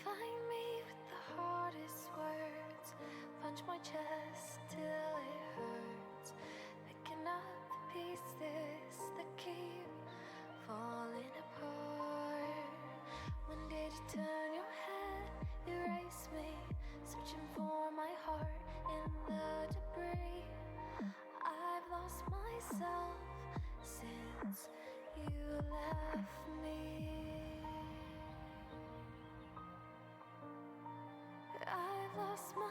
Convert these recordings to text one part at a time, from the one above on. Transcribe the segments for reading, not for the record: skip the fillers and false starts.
Find me with the hardest words, punch my chest till it hurts, picking up the pieces that keep falling apart. When did you turn your head, erase me, searching for my heart in the debris? I've lost myself since you left me. I've lost myself.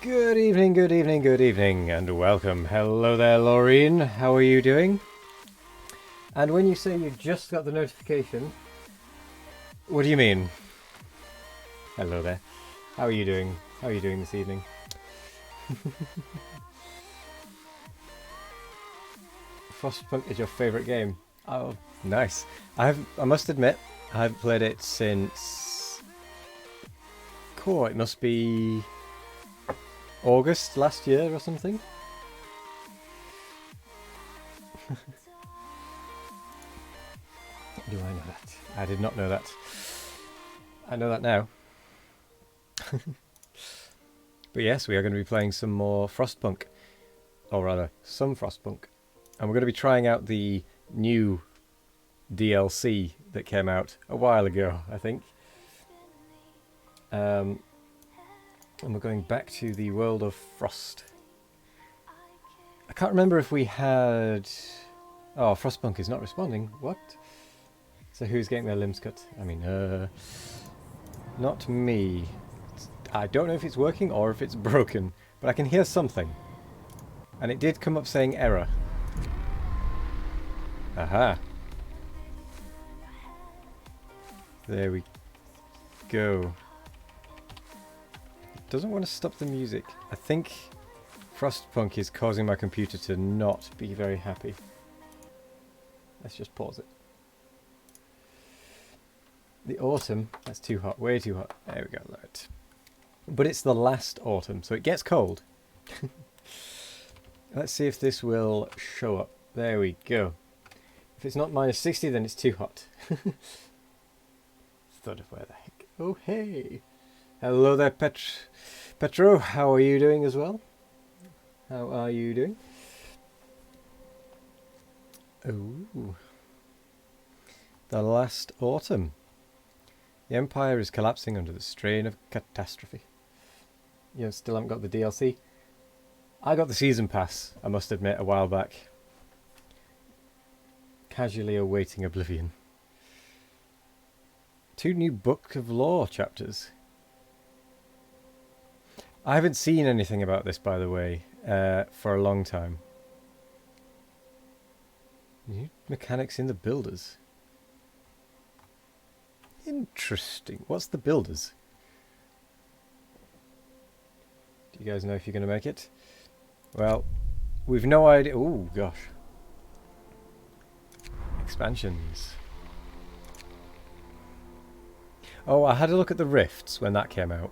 Good evening, good evening, good evening, and welcome. Hello there, Laureen. How are you doing? And when you say you just got the notification, what do you mean? Hello there. How are you doing? How are you doing this evening? Frostpunk is your favourite game? Oh, nice. I must admit, I haven't played it since... It must be... August last year or something? Do I know that? I did not know that. I know that now. But yes, we are going to be playing some more Frostpunk. Or rather, some Frostpunk. And we're going to be trying out the new DLC that came out a while ago, I think. And we're going back to the world of Frost. I can't remember if we had... Oh, Frostpunk is not responding. What? So who's getting their limbs cut? I mean, not me. I don't know if it's working or if it's broken, but I can hear something. And it did come up saying error. Aha. There we go. It doesn't want to stop the music. I think Frostpunk is causing my computer to not be very happy. Let's just pause it. The autumn, that's too hot, way too hot. There we go, right. But it's the last autumn, so it gets cold. Let's see if this will show up. There we go. If it's not minus 60, then it's too hot. Thought of where the heck. Oh, hey. Hello there, Petro. How are you doing as well? How are you doing? Ooh. The last autumn. The Empire is collapsing under the strain of catastrophe. You still haven't got the DLC? I got the season pass, I must admit, a while back. Casually awaiting oblivion. 2 new Book of Lore chapters. I haven't seen anything about this, by the way, for a long time. New mechanics in the Builders. Interesting. What's the Builders? Do you guys know if you're going to make it? Well, we've no idea. Oh, gosh. Expansions. Oh, I had a look at the Rifts when that came out.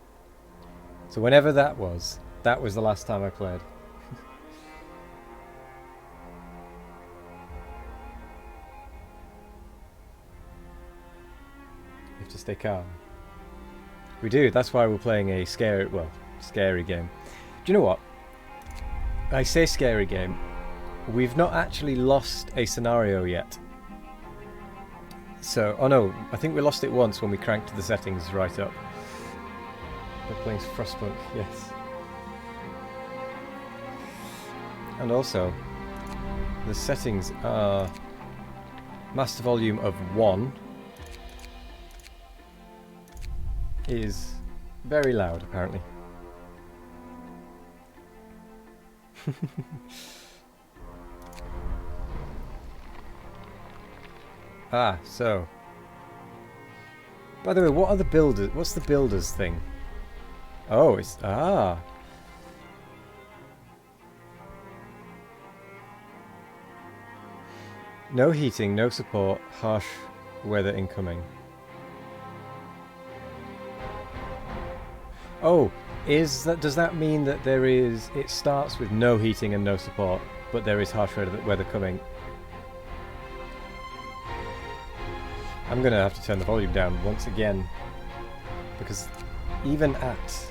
So whenever that was the last time I played. You have to stay calm. We do, that's why we're playing a scary game. Do you know what? I say scary game. We've not actually lost a scenario yet. So, oh no, I think we lost it once when we cranked the settings right up. We're playing Frostpunk, yes. And also, the settings are master volume of 1 is very loud, apparently. Ah, so. By the way, what are the builders? What's the builders thing? Oh, it's... Ah. No heating, no support, harsh weather incoming. Oh, does that mean that there is... It starts with no heating and no support, but there is harsh weather coming? I'm going to have to turn the volume down once again, because even at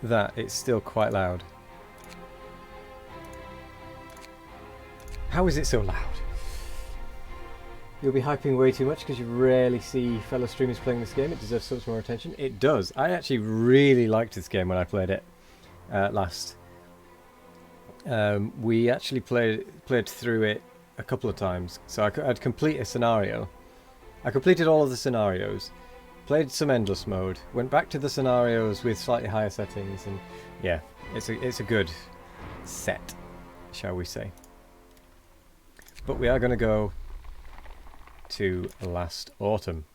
that, it's still quite loud. How is it so loud? You'll be hyping way too much because you rarely see fellow streamers playing this game. It deserves so much more attention. It does. I actually really liked this game when I played it last. We actually played through it a couple of times, so I'd complete a scenario. I completed all of the scenarios, played some endless mode, went back to the scenarios with slightly higher settings, and yeah, it's a good set, shall we say. But we are going to go to last autumn.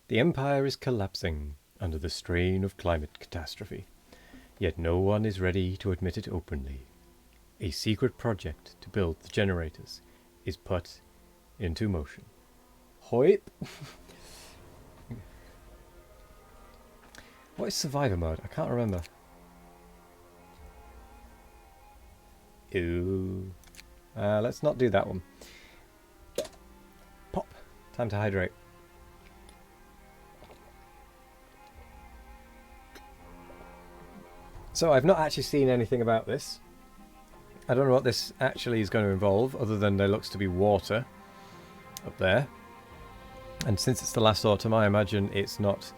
The Empire is collapsing under the strain of climate catastrophe, yet no one is ready to admit it openly. A secret project to build the generators is put into motion. Hoip! What is survivor mode? I can't remember. Ooh. Let's not do that one. Pop. Time to hydrate. So I've not actually seen anything about this. I don't know what this actually is going to involve, other than there looks to be water up there. And since it's the last autumn, I imagine it's not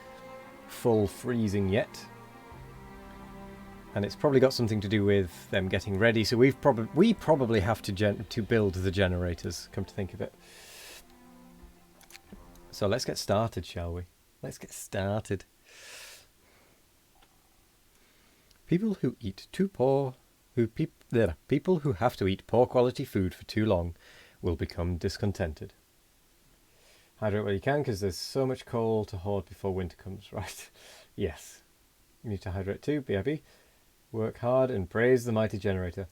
full freezing yet. And it's probably got something to do with them getting ready. So we probably have to build the generators, come to think of it. So let's get started, shall we? Let's get started. People who eat too poor, people who have to eat poor quality food for too long will become discontented. Hydrate while you can, because there's so much coal to hoard before winter comes, right? Yes. You need to hydrate too, be happy. Work hard and praise the mighty generator.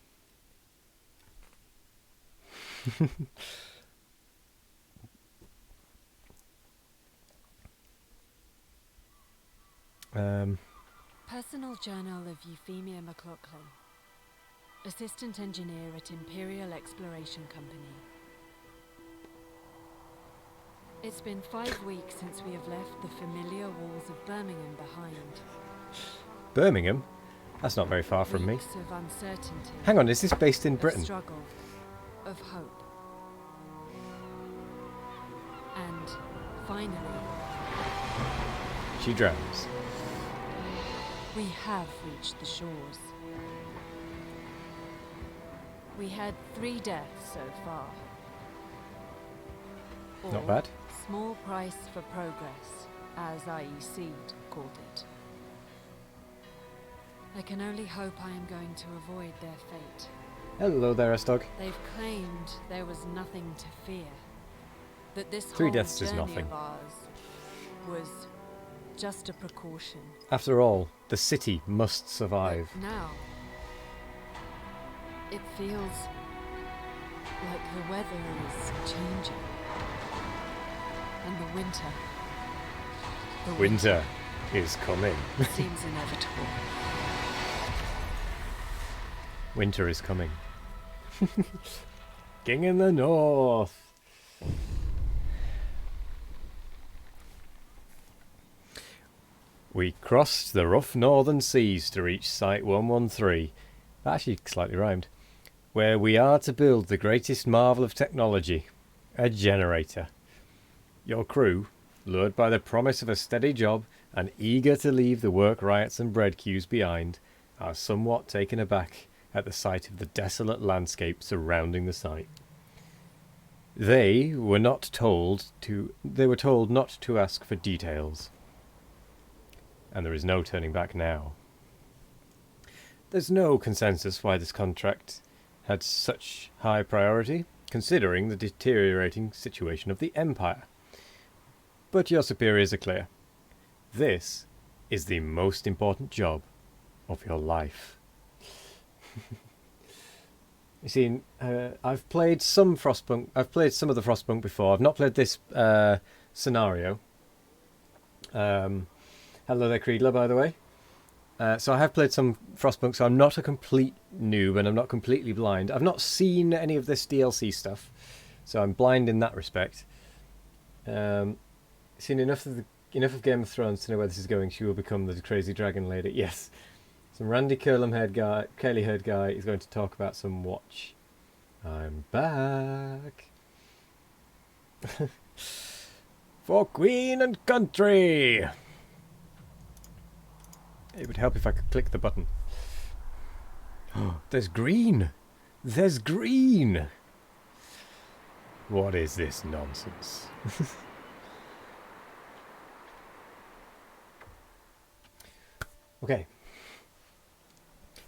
Personal Journal of Euphemia McLaughlin, Assistant Engineer at Imperial Exploration Company. It's been 5 weeks since we have left the familiar walls of Birmingham behind. Birmingham? That's not very far from me. Weeks of uncertainty. Hang on, is this based in Britain? Of struggle, of hope. And finally, She drowns. we have reached the shores. We had 3 deaths so far. Not Or bad. Small price for progress, as IEC called it. I can only hope I am going to avoid their fate. Hello there, Estog. They've claimed there was nothing to fear. That this 3 whole deaths is journey nothing. of ours was just a precaution. After all, the city must survive. But now, it feels like the weather is changing. And the winter Winter is coming. seems inevitable. Winter is coming. King in the north. We crossed the rough northern seas to reach Site 113. That actually slightly rhymed. Where we are to build the greatest marvel of technology, a generator. Your crew, lured by the promise of a steady job and eager to leave the work riots and bread queues behind, are somewhat taken aback at the sight of the desolate landscape surrounding the site. They were told not to ask for details. And there is no turning back now. There's no consensus why this contract had such high priority, considering the deteriorating situation of the Empire. But your superiors are clear. This is the most important job of your life. You see, I've played some Frostpunk. I've played some of the Frostpunk before. I've not played this scenario. Hello there, Creedler, by the way. So I have played some Frostpunk, so I'm not a complete noob and I'm not completely blind. I've not seen any of this DLC stuff, so I'm blind in that respect. Seen enough of Game of Thrones to know where this is going. She will become the crazy dragon lady. Yes. Some Randy Curly-haired guy is going to talk about some watch. I'm back. For Queen and Country. It would help if I could click the button. Oh, there's green. There's green. What is this nonsense? Okay.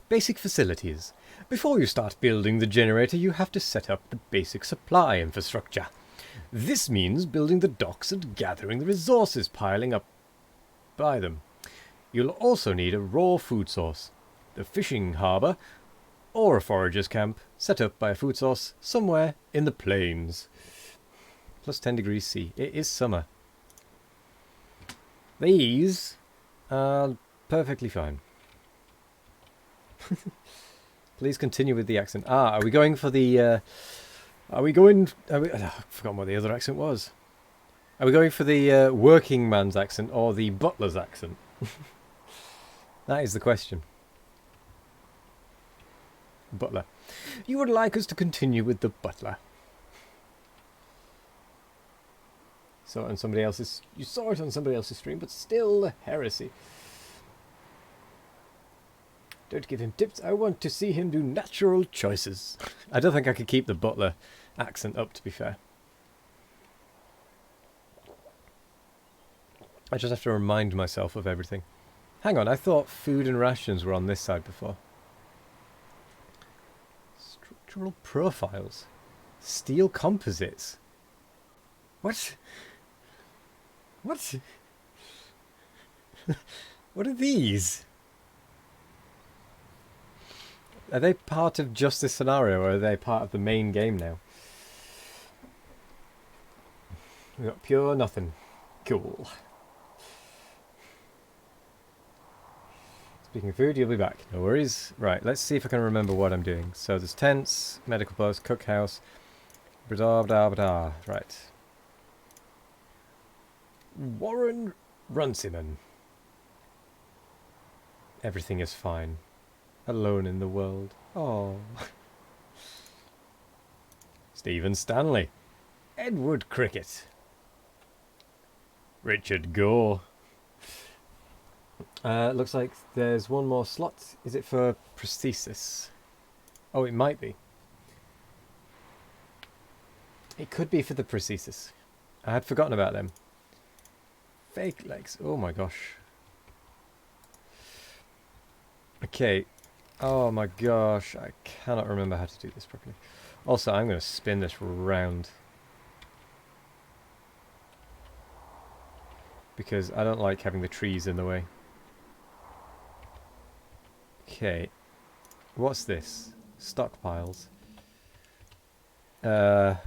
Basic facilities. Before you start building the generator, you have to set up the basic supply infrastructure. This means building the docks and gathering the resources piling up by them. You'll also need a raw food source, the fishing harbour, or a forager's camp set up by a food source somewhere in the plains. Plus 10 degrees C. It is summer. These are perfectly fine. Please continue with the accent. Are we going for the... I've forgotten what the other accent was. Are we going for the working man's accent or the butler's accent? That is the question. Butler. You would like us to continue with the butler. You saw it on somebody else's stream, but still a heresy. Don't give him tips. I want to see him do natural choices. I don't think I could keep the butler accent up, to be fair. I just have to remind myself of everything. Hang on, I thought food and rations were on this side before. Structural profiles. Steel composites. What? What? What are these? Are they part of just this scenario, or are they part of the main game now? We got pure nothing. Cool. Speaking of food, you'll be back. No worries. Right, let's see if I can remember what I'm doing. So there's tents, medical post, cookhouse, blah. Right. Warren Runciman. Everything is fine. Alone in the world. Oh. Stephen Stanley. Edward Cricket. Richard Gore. Looks like there's one more slot. Is it for prosthesis? Oh, it might be. It could be for the prosthesis. I had forgotten about them. Fake legs. Oh my gosh. Okay. Oh my gosh. I cannot remember how to do this properly. Also, I'm going to spin this round. Because I don't like having the trees in the way. Okay. What's this? Stockpiles.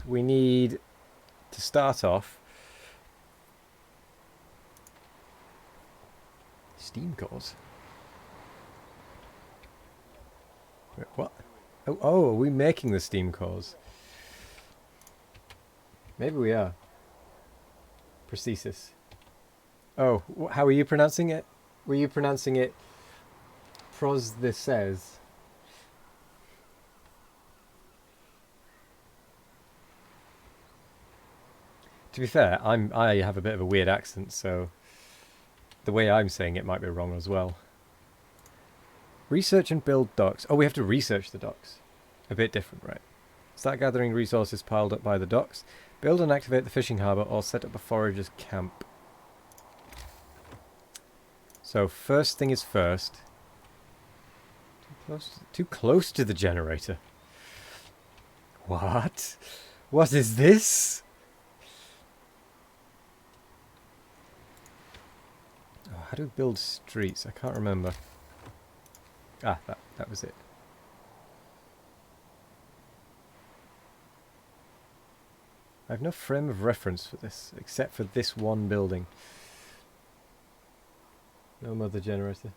We need to start off steam cores. Wait, what? Oh, are we making the steam cores? Maybe we are. Prosthesis. Oh, how are you pronouncing it? Were you pronouncing it prosthesis? To be fair, I have a bit of a weird accent, so the way I'm saying it might be wrong as well. Research and build docks. Oh, we have to research the docks. A bit different, right? Start gathering resources piled up by the docks. Build and activate the fishing harbour or set up a forager's camp. So first thing is first. Too close to the generator. What? What is this? Oh, how do we build streets? I can't remember. Ah, that was it. I have no frame of reference for this, except for this one building. No mother generator.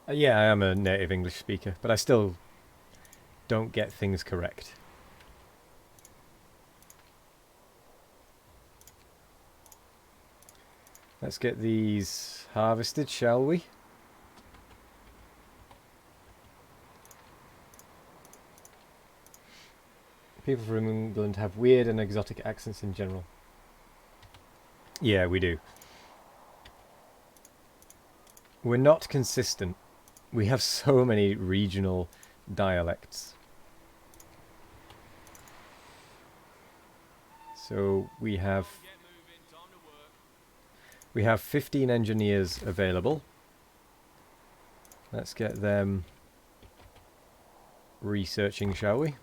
Yeah, I am a native English speaker, but I still don't get things correct. Let's get these harvested, shall we? People from England have weird and exotic accents in general. Yeah, we do. We're not consistent. We have so many regional dialects. So we have 15 engineers available. Let's get them researching, shall we?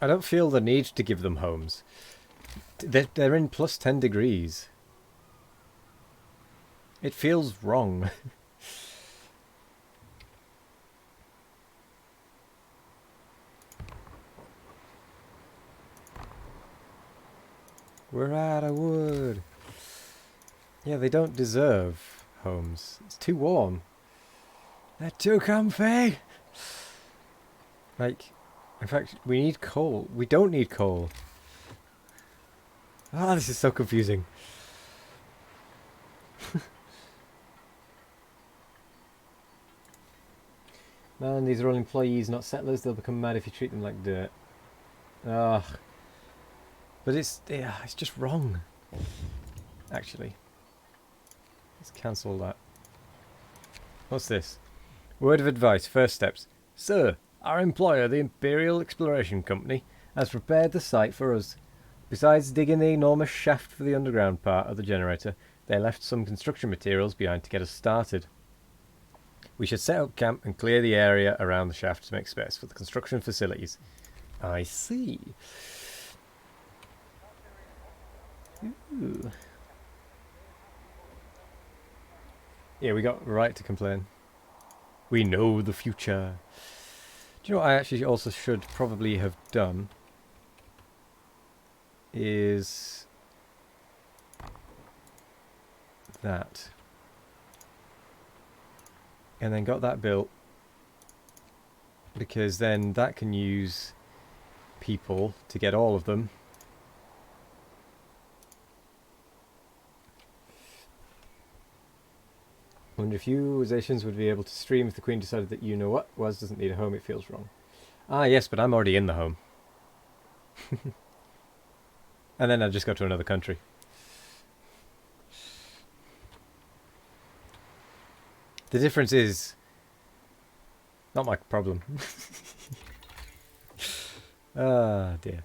I don't feel the need to give them homes. They're in plus 10 degrees. It feels wrong. We're out of wood. Yeah, they don't deserve homes. It's too warm. They're too comfy. Like, in fact, we need coal. We don't need coal. Ah, this is so confusing. Man, these are all employees, not settlers. They'll become mad if you treat them like dirt. Ugh. But it's just wrong. Actually. Let's cancel that. What's this? Word of advice, first steps. Sir, our employer, the Imperial Exploration Company, has prepared the site for us. Besides digging the enormous shaft for the underground part of the generator, they left some construction materials behind to get us started. We should set up camp and clear the area around the shaft to make space for the construction facilities. I see. Ooh. Yeah, we got right to complain. We know the future. Do you know what I actually also should probably have done? Is that. And then got that built. Because then that can use people to get all of them. I wonder if you as Asians would be able to stream if the Queen decided that you know what was doesn't need a home, it feels wrong. Ah yes, but I'm already in the home. And then I'll just go to another country. The difference is not my problem. Ah dear.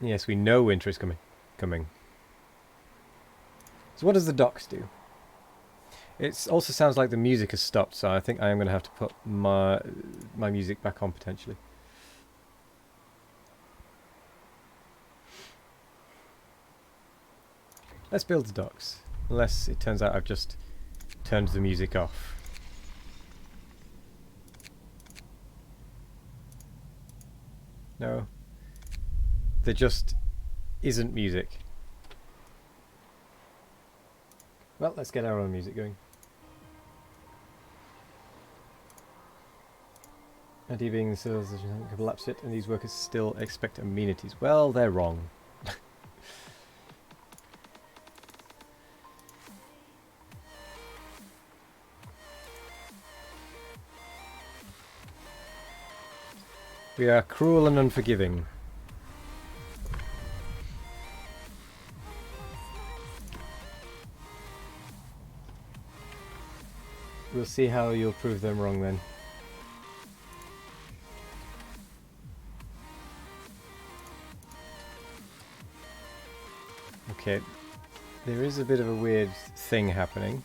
Yes, we know winter is coming. So what does the docks do? It also sounds like the music has stopped, so I think I am going to have to put my music back on potentially. Let's build the docks. Unless it turns out I've just turned the music off. No. There just isn't music. Well, let's get our own music going. And even so, collapse it, and these workers still expect amenities. Well, they're wrong. We are cruel and unforgiving. We'll see how you'll prove them wrong then. Okay, there is a bit of a weird thing happening.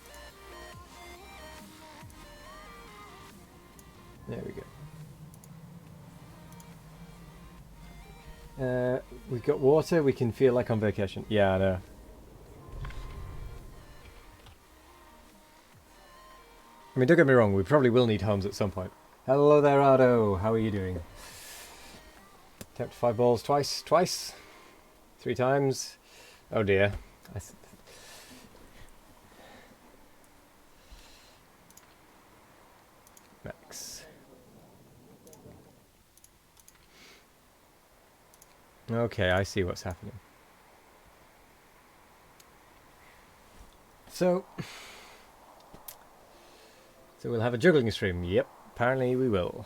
There we go. We've got water, we can feel like on vacation. Yeah, I know. I mean, don't get me wrong, we probably will need homes at some point. Hello there, Ardo. How are you doing? Tapped 5 balls twice. 3 times. Oh dear. Max. Okay, I see what's happening. So we'll have a juggling stream. Yep, apparently we will.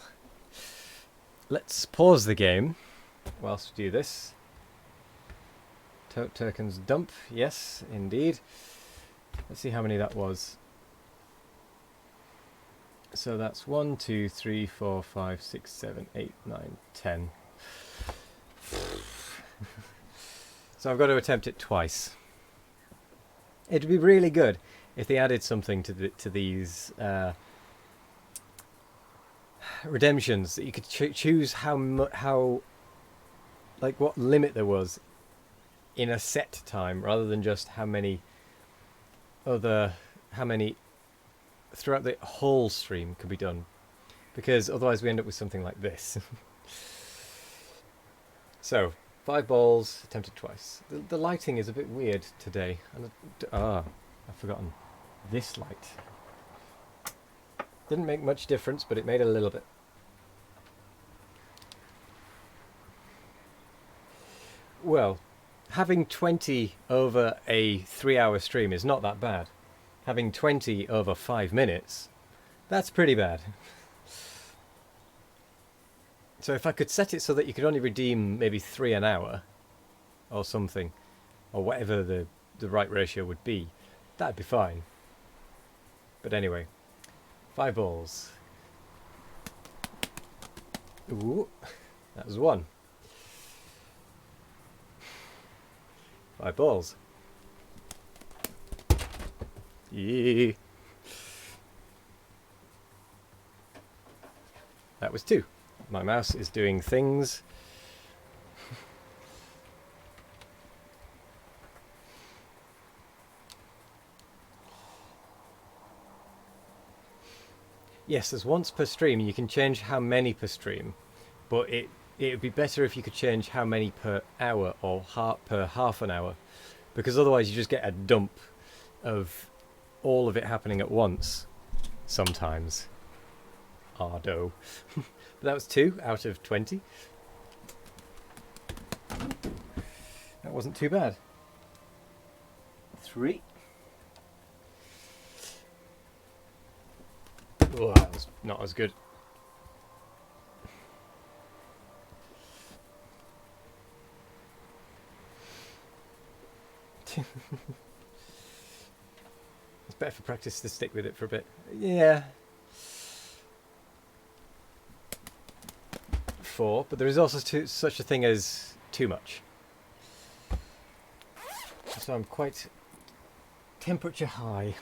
Let's pause the game whilst we do this. Turkin's dump. Yes, indeed. Let's see how many that was. So that's 1, 2, 3, 4, 5, 6, 7, 8, 9, 10. So I've got to attempt it twice. It'd be really good if they added something to these redemptions, that you could choose how like what limit there was in a set time, rather than just how many throughout the whole stream could be done, because otherwise we end up with something like this. So 5 balls attempted twice. The lighting is a bit weird today, and I've forgotten this light. Didn't make much difference, but it made a little bit. Well, having 20 over a 3-hour stream is not that bad. Having 20 over 5 minutes, that's pretty bad. So if I could set it so that you could only redeem maybe 3 an hour, or something, or whatever the right ratio would be, that'd be fine. But anyway, 5 balls. Ooh, that was 1. 5 balls. Yeah. That was 2. My mouse is doing things. Yes, there's once per stream. You can change how many per stream, but it would be better if you could change how many per hour, or per half an hour, because otherwise you just get a dump of all of it happening at once sometimes. Ardo. But that was 2 out of 20. That wasn't too bad. 3. Oh, that was not as good. It's better for practice to stick with it for a bit. Yeah. 4, but there is also such a thing as too much. So I'm quite temperature high,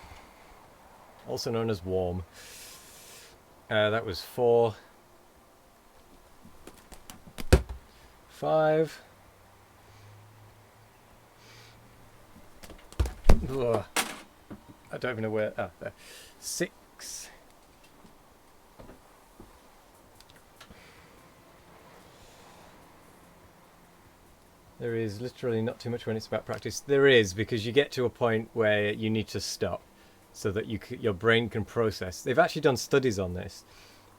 also known as warm. That was 4. 5. Ugh. I don't even know where. Ah, there. 6. There is literally not too much when it's about practice. There is, because you get to a point where you need to stop so that your brain can process. They've actually done studies on this,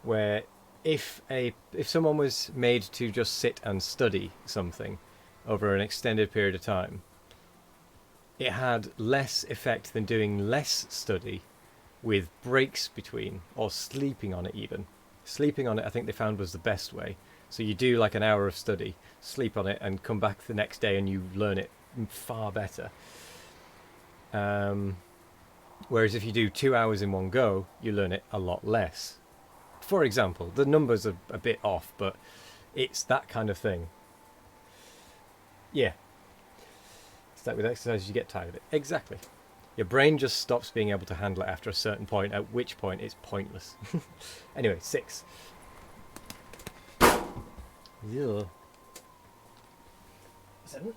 where if someone was made to just sit and study something over an extended period of time, it had less effect than doing less study with breaks between, or sleeping on it even. Sleeping on it, I think they found, was the best way. So you do like an hour of study, sleep on it, and come back the next day and you learn it far better. Whereas if you do 2 hours in one go, you learn it a lot less. For example, the numbers are a bit off, but it's that kind of thing. Yeah. that with exercise you get tired of it. Exactly. Your brain just stops being able to handle it after a certain point, at which point it's pointless. Anyway, 6. Yeah. 7.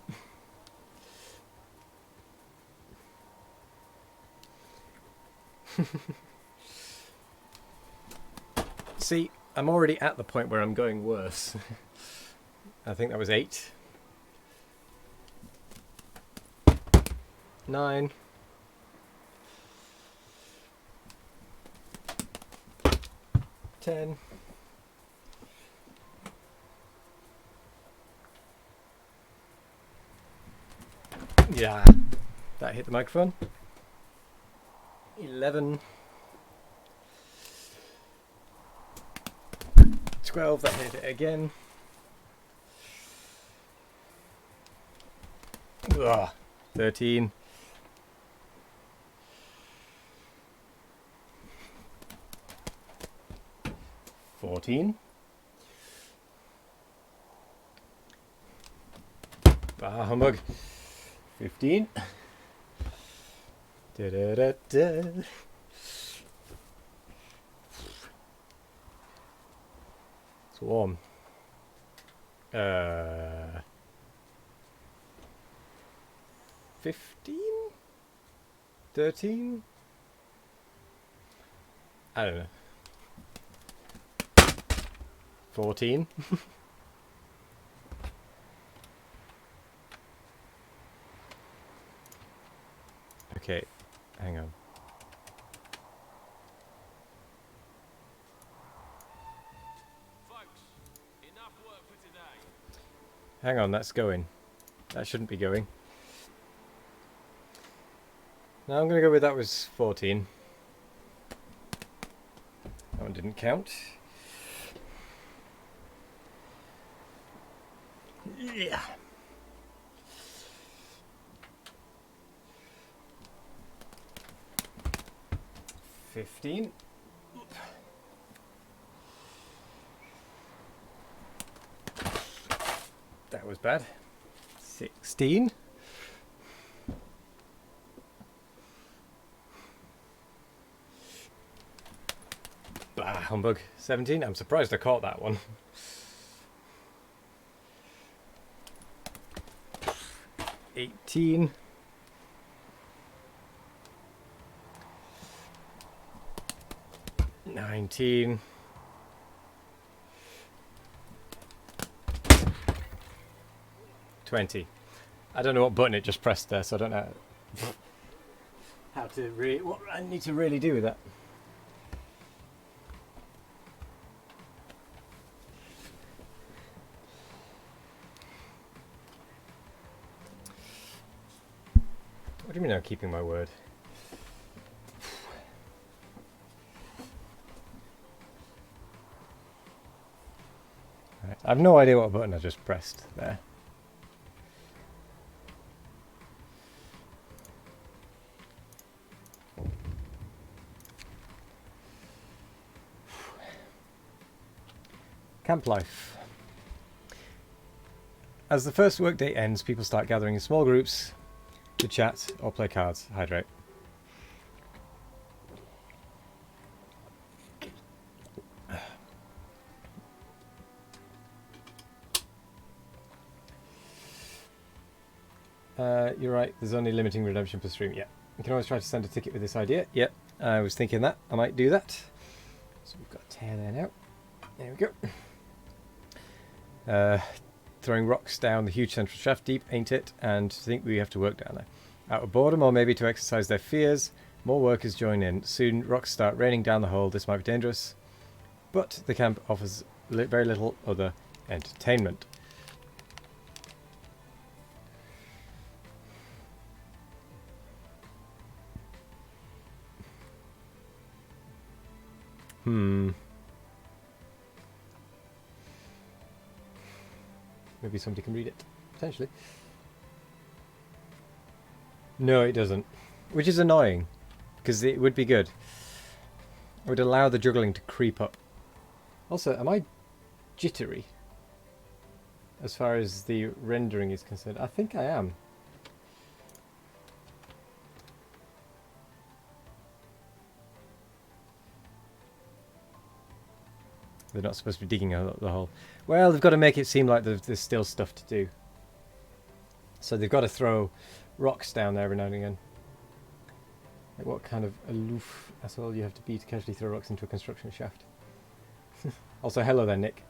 See, I'm already at the point where I'm going worse. I think that was 8. 9. 10. Yeah, that hit the microphone. 11. 12, that hit it again. Ugh. 13. 14. Ah, humbug. 15. Da-da-da-da. It's warm. 15? 13? I don't know. 14? Okay, hang on. Folks, enough work for today. Hang on, that's going. That shouldn't be going. No, I'm going to go with that was 14. That one didn't count. Yeah. $15. That was bad. 16. Bah, humbug. 17. I'm surprised I caught that one. 18. 19. 20. I don't know what button it just pressed there, so I don't know how to really, what I need to really do with that. What do you mean I'm keeping my word? Right. I have no idea what button I just pressed there. Camp life. As the first workday ends, people start gathering in small groups to chat or play cards. Hydrate. You're right, there's only limiting redemption per stream. Yeah. You can always try to send a ticket with this idea. Yep, I was thinking that. I might do that. So we've got a tear there now. There we go. Throwing rocks down the huge central shaft deep, ain't it? And think we have to work down there. Out of boredom, or maybe to exercise their fears, more workers join in. Soon rocks start raining down the hole. This might be dangerous. But the camp offers very little other entertainment. Maybe somebody can read it. Potentially. No, it doesn't. Which is annoying. Because it would be good. It would allow the juggling to creep up. Also, am I jittery? As far as the rendering is concerned. I think I am. They're not supposed to be digging the hole. Well, they've got to make it seem like there's still stuff to do. So they've got to throw rocks down there every now and again. Like, what kind of aloof asshole you have to be to casually throw rocks into a construction shaft? Also, hello there, Nick.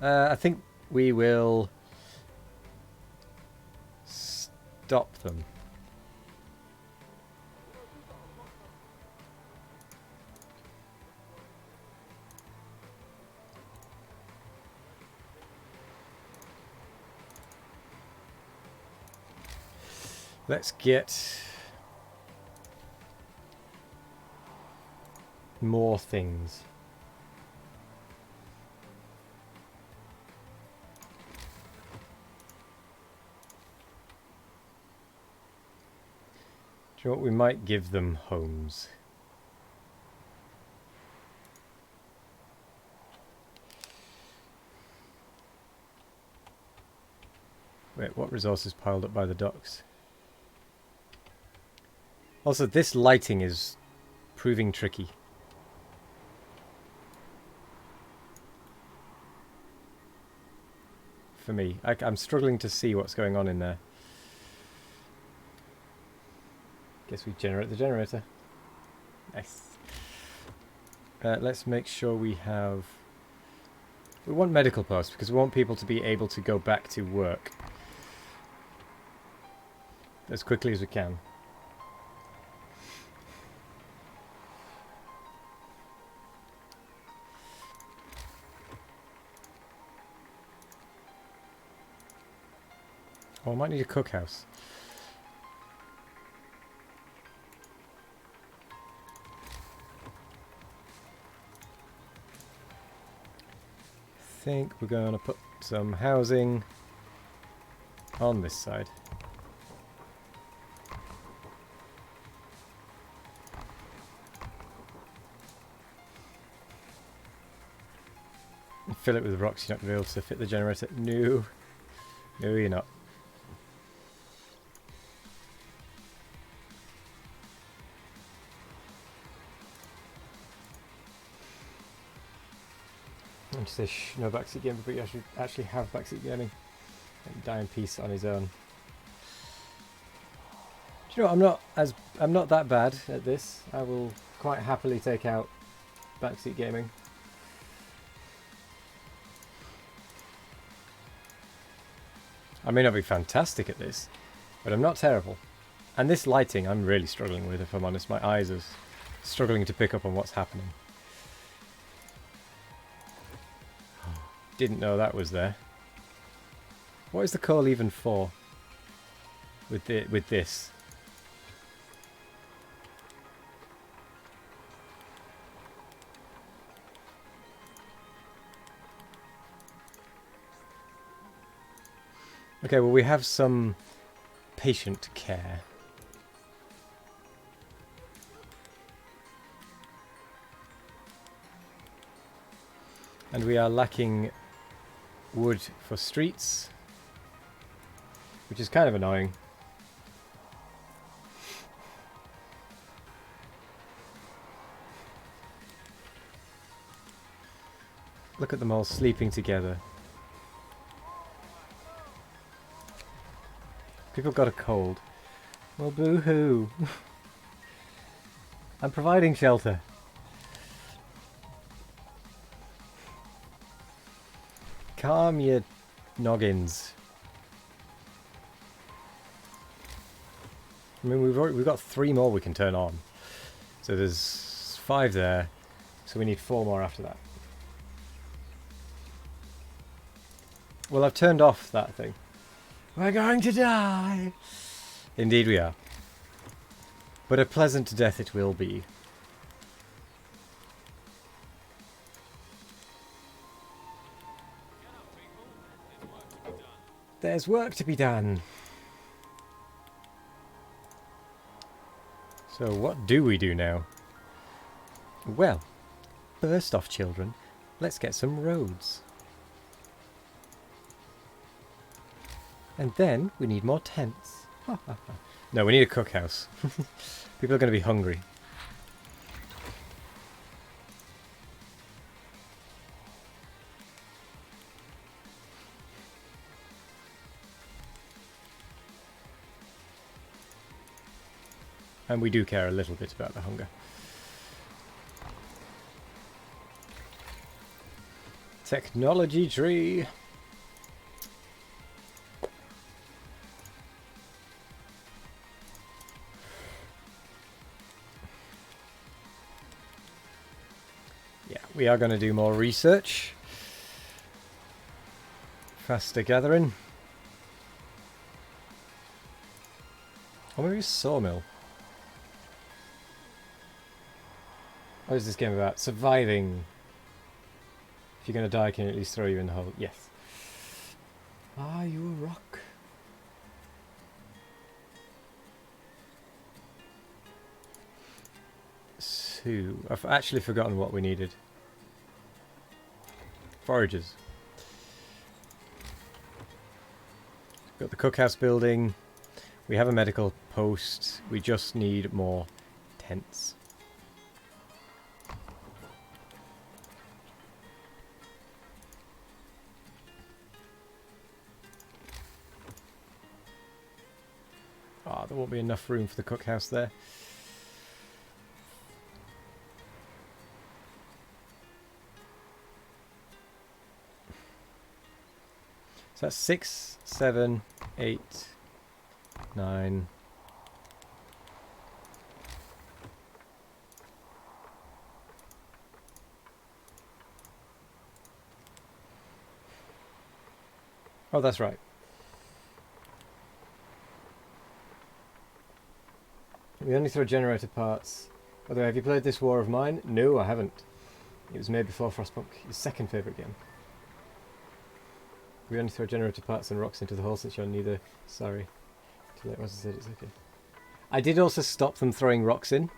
I think we will stop them. Let's get more things. Do you know what? We might give them homes. Wait, what resources piled up by the docks? Also, this lighting is proving tricky. For me. I'm struggling to see what's going on in there. Guess we generate the generator. Nice. Let's make sure we have... We want medical posts because we want people to be able to go back to work as quickly as we can. Oh, I might need a cookhouse. I think we're going to put some housing on this side. And fill it with rocks. You're not going to be able to fit the generator. No. No, you're not. And to say shh, no backseat gaming, but you actually have backseat gaming. And die in peace on his own. Do you know what? I'm not that bad at this. I will quite happily take out backseat gaming. I may not be fantastic at this, but I'm not terrible. And this lighting I'm really struggling with, if I'm honest. My eyes are struggling to pick up on what's happening. Didn't know that was there. What is the coal even for? With this? Okay, well we have some patient care. And we are lacking wood for streets, which is kind of annoying. Look at them all sleeping together. People got a cold. Well, boo-hoo. I'm providing shelter. Calm your noggins. I mean, we've got 3 more we can turn on. So there's 5 there. So we need 4 more after that. Well, I've turned off that thing. We're going to die! Indeed we are. But a pleasant death it will be. There's work to be done. So what do we do now? Well, first off, children, let's get some roads. And then we need more tents. No, we need a cookhouse. People are going to be hungry. And we do care a little bit about the hunger. Technology tree. Yeah, we are going to do more research. Faster gathering. Or maybe a sawmill. What is this game about? Surviving. If you're going to die, can you at least throw you in the hole? Yes. Are you a rock? So, I've actually forgotten what we needed. Forages. Got the cookhouse building. We have a medical post. We just need more tents. Ah, there won't be enough room for the cookhouse there. So that's 6, 7, 8, 9. Oh, that's right. We only throw generator parts. By the way, have you played this War of Mine? No, I haven't. It was made before Frostpunk, your second favourite game. We only throw generator parts and rocks into the hole since you're neither. Sorry. Too late, as I said, it's okay. I did also stop them throwing rocks in.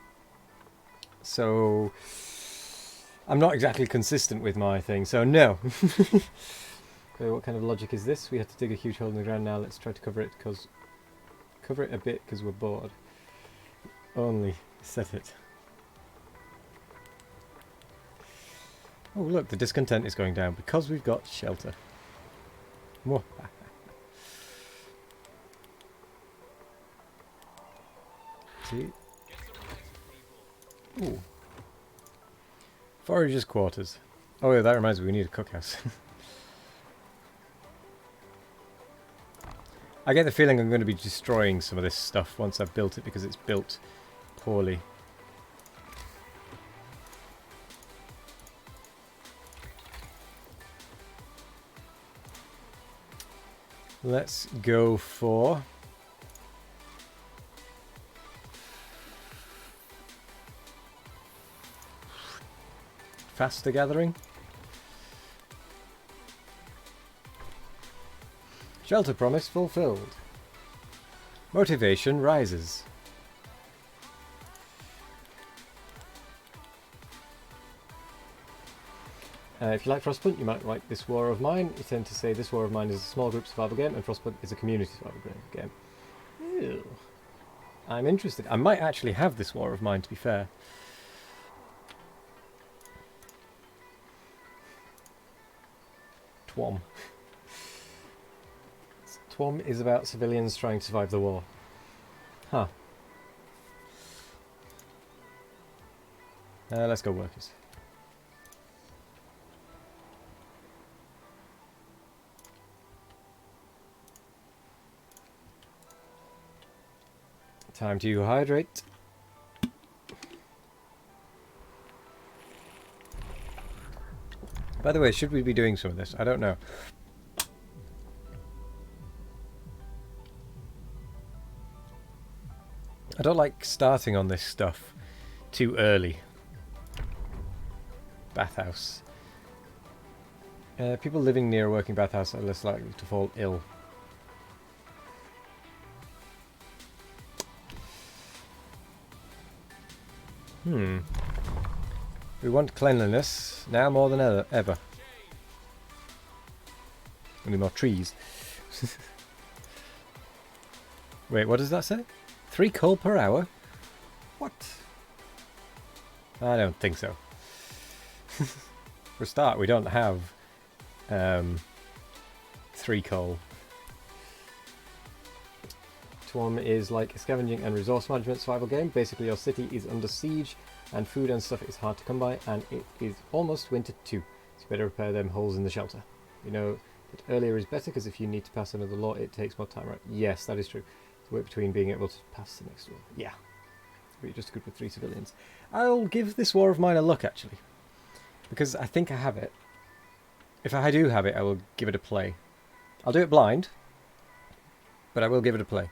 So I'm not exactly consistent with my thing, so no. Okay, what kind of logic is this? We have to dig a huge hole in the ground now. Let's try to cover it a bit because we're bored. Only set it. Oh look, the discontent is going down because we've got shelter. More. See? Ooh. Foragers' quarters. Oh yeah, that reminds me, we need a cookhouse. I get the feeling I'm going to be destroying some of this stuff once I've built it because it's built poorly. Let's go for faster gathering. Shelter promise fulfilled. Motivation rises. If you like Frostpunk, you might like this War of Mine. You tend to say this War of Mine is a small group survival game and Frostpunk is a community survival game. Ew. I'm interested. I might actually have this War of Mine, to be fair. TWOM. TWOM is about civilians trying to survive the war. Huh. Let's go workers. Time to hydrate. By the way, should we be doing some of this? I don't know. I don't like starting on this stuff too early. Bathhouse. People living near a working bathhouse are less likely to fall ill. We want cleanliness now more than ever. We need more trees. Wait, what does that say? 3 coal per hour? What? I don't think so. For a start, we don't have 3 coal. next one is like a scavenging and resource management survival game. Basically, your city is under siege, and food and stuff is hard to come by, and it is almost winter too. So you better repair them holes in the shelter. You know that earlier is better, because if you need to pass another law, it takes more time, right? Yes, that is true. To wait between being able to pass the next law. Yeah. But you're just good with 3 civilians. I'll give this war of mine a look, actually. Because I think I have it. If I do have it, I will give it a play. I'll do it blind, but I will give it a play.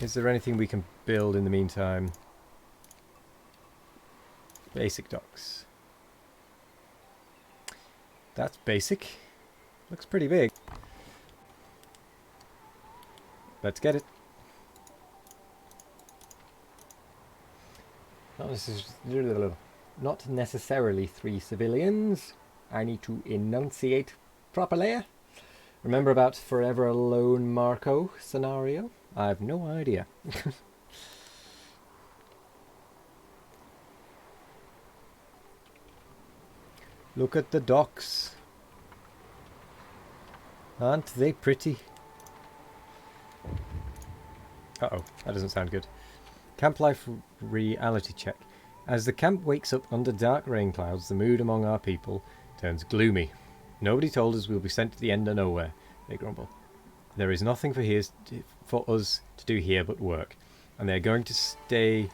Is there anything we can build in the meantime? Basic docks. That's basic. Looks pretty big. Let's get it. Not necessarily 3 civilians. I need to enunciate properly. Remember about Forever Alone Marco scenario? I have no idea. Look at the docks. Aren't they pretty? Uh-oh, that doesn't sound good. Camp life reality check. As the camp wakes up under dark rain clouds, the mood among our people turns gloomy. Nobody told us we'll be sent to the end of nowhere, they grumble. There is nothing for us to do here but work, and they are going to stay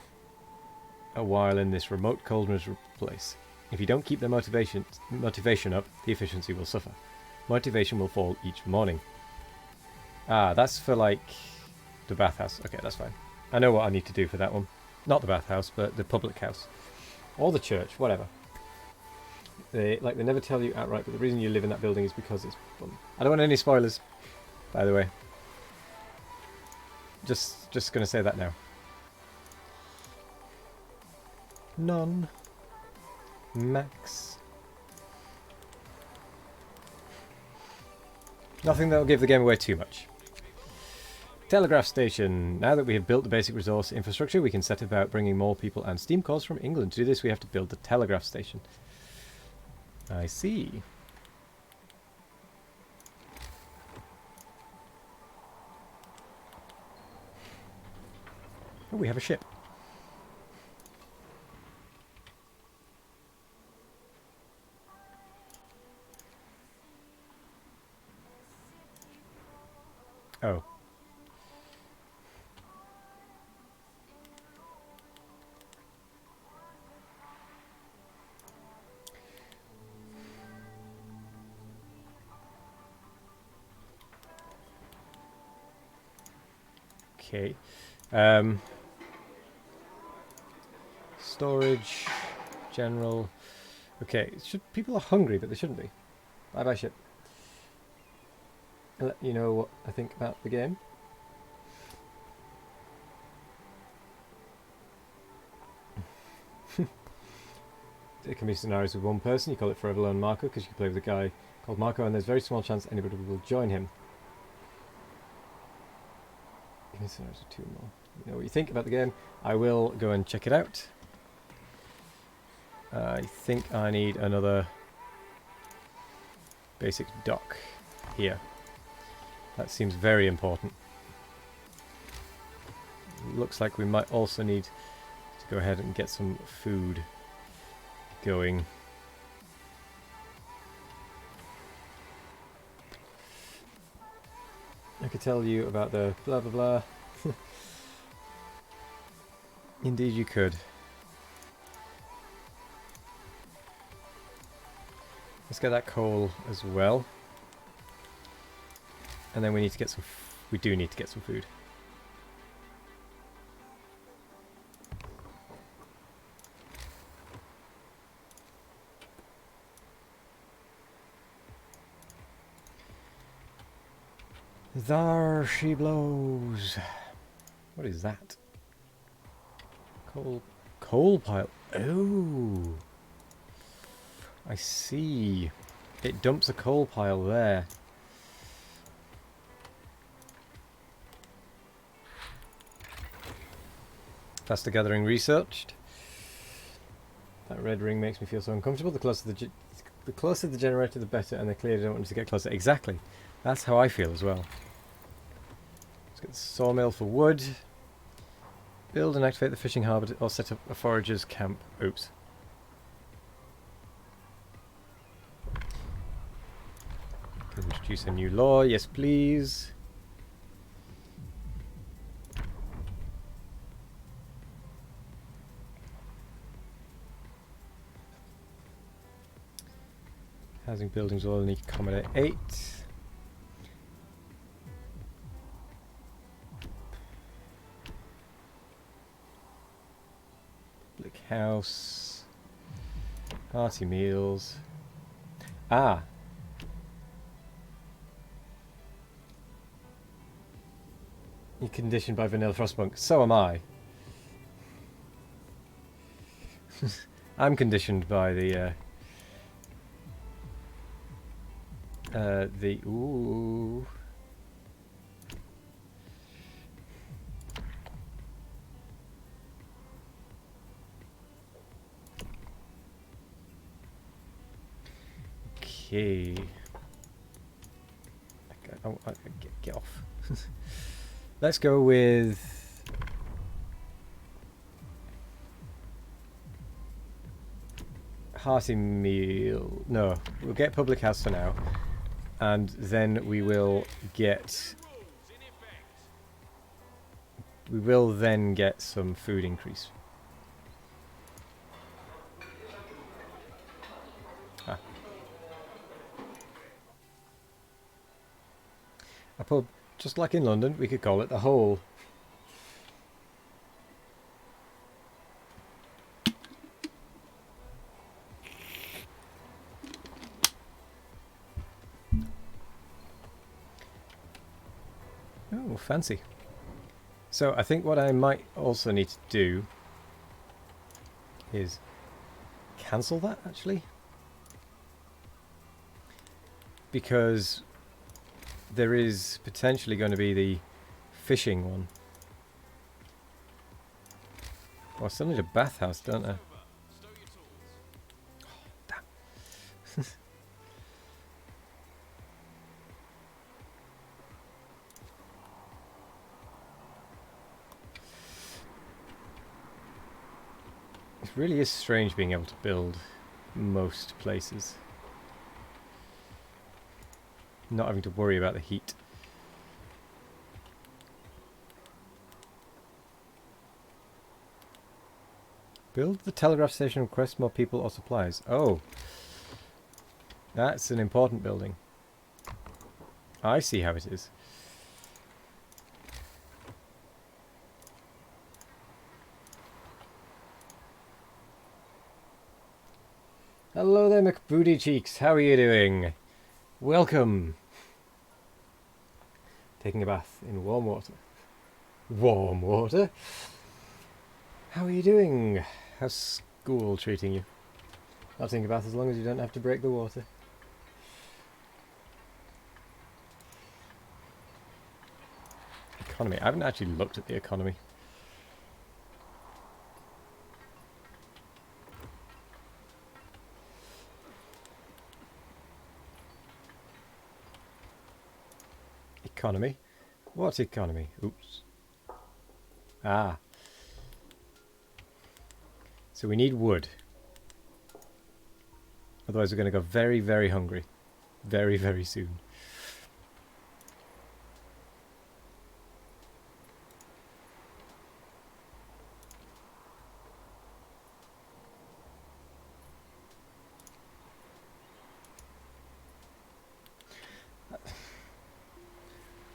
a while in this remote, cold, miserable place. If you don't keep their motivation up, the efficiency will suffer. Motivation will fall each morning. Ah, that's for, like, the bathhouse. Okay, that's fine. I know what I need to do for that one. Not the bathhouse, but the public house. Or the church, whatever. They never tell you outright, but the reason you live in that building is because it's fun. I don't want any spoilers, by the way. Just gonna say that now. None. Max. Nothing that'll give the game away too much. Telegraph station. Now that we have built the basic resource infrastructure, we can set about bringing more people and steam cores from England. To do this, we have to build the telegraph station. I see. Oh, we have a ship. Oh. Okay. Storage, general. Okay, people are hungry, but they shouldn't be. Bye bye ship. I'll let you know what I think about the game. There can be scenarios with one person. You call it Forever Alone Marco because you can play with a guy called Marco, and there's very small chance anybody will join him. Scenarios with 2 more. You know what you think about the game. I will go and check it out. I think I need another basic dock here. That seems very important. Looks like we might also need to go ahead and get some food going. I could tell you about the blah blah blah. Indeed you could. Let's get that coal as well. And then we need to get some we do need to get some food. There she blows. What is that? Coal pile. Oh, I see. It dumps a coal pile there. Faster gathering researched. That red ring makes me feel so uncomfortable. The closer the generator, the better, and they clearly don't want us to get closer. Exactly. That's how I feel as well. Let's get the sawmill for wood. Build and activate the fishing harbour or set up a forager's camp. Oops. Introduce a new law. Yes, please. Housing buildings will only accommodate 8. Public house. Hearty meals. Ah. You're conditioned by vanilla Frostpunk. So am I. I'm conditioned by the ooh. Okay. Get off. Let's go with hearty meal. No, we'll get public house for now, and then we will get. We will then get some food increase. Ah. A pub, just like in London, we could call it the Hole. Oh, fancy. So I think what I might also need to do is cancel that, actually. Because there is potentially going to be the fishing one. Oh, I still need a bathhouse, don't I? Oh, damn. It really is strange being able to build most places. Not having to worry about the heat. Build the telegraph station and request more people or supplies. Oh. That's an important building. I see how it is. Hello there, McBooty Cheeks. How are you doing? Welcome. Taking a bath in warm water. Warm water? How are you doing? How's school treating you? I'll take a bath as long as you don't have to break the water. Economy. I haven't actually looked at the economy. Economy? What economy? Oops. Ah. So we need wood. Otherwise we're going to go very, very hungry. Very, very soon.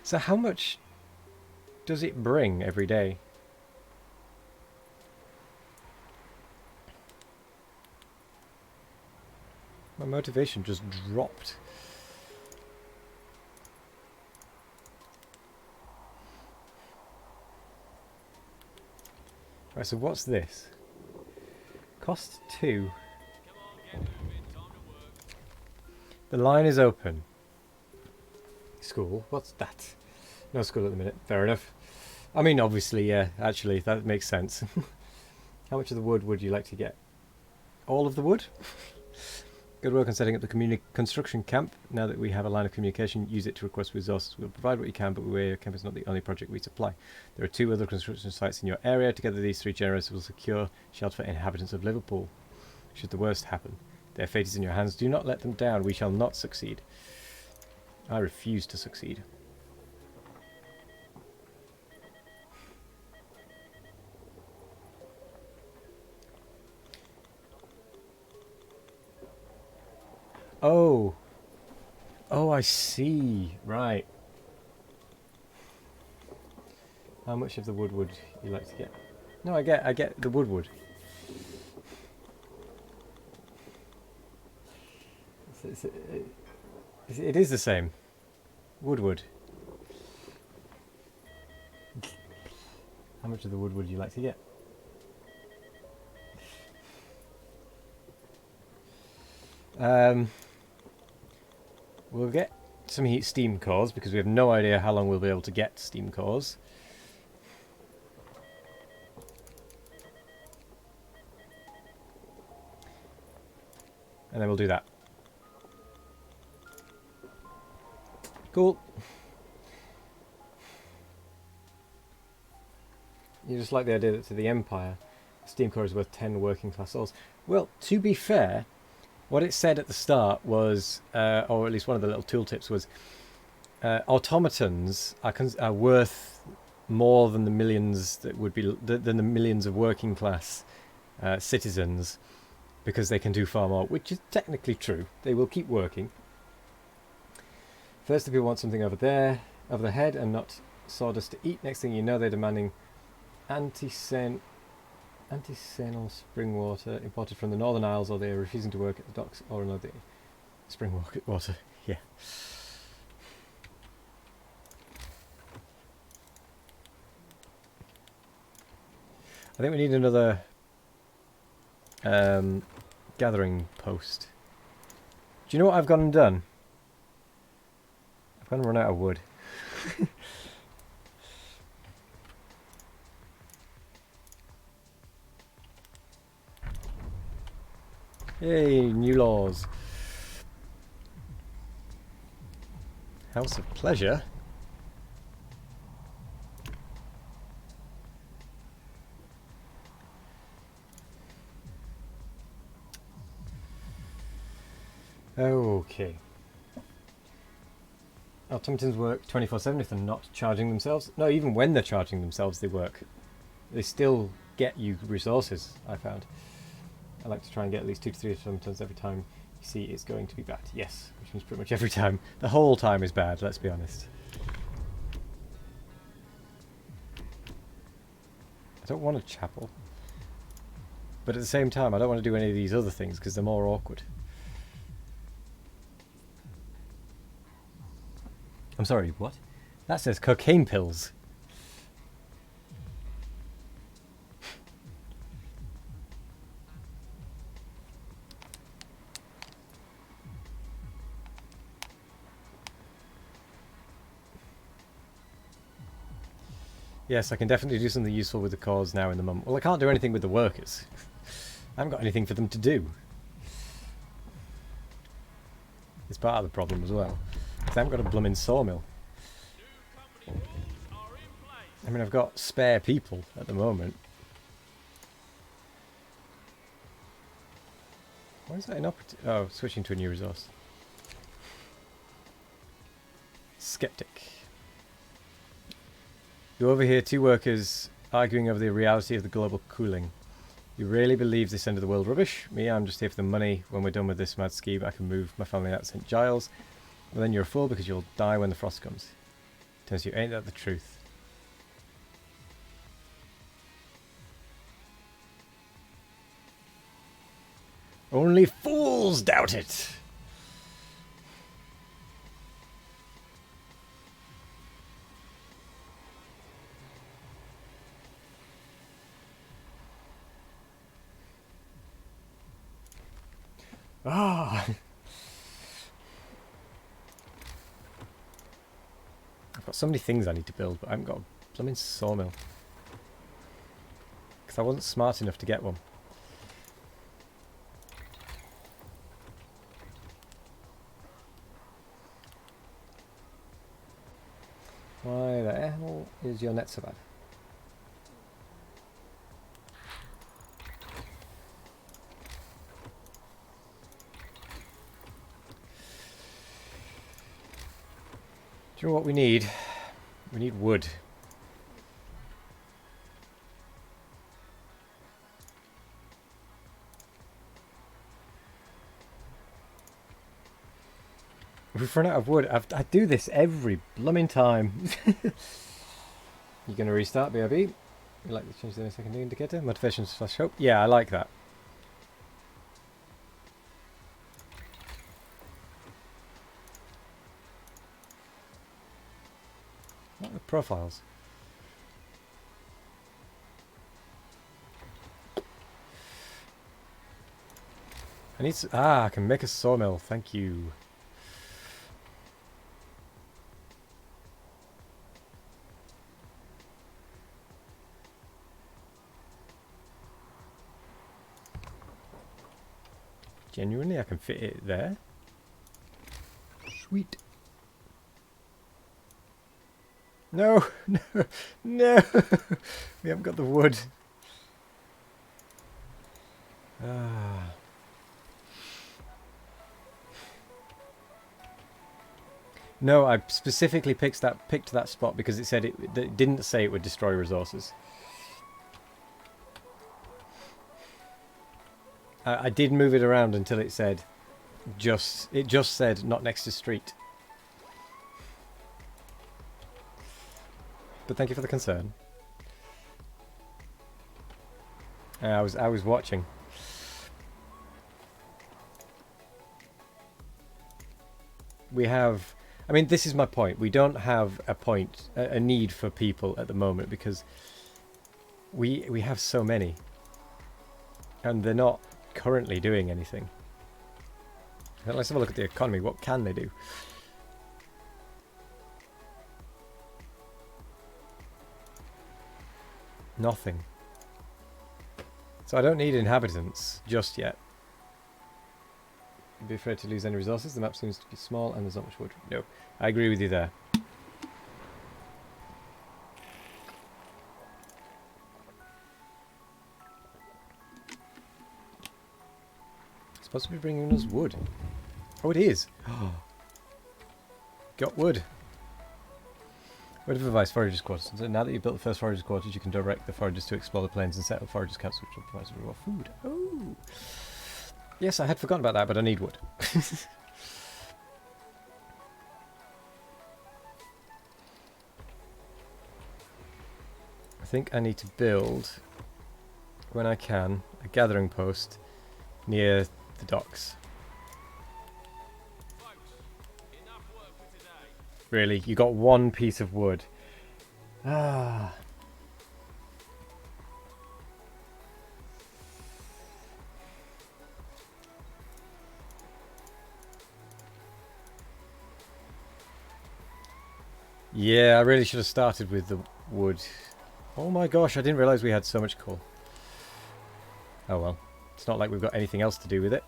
So how much does it bring every day? My motivation just dropped. Right, so what's this? Cost 2. The line is open. School? What's that? No school at the minute. Fair enough. I mean, obviously, yeah, actually, that makes sense. How much of the wood would you like to get? All of the wood? Good work on setting up the construction camp. Now that we have a line of communication, use it to request resources. We'll provide what you can, but Your Camp is not the only project we supply. There are 2 other construction sites in your area. Together, these 3 generators will secure shelter for inhabitants of Liverpool. Should the worst happen, their fate is in your hands. Do not let them down. We shall not succeed. I refuse to succeed. Oh. Oh, I see. Right. How much of the wood would you like to get? No, I get the wood. It is the same. Wood. How much of the wood would you like to get? We'll get some steam cores because we have no idea how long we'll be able to get steam cores. And then we'll do that. Cool. You just like the idea that to the Empire, steam core is worth 10 working class souls. Well, to be fair, what it said at the start was, or at least one of the little tooltips was, automatons are worth more than the millions that would be than the millions of working class citizens, because they can do far more, which is technically true. They will keep working. First, if you want something over there, over the head, and not sawdust to eat. Next thing you know, they're demanding anti-senal spring water imported from the Northern Isles, or they are refusing to work at the docks or another spring water. Yeah. I think we need another gathering post. Do you know what I've gone and done? I've gone and run out of wood. Yay, new laws. House of Pleasure. Okay. Automatons work 24/7 if they're not charging themselves. No, even when they're charging themselves, they work. They still get you resources, I found. I like to try and get at least 2 to 3 automatons every time you see it's going to be bad. Yes, which means pretty much every time. The whole time is bad, let's be honest. I don't want a chapel. But at the same time, I don't want to do any of these other things because they're more awkward. I'm sorry, what? That says cocaine pills. Yes, I can definitely do something useful with the cause now in the moment. Well, I can't do anything with the workers. I haven't got anything for them to do. It's part of the problem as well. Because I haven't got a blooming sawmill. I mean, I've got spare people at the moment. Why is that inoperative? Oh, switching to a new resource. Skeptic. You overhear 2 workers arguing over the reality of the global cooling. You really believe this end of the world rubbish? Me, I'm just here for the money. When we're done with this mad scheme, I can move my family out to St. Giles. Well, then you're a fool because you'll die when the frost comes. Turns you, ain't that the truth? Only fools doubt it! Ah! I've got so many things I need to build, but I haven't got a blooming sawmill. Because I wasn't smart enough to get one. is your net so bad? Do you know what we need? We need wood. We've run out of wood. I do this every blooming time. You gonna restart, BRB? You like to change the second indicator? Motivation / hope? Yeah, I like that. What are the profiles? I need I can make a sawmill. Thank you. Genuinely, I can fit it there. Sweet. No, no, no. We haven't got the wood. No, I specifically picked that spot because it said it didn't say it would destroy resources. I did move it around until it said it just said not next to street. But thank you for the concern. I was watching. We have, I mean, this is my point. We don't have a need for people at the moment because we have so many, and they're not currently doing anything. Let's have a look at the economy. What can they do? Nothing. So I don't need inhabitants just yet. Be afraid to lose any resources. The map seems to be small and there's not much wood. No, I agree with you there. It's supposed to be bringing us wood. Oh, it is. Got wood. Word of advice, foragers' quarters. So now that you've built the first foragers' quarters, you can direct the foragers to explore the plains and set up foragers' camps, which will provide some raw food. Oh! Yes, I had forgotten about that, but I need wood. I think I need to build, when I can, a gathering post near the docks. Really? You got one piece of wood. Ah. Yeah, I really should have started with the wood. Oh my gosh, I didn't realise we had so much coal. Oh well. It's not like we've got anything else to do with it.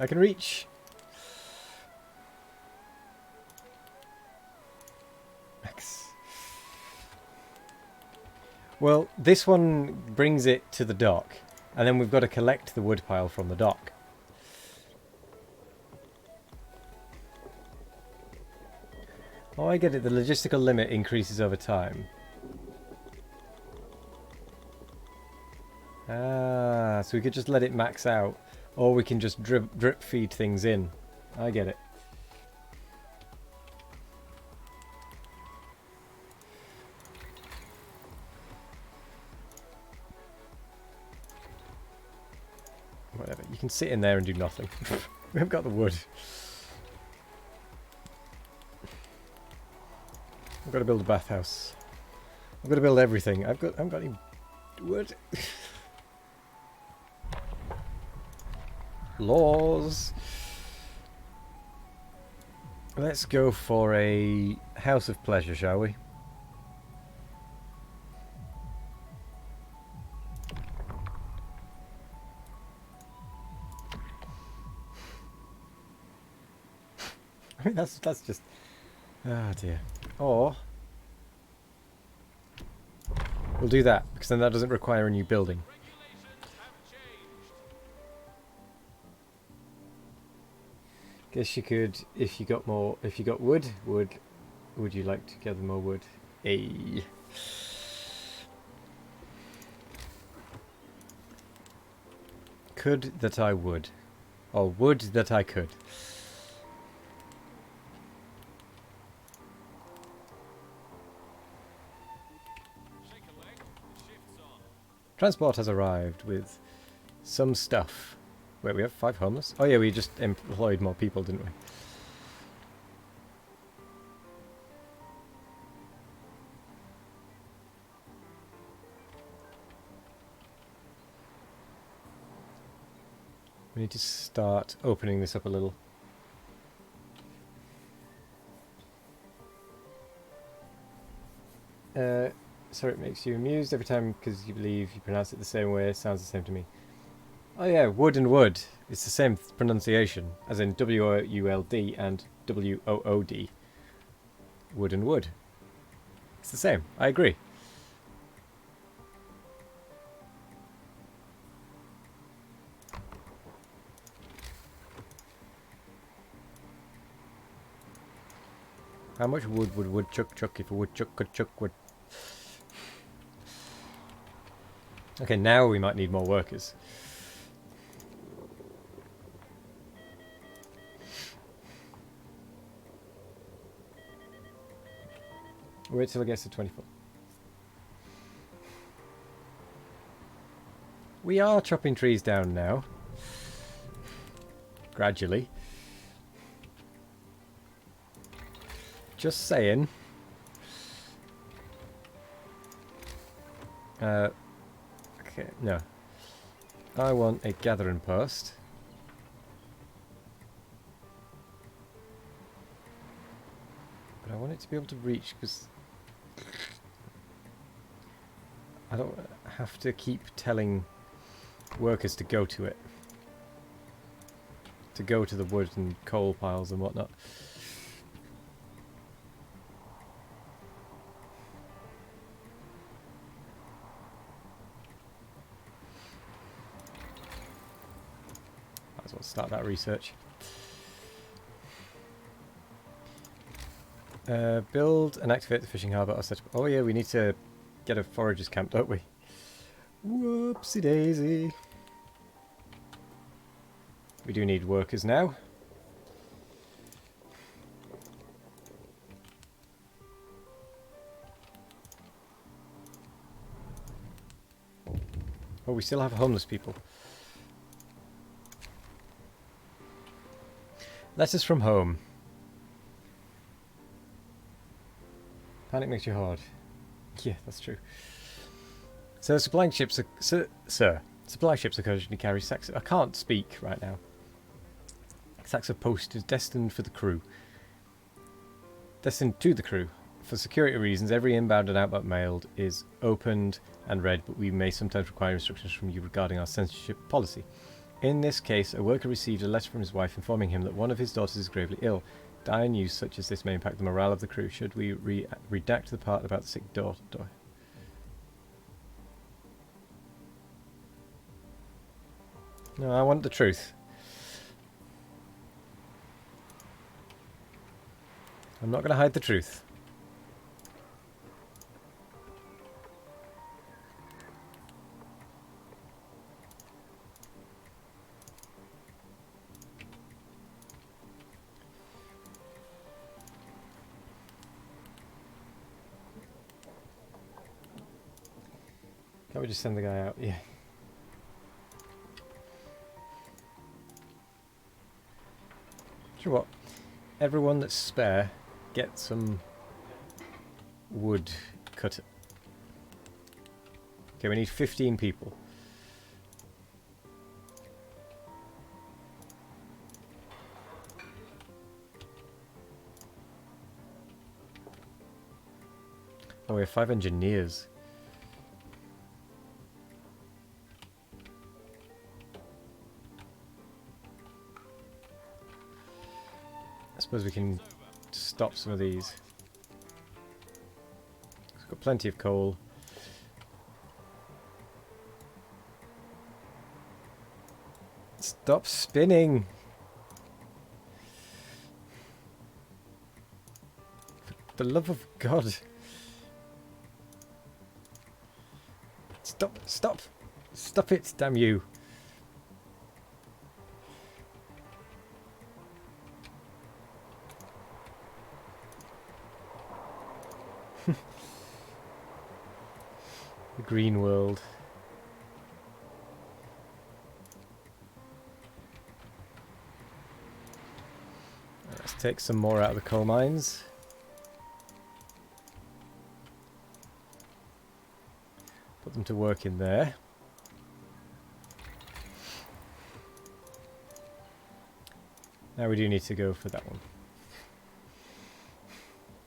I can reach. Well, this one brings it to the dock, and then we've got to collect the wood pile from the dock. Oh, I get it. The logistical limit increases over time. Ah, so we could just let it max out, or we can just drip feed things in. I get it. Whatever. You can sit in there and do nothing. We haven't got the wood. I've got to build a bathhouse. I've got to build everything. I haven't got any wood. Laws. Let's go for a house of pleasure, shall we? I mean, that's just... Oh dear. Or we'll do that, because then that doesn't require a new building. Regulations have changed. Guess you could, if you got more, if you got wood, would you like to gather more wood? A. Could that I would. Or would that I could. Shake a leg. The shift's on. Transport has arrived with some stuff. Wait, we have 5 homeless? Oh yeah, we just employed more people, didn't we? We need to start opening this up a little. Sorry, it makes you amused every time because you believe you pronounce it the same way. It sounds the same to me. Oh yeah, wood and wood. It's the same pronunciation, as in W-O-U-L-D and W-O-O-D. Wood and wood. It's the same. I agree. How much wood would woodchuck chuck if a woodchuck could chuck wood? Okay, now we might need more workers. Wait till it gets to 24. We are chopping trees down now. Gradually. Just saying. Okay, no. I want a gathering post. But I want it to be able to reach, because I don't have to keep telling workers to go to it. To go to the wood and coal piles and whatnot. Might as well start that research. Build and activate the fishing harbour. Oh yeah, we need to get a foragers camp, don't we? Whoopsie daisy. We do need workers now. Oh, we still have homeless people. Letters from home. Panic makes you hard. Yeah, that's true. So supply ships are... Sir, supply ships occasionally carry sacks... I can't speak right now. Sacks of post is destined for the crew. Destined to the crew. For security reasons, every inbound and outbound mail is opened and read, but we may sometimes require instructions from you regarding our censorship policy. In this case, a worker received a letter from his wife informing him that one of his daughters is gravely ill. Dire news such as this may impact the morale of the crew. Should we redact the part about the sick daughter? No, I want the truth. I'm not going to hide the truth. Can't we just send the guy out? Yeah. Sure what? Everyone that's spare, get some wood cut. Okay, we need 15 people. Oh, we have 5 engineers. I suppose we can stop some of these. Got plenty of coal. Stop spinning! For the love of God! Stop! Stop! Stop it, damn you! The green world. Let's take some more out of the coal mines. Put them to work in there. Now we do need to go for that one.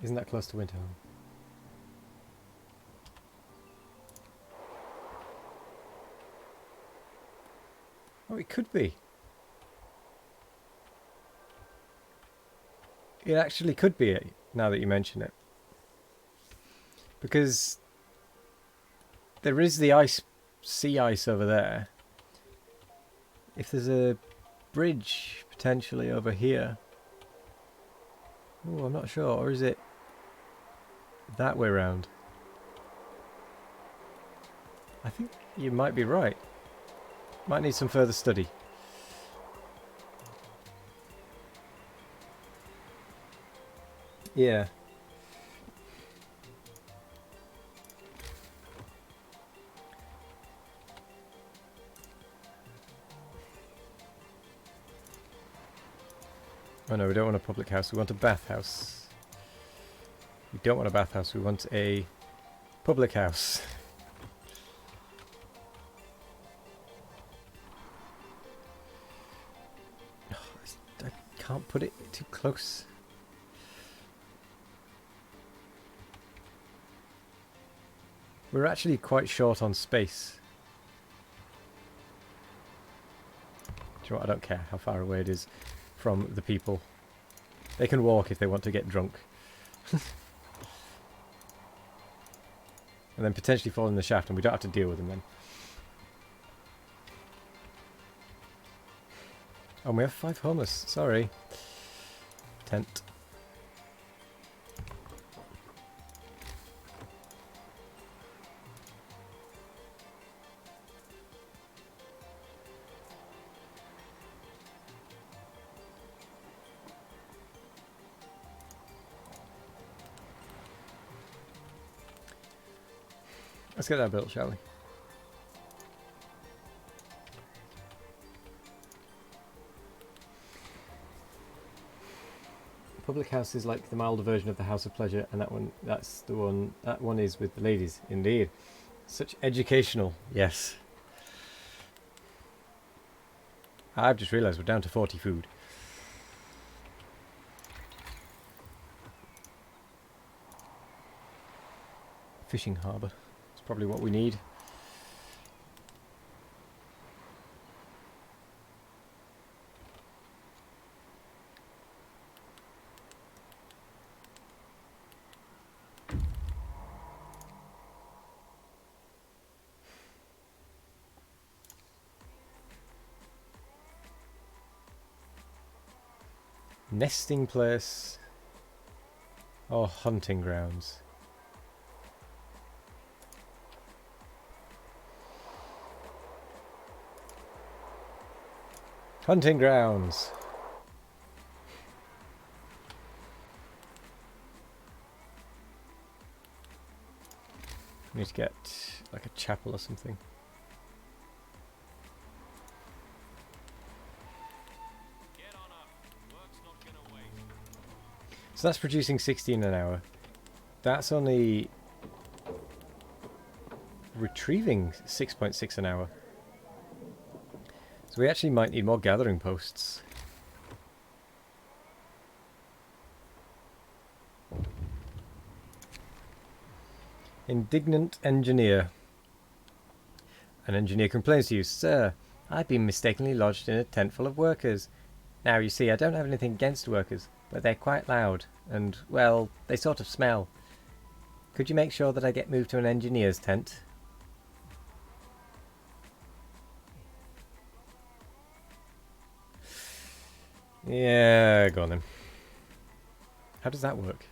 Isn't that close to Winterhome? Oh, it could be. It actually could be it, now that you mention it. Because there is the ice, sea ice over there. If there's a bridge potentially over here. Oh, I'm not sure. Or is it that way round? I think you might be right. Might need some further study. Yeah. Oh no, we don't want a public house, we want a bathhouse. We don't want a bathhouse, we want a public house. I can't put it too close. We're actually quite short on space. Do you know what? I don't care how far away it is from the people. They can walk if they want to get drunk. And then potentially fall in the shaft and we don't have to deal with them then. Oh, we have 5 homeless. Sorry. Tent. Let's get that built, shall we? Public house is like the milder version of the House of Pleasure, and that's the one, that one is with the ladies, indeed. Such educational, yes. I've just realised we're down to 40 food. Fishing harbour. It's probably what we need. Nesting place or hunting grounds? Hunting grounds. We need to get like a chapel or something. Get on up. Work's not gonna wait. So that's producing 16 an hour. That's only retrieving 6.6 an hour. So we actually might need more gathering posts. Indignant engineer. An engineer complains to you, "Sir, I've been mistakenly lodged in a tent full of workers. Now, you see, I don't have anything against workers, but they're quite loud, and, well, they sort of smell. Could you make sure that I get moved to an engineer's tent? Yeah, go on then. How does that work?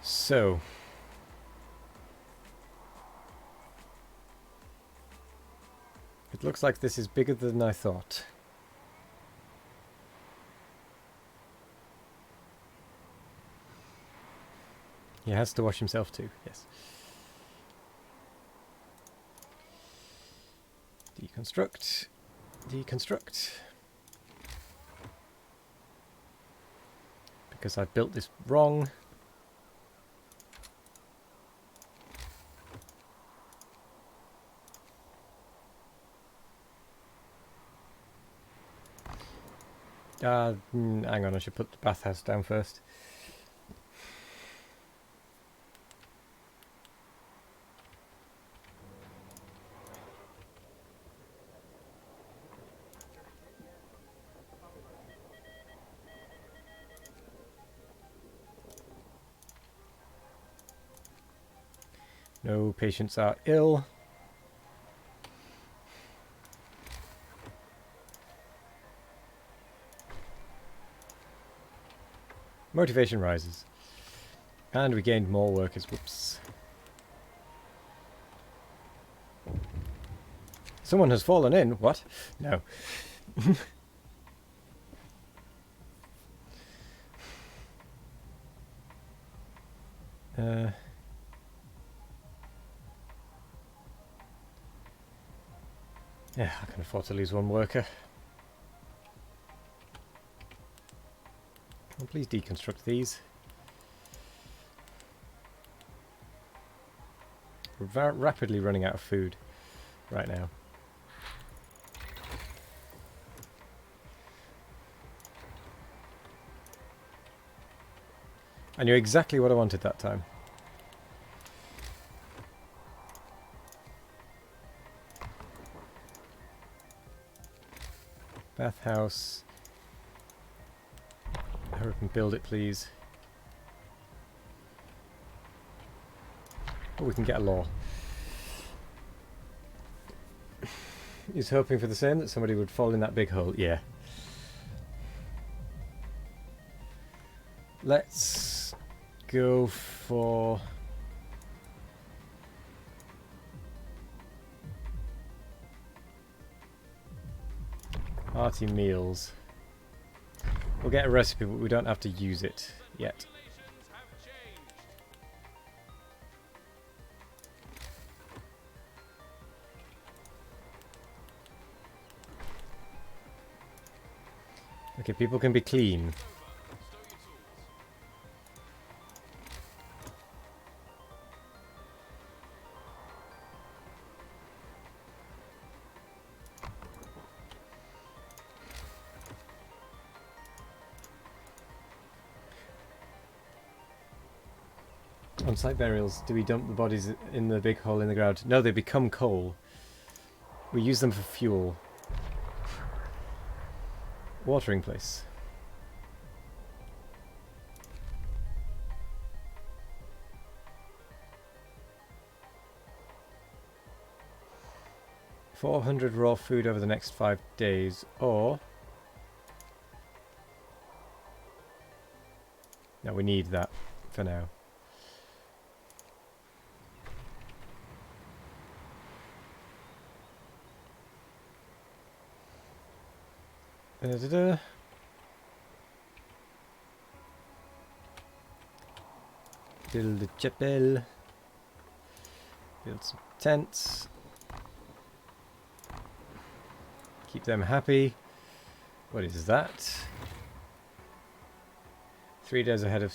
So, it looks like this is bigger than I thought. He has to wash himself too, yes. Deconstruct. Deconstruct. Because I built this wrong. Hang on, I should put the bathhouse down first. No patients are ill. Motivation rises. And we gained more workers. Whoops. Someone has fallen in. What? No. Yeah, I can afford to lose one worker. Oh, please deconstruct these. We're rapidly running out of food right now. I knew exactly what I wanted that time. Bathhouse. Hurry up and build it, please. Oh, we can get a law. He's hoping for the same, that somebody would fall in that big hole. Yeah. Let's go for... hearty meals. We'll get a recipe, but we don't have to use it yet. Regulations have changed. Okay, people can be clean. Stow your tools. On site burials, do we dump the bodies in the big hole in the ground? No, they become coal. We use them for fuel. Watering place. $400 raw food over the next 5 days, or... no, we need that for now. Da-da-da. Build a chapel. Build some tents. Keep them happy. What is that? 3 days ahead of...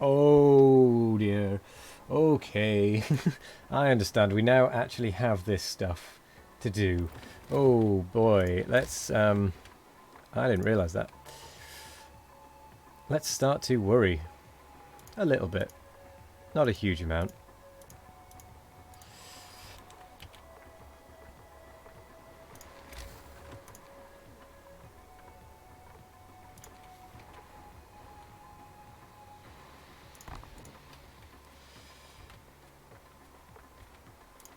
oh dear. Okay. I understand. We now actually have this stuff to do. Oh boy. Let's... I didn't realise that. Let's start to worry. A little bit. Not a huge amount.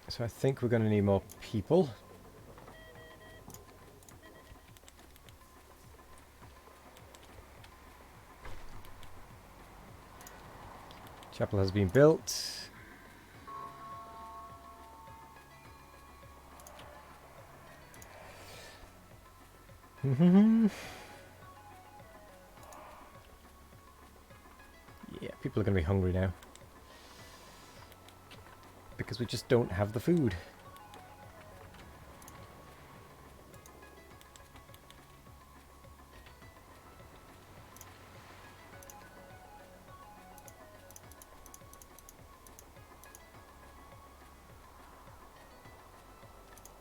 So I think we're going to need more people. Chapel has been built. Yeah, people are going to be hungry now. Because we just don't have the food.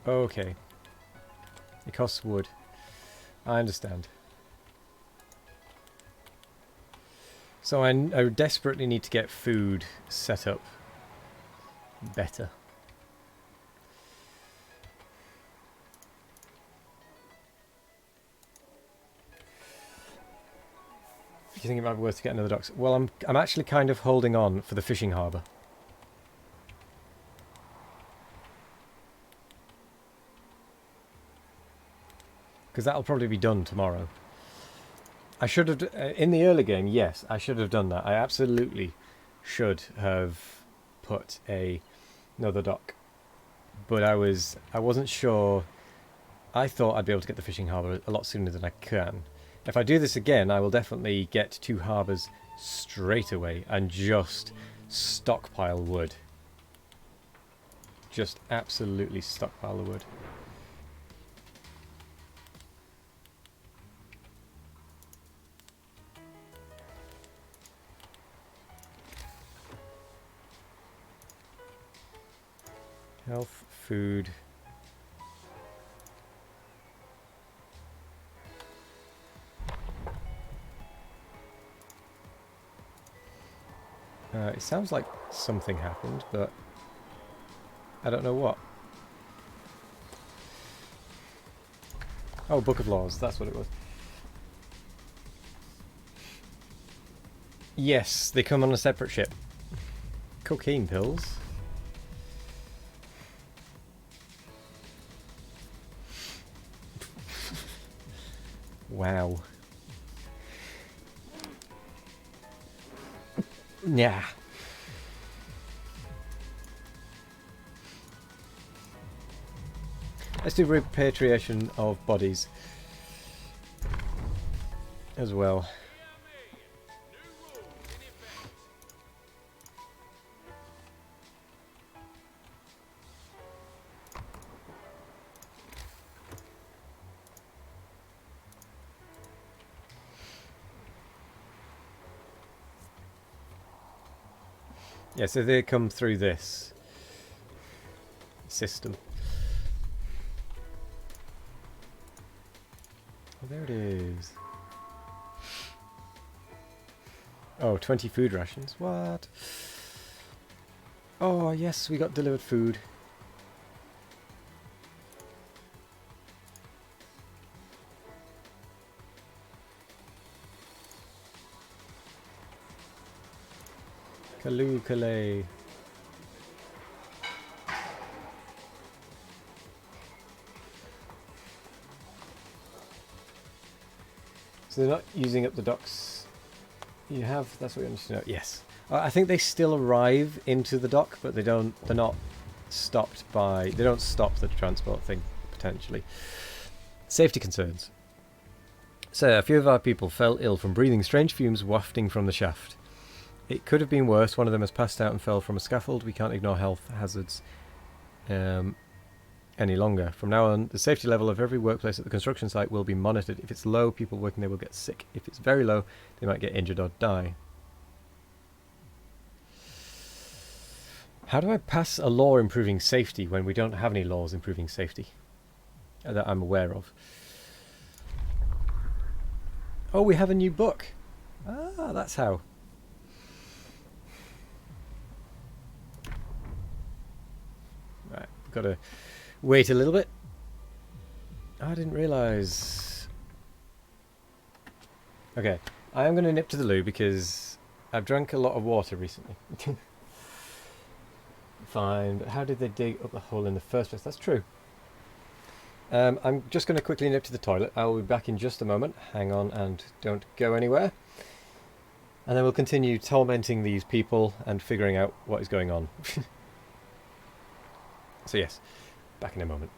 Okay. It costs wood. I understand. So I desperately need to get food set up better. Do you think it might be worth to get another docks? Well, I'm actually kind of holding on for the fishing harbour. Because that'll probably be done tomorrow. I should have, in the early game, yes, I should have done that. I absolutely should have put another dock. But I wasn't sure. I thought I'd be able to get the fishing harbour a lot sooner than I can. If I do this again, I will definitely get 2 harbours straight away and just stockpile wood. Just absolutely stockpile the wood. Health, food. It sounds like something happened, but I don't know what. Oh, Book of Laws, that's what it was. Yes, they come on a separate ship. Cocaine pills. Wow. Yeah. Let's do repatriation of bodies as well. Yeah, so they come through this system. Oh, there it is. Oh, 20 food rations. What? Oh, yes, we got delivered food. Kaloo-kalay. So they're not using up the docks you have? That's what you want to know. Yes. I think they still arrive into the dock, but they're not stopped by... They don't stop the transport thing, potentially. Safety concerns. So, a few of our people fell ill from breathing strange fumes wafting from the shaft. It could have been worse. One of them has passed out and fell from a scaffold. We can't ignore health hazards any longer. From now on, the safety level of every workplace at the construction site will be monitored. If it's low, people working there will get sick. If it's very low, they might get injured or die. How do I pass a law improving safety when we don't have any laws improving safety that I'm aware of? Oh, we have a new book. Ah, that's how. got to wait a little bit. I didn't realise. Okay, I am going to nip to the loo because I've drunk a lot of water recently. Fine, but how did they dig up the hole in the first place? That's true. I'm just going to quickly nip to the toilet. I'll be back in just a moment. Hang on and don't go anywhere. And then we'll continue tormenting these people and figuring out what is going on. So yes, back in a moment.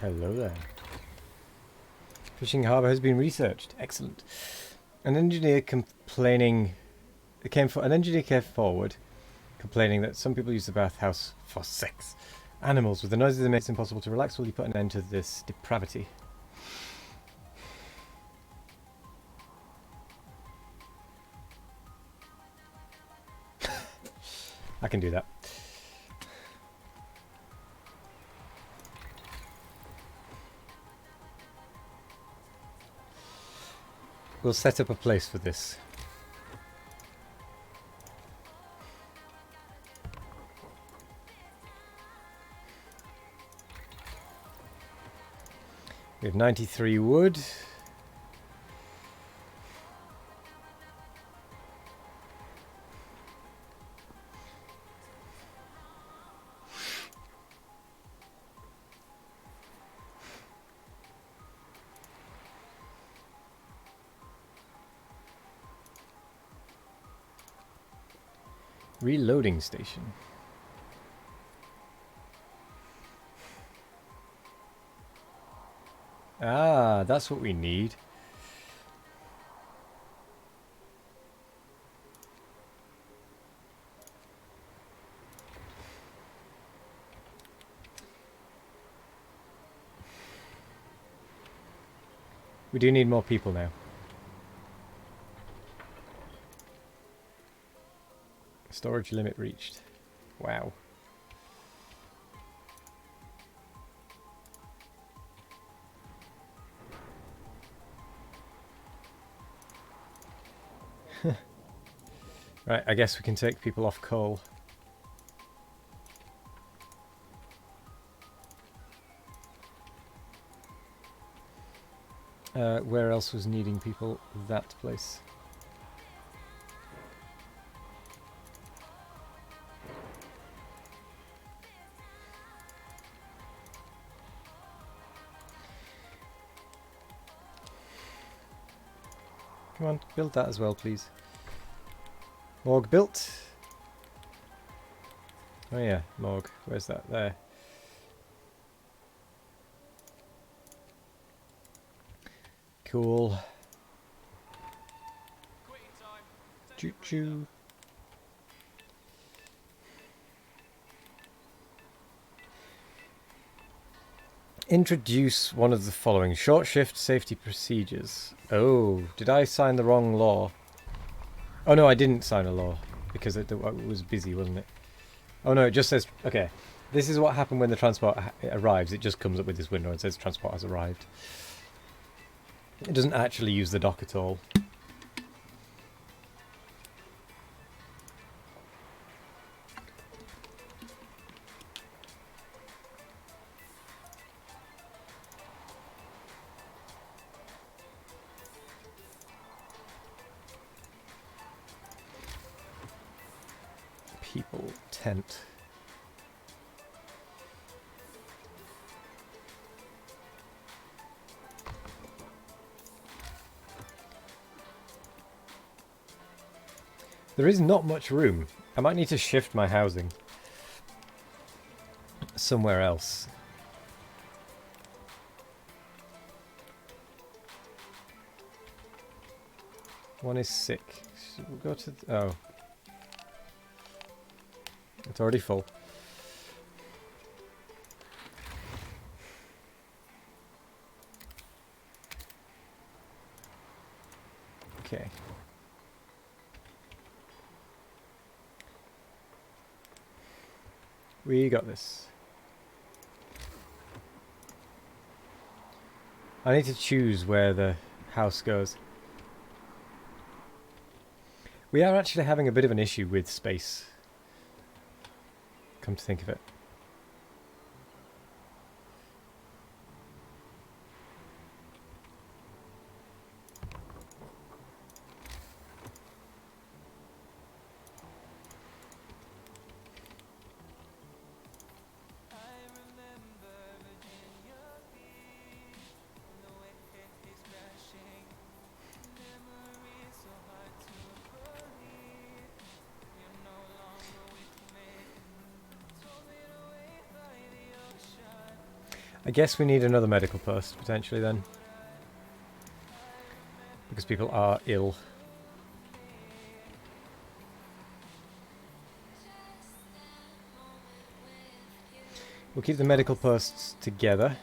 Hello there. Fishing harbour has been researched. Excellent. An engineer came forward complaining that some people use the bathhouse for sex. Animals, with the noises that makes it impossible to relax. Will you put an end to this depravity? I can do that. We'll set up a place for this. We have 93 wood. Reloading station. Ah, that's what we need. We do need more people now. Storage limit reached. Wow. Right, I guess we can take people off coal. Where else was needing people? That place. Come on, build that as well, please. Morgue built. Oh yeah, morgue. Where's that? There. Cool. Quitting time. Choo choo. Introduce one of the following short shift safety procedures. Oh, did I sign the wrong law? Oh no, I didn't sign a law because it was busy, wasn't it? Oh no, it just says, okay, this is what happened when the transport arrives. It just comes up with this window and says transport has arrived. It doesn't actually use the dock at all. People tent. There is not much room. I might need to shift my housing somewhere else. One is sick. Should we go to... oh. It's already full. Okay. We got this. I need to choose where the house goes. We are actually having a bit of an issue with space. Come to think of it. I guess we need another medical post, potentially, then. Because people are ill. We'll keep the medical posts together.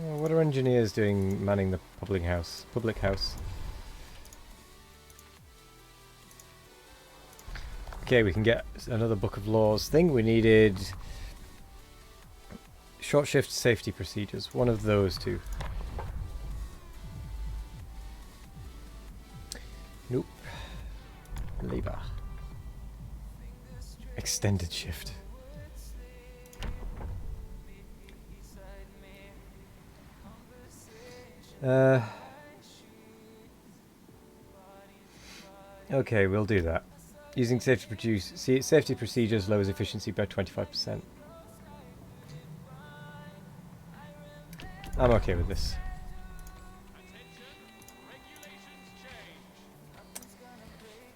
Oh, what are engineers doing manning the public house? Okay, we can get another book of laws thing. We needed short shift safety procedures. One of those two. Nope. Labor. Extended shift. Okay, we'll do that. Using safety procedures lowers efficiency by 25%. I'm okay with this.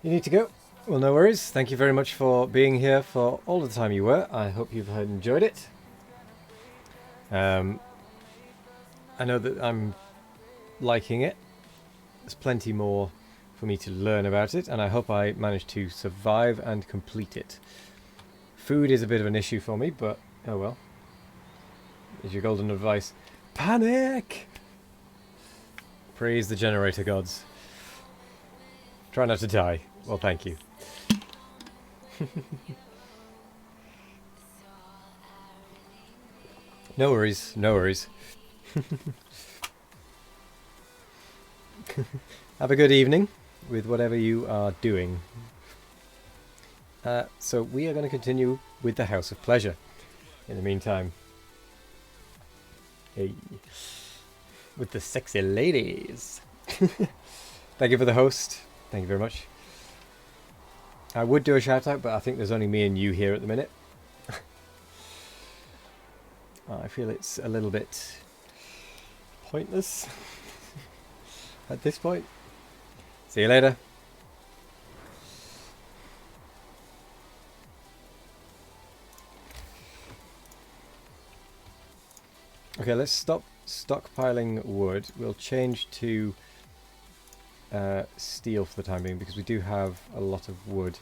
You need to go? Well, no worries. Thank you very much for being here for all the time you were. I hope you've enjoyed it. I know that I'm liking it. There's plenty more for me to learn about it, and I hope I manage to survive and complete it. Food is a bit of an issue for me, but oh well. Is your golden advice. Panic! Praise the generator gods. Try not to die. Well, thank you. No worries, no worries. Have a good evening with whatever you are doing. So we are going to continue with the House of Pleasure in the meantime. Hey. With the sexy ladies. Thank you for the host. Thank you very much. I would do a shout out, but I think there's only me and you here at the minute. I feel it's a little bit pointless at this point. See you later. Okay, let's stop stockpiling wood. We'll change to steel for the time being because we do have a lot of wood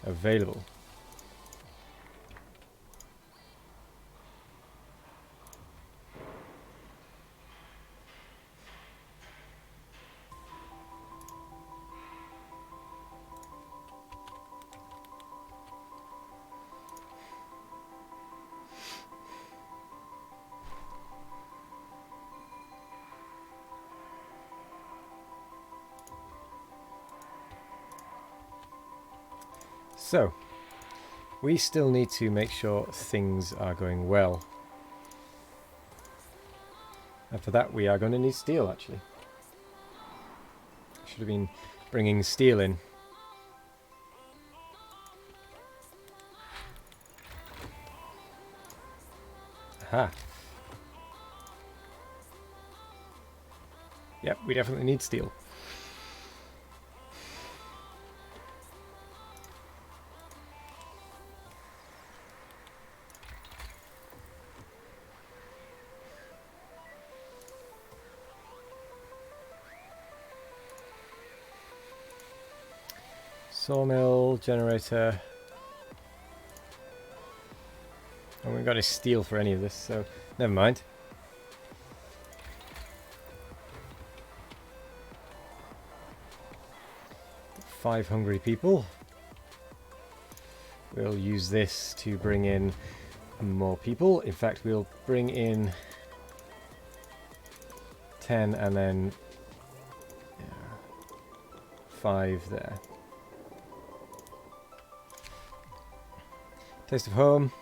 available. So, we still need to make sure things are going well. And for that we are going to need steel, actually. Should have been bringing steel in. Aha. Yep, we definitely need steel. Sawmill, generator. I haven't got any steel for any of this, so never mind. Five hungry people. We'll use this to bring in more people. In fact, we'll bring in 10 and then 5 there. Taste of home.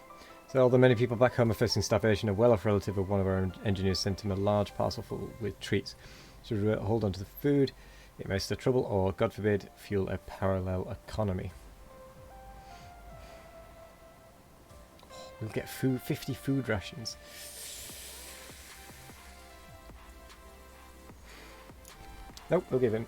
So although many people back home are facing starvation, a well-off relative of one of our engineers sent him a large parcel full with treats. So hold on to the food. It may stir trouble or, God forbid, fuel a parallel economy. We'll get 50 food rations. Nope, we'll give him.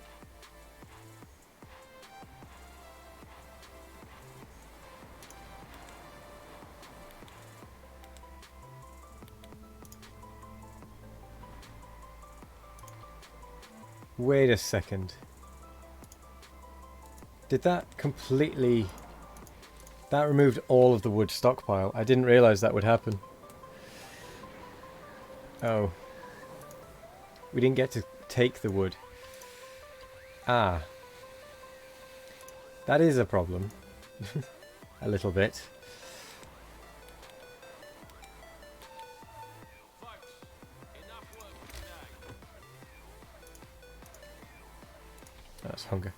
Wait a second. Did that completely... That removed all of the wood stockpile. I didn't realise that would happen. Oh. We didn't get to take the wood. Ah. That is a problem. A little bit. That's hunger.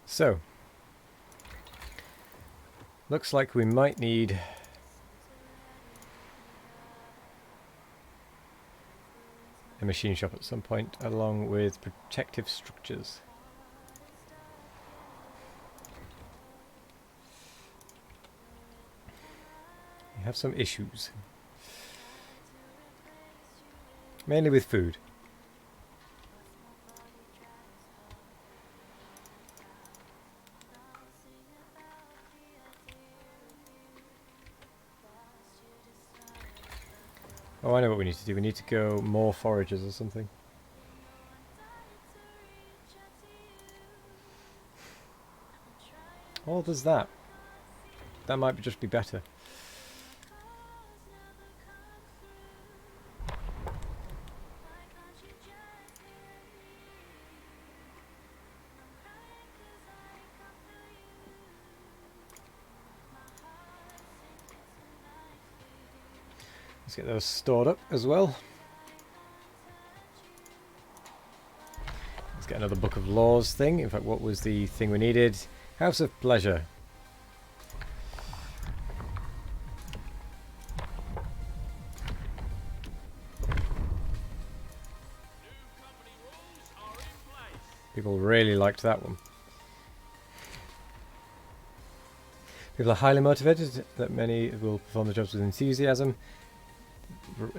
So, looks like we might need a machine shop at some point, along with protective structures. We have some issues. Mainly with food. Oh, I know what we need to do. We need to go more foragers or something. Oh, there's that. That might just be better. Let's get those stored up as well. Let's get another Book of Laws thing. In fact, what was the thing we needed? House of Pleasure. People really liked that one. People are highly motivated, that many will perform the jobs with enthusiasm.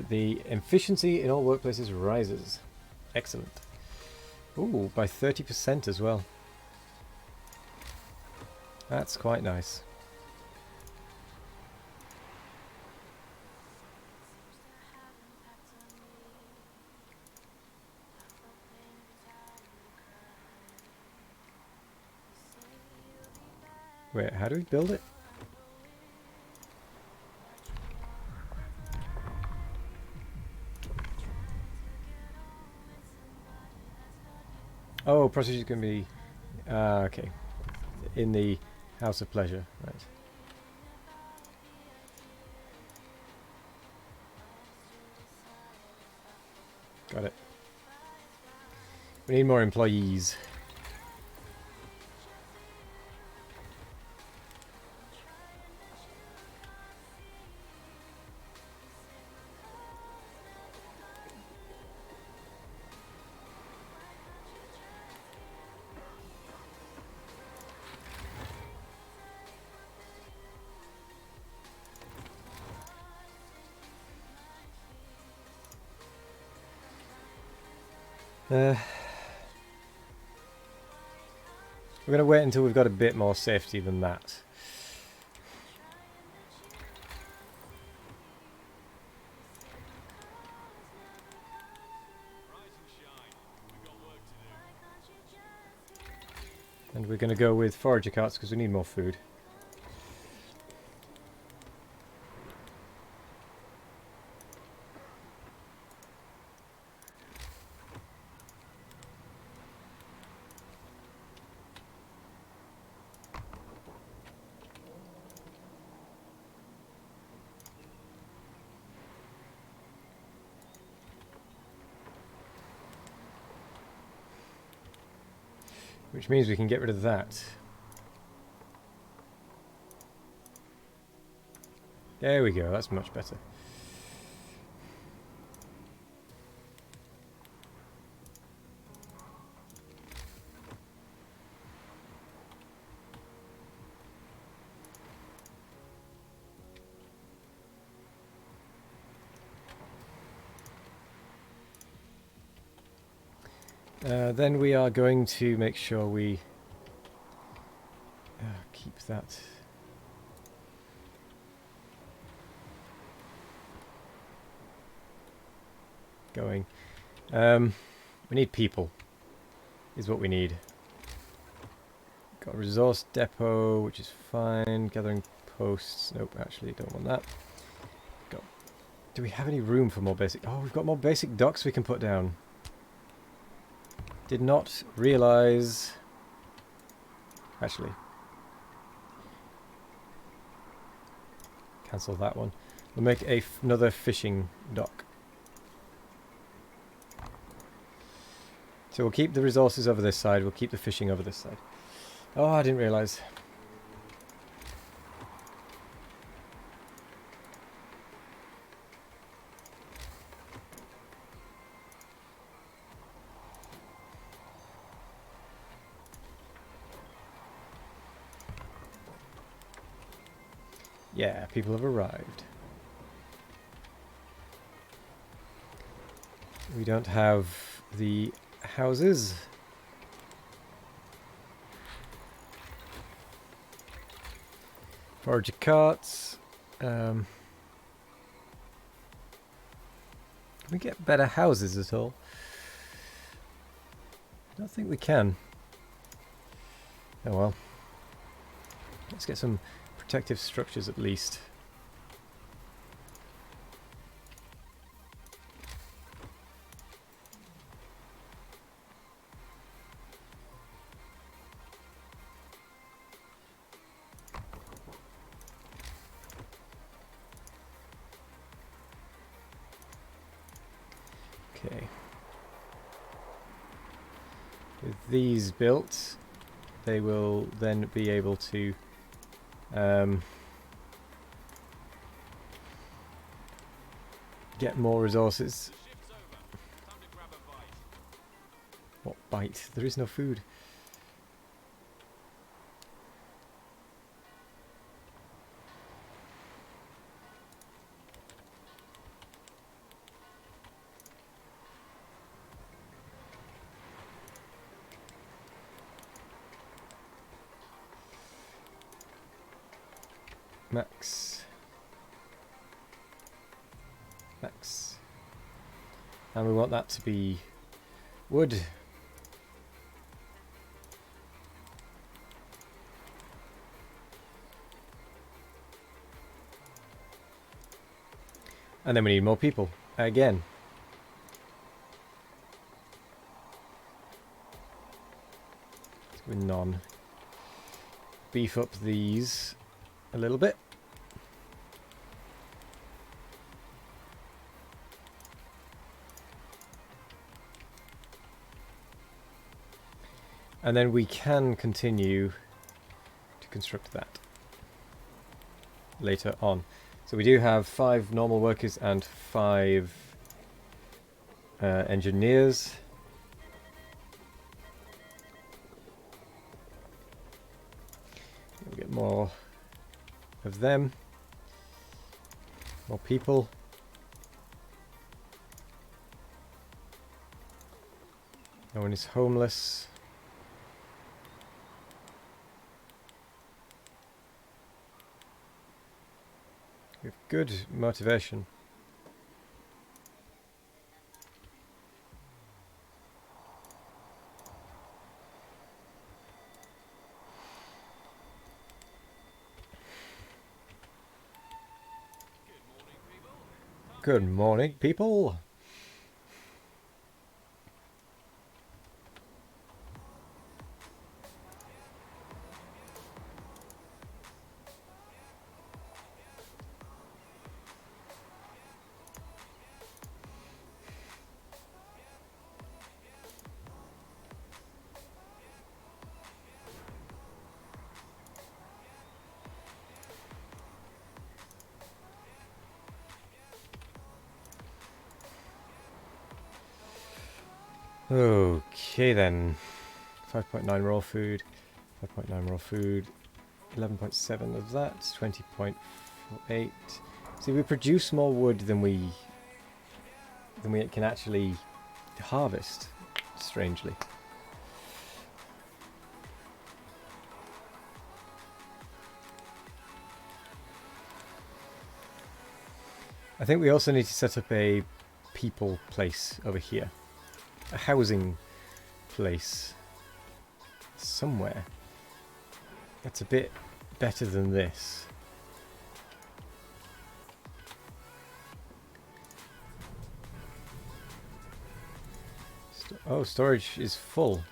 The efficiency in all workplaces rises. Excellent. Ooh, by 30% as well. That's quite nice. Wait, how do we build it? Oh, prostitutes can be... okay. In the House of Pleasure, right. Got it. We need more employees. We're going to wait until we've got a bit more safety than that. And we're going to go with forager carts because we need more food. Which means we can get rid of that. There we go, that's much better. Then we are going to make sure we keep that. Going. We need people, is what we need. Got a resource depot, which is fine. Gathering posts. Nope, actually, don't want that. Go. Do we have any room for more basic? Oh, we've got more basic docks we can put down. Did not realize. Actually, cancel that one. We'll make another fishing dock. So we'll keep the resources over this side. We'll keep the fishing over this side. Oh, I didn't realize. Yeah, people have arrived. We don't have the houses. Forager carts. Can we get better houses at all? I don't think we can. Oh well. Let's get some protective structures at least. Okay. With these built, they will then be able to get more resources. Ship's over. Time to grab a bite. What bite? There is no food. Max. Max. And we want that to be wood. And then we need more people. Again. With none. Beef up these a little bit. And then we can continue to construct that later on. So we do have 5 normal workers and 5 engineers. We'll get more of them. More people. No one is homeless. We have good motivation. Good morning, people. Okay then. 5.9 raw food. 5.9 raw food. 11.7 of that. 20.8. See, we produce more wood than we can actually harvest, strangely. I think we also need to set up a people place over here. A housing place. Somewhere. That's a bit better than this. Oh, storage is full.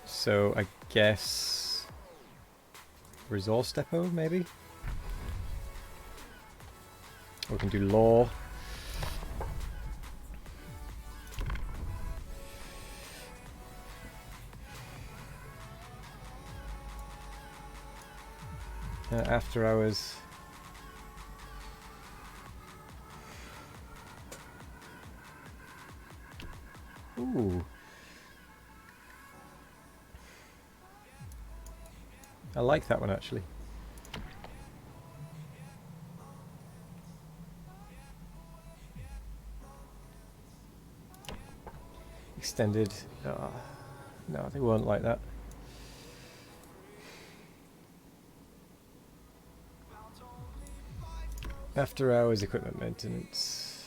So I guess resource depot maybe? Or we can do law. After hours. Ooh. I like that one actually. Extended. No, they won't like that. After hours equipment maintenance.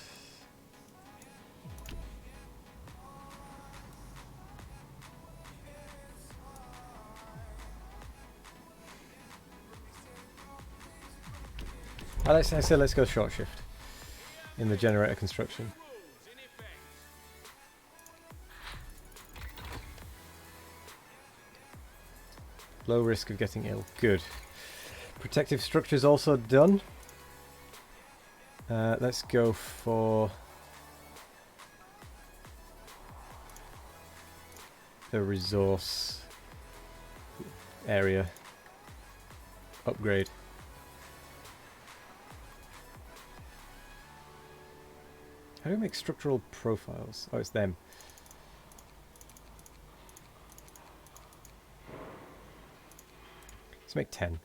I say let's go short shift in the generator construction. Rules in effect. Low risk of getting ill. Good. Protective structures also done. Let's go for the resource area upgrade. How do we make structural profiles? Oh, it's them. Let's make 10.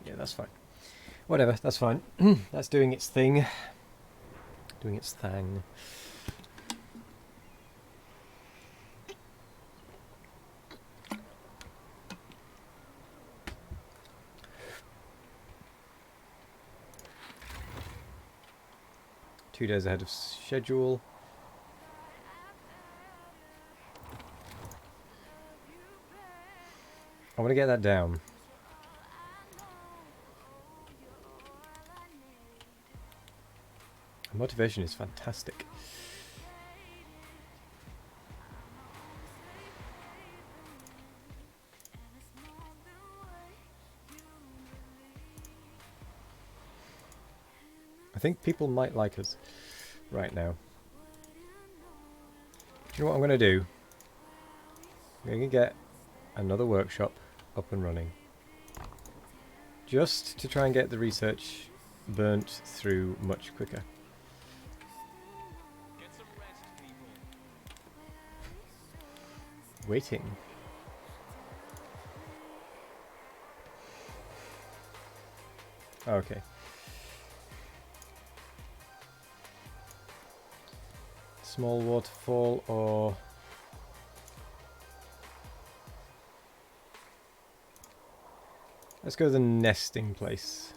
Yeah, that's fine. Whatever, that's fine. That's doing its thing. Doing its thing. Two days ahead of schedule. I want to get that down. Motivation is fantastic. I think people might like us right now. Do you know what I'm going to do? I'm going to get another workshop up and running. Just to try and get the research burnt through much quicker. Get some rest, people. Waiting. Okay. Small waterfall or... Let's go to the nesting place.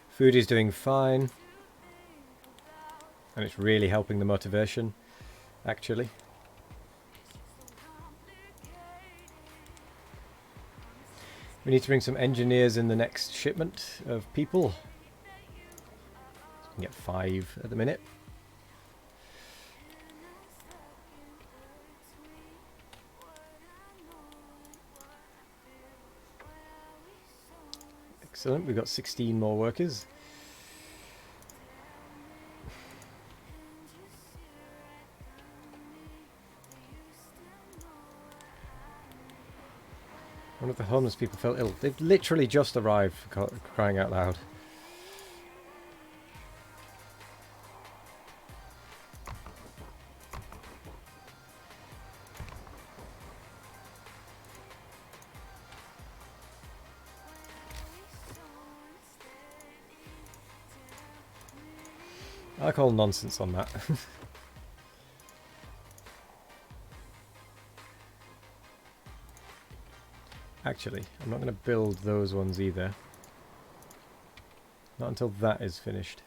Food is doing fine. And it's really helping the motivation, actually. We need to bring some engineers in the next shipment of people. We can get 5 at the minute. Excellent, we've got 16 more workers. One of the homeless people fell ill. They've literally just arrived, for crying out loud. I call nonsense on that. Actually, I'm not going to build those ones either. Not until that is finished.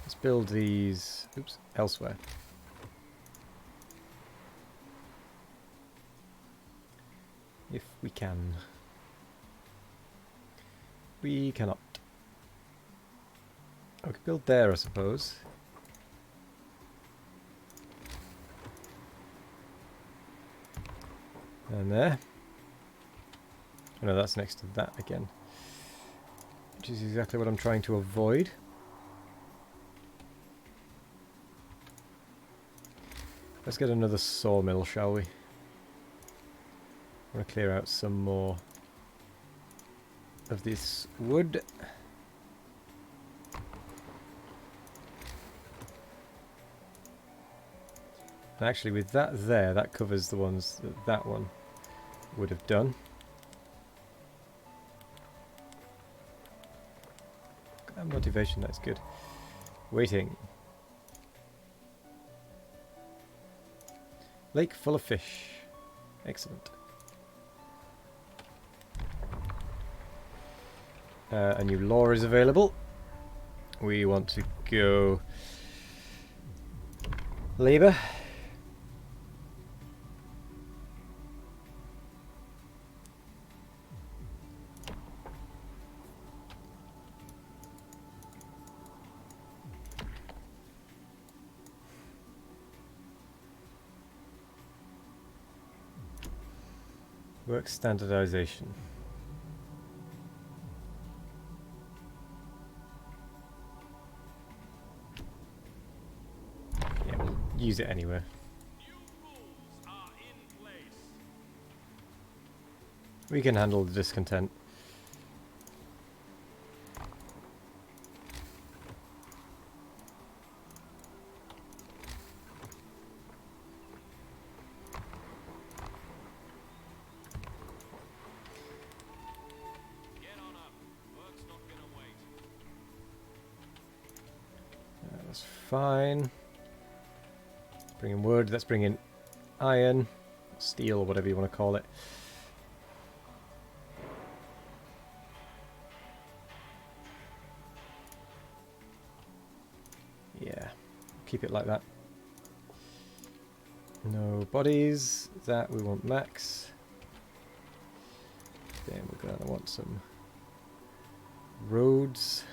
Let's build these, oops, elsewhere. If we can. We cannot. I could build there, I suppose. And there. Oh no, that's next to that again. Which is exactly what I'm trying to avoid. Let's get another sawmill, shall we? I want to clear out some more of this wood. And actually with that there, that covers the ones that that one would have done. That motivation, that's good. Waiting. Lake full of fish. Excellent. A new law is available. We want to go Labour. Work standardization. Yeah, we'll use it anywhere. New rules are in place. We can handle the discontent. Get on up. Work's not gonna wait. That's fine. Bring in wood. Let's bring in iron, steel, or whatever you want to call it. Yeah, keep it like that. No bodies. That we want max. Then we're gonna want some roads.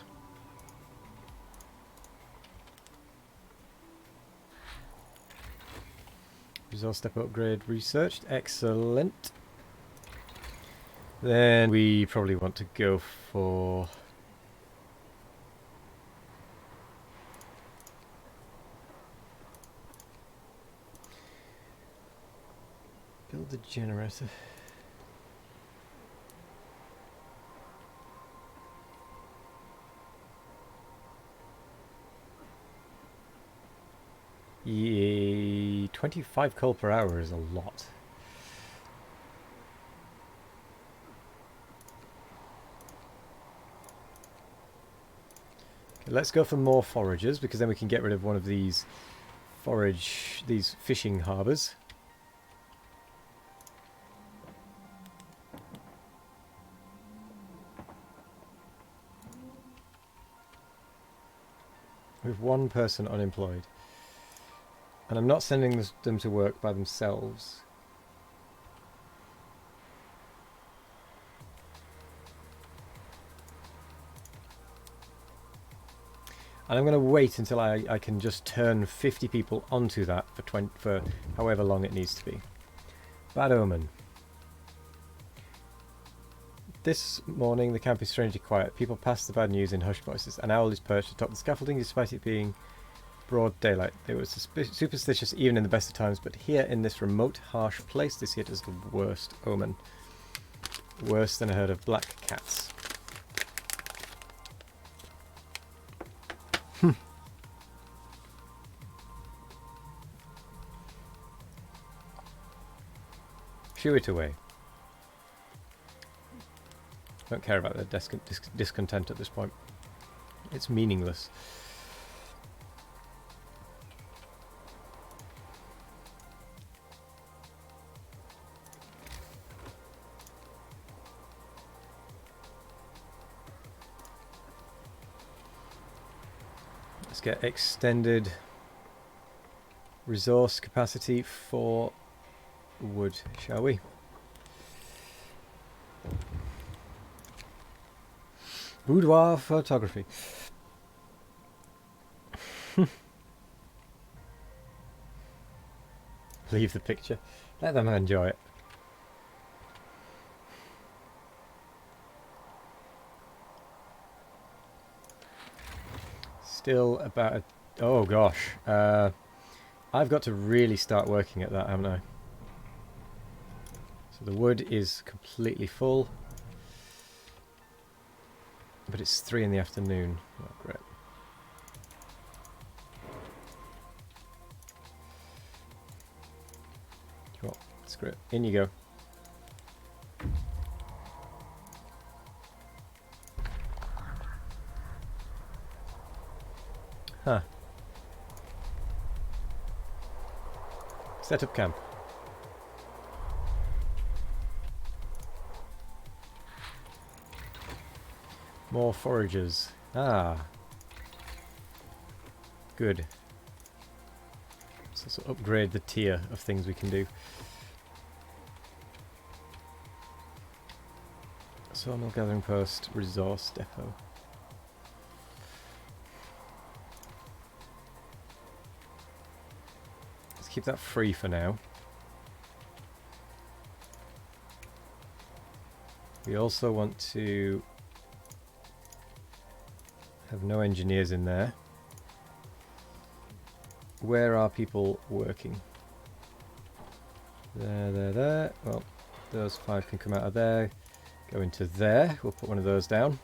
Resource step upgrade researched. Excellent. Then we probably want to go for build the generator. Yeah, 25 coal per hour is a lot. Okay, let's go for more foragers, because then we can get rid of one of these these fishing harbours. With one person unemployed. And I'm not sending them to work by themselves. And I'm going to wait until I can just turn 50 people onto that for however long it needs to be. Bad omen. This morning the camp is strangely quiet. People pass the bad news in hushed voices. An owl is perched atop the scaffolding despite it being broad daylight. They were superstitious even in the best of times, but here in this remote, harsh place they see it as the worst omen. Worse than a herd of black cats. Shoo it away. Don't care about their discontent at this point. It's meaningless. Let's get extended resource capacity for wood, shall we? Boudoir photography. Leave the picture. Let them enjoy it. Still about a... Oh gosh. I've got to really start working at that, haven't I? So the wood is completely full. But it's 3 in the afternoon. Oh, great. Well, screw it. In you go. Huh. Set up camp. More foragers. Ah. Good. Let's also upgrade the tier of things we can do. Sawmill gathering post, resource depot. Let's keep that free for now. We also want to have no engineers in there. Where are people working? There. Well, those 5 can come out of there. Go into there. We'll put one of those down.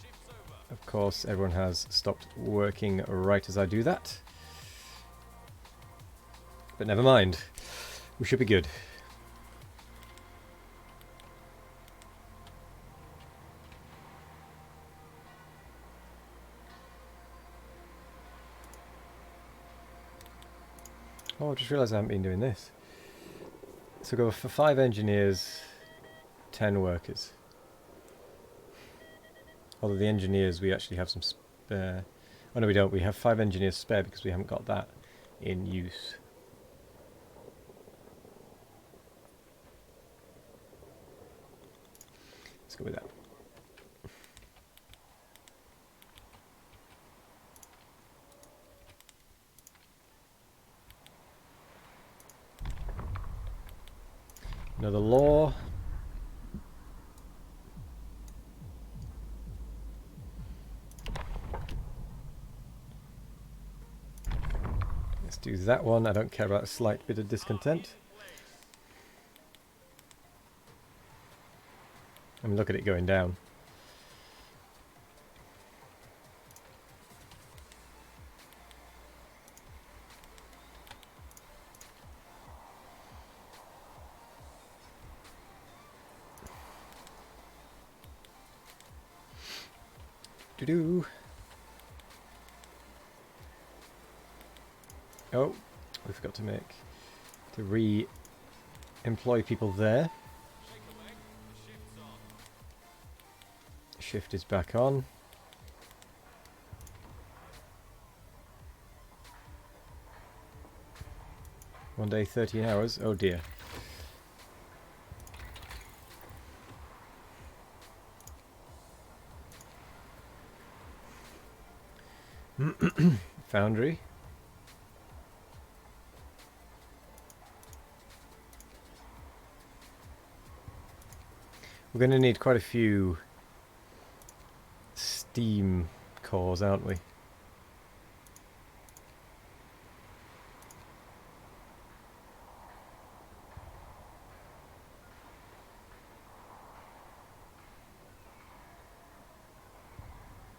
Shift's over. Of course, everyone has stopped working right as I do that. But never mind. We should be good. Oh, I just realised I haven't been doing this. So go for 5 engineers, 10 workers. Although the engineers, we actually have some spare. Oh no, we don't. We have 5 engineers spare because we haven't got that in use. Let's go with that. Another law. Let's do that one. I don't care about a slight bit of discontent. I mean, look at it going down. Doo-doo. Oh, we forgot to re-employ people there. Shake away. The shift's on. Shift is back on. One day, 13 hours. Oh dear. Foundry. We're going to need quite a few steam cores, aren't we?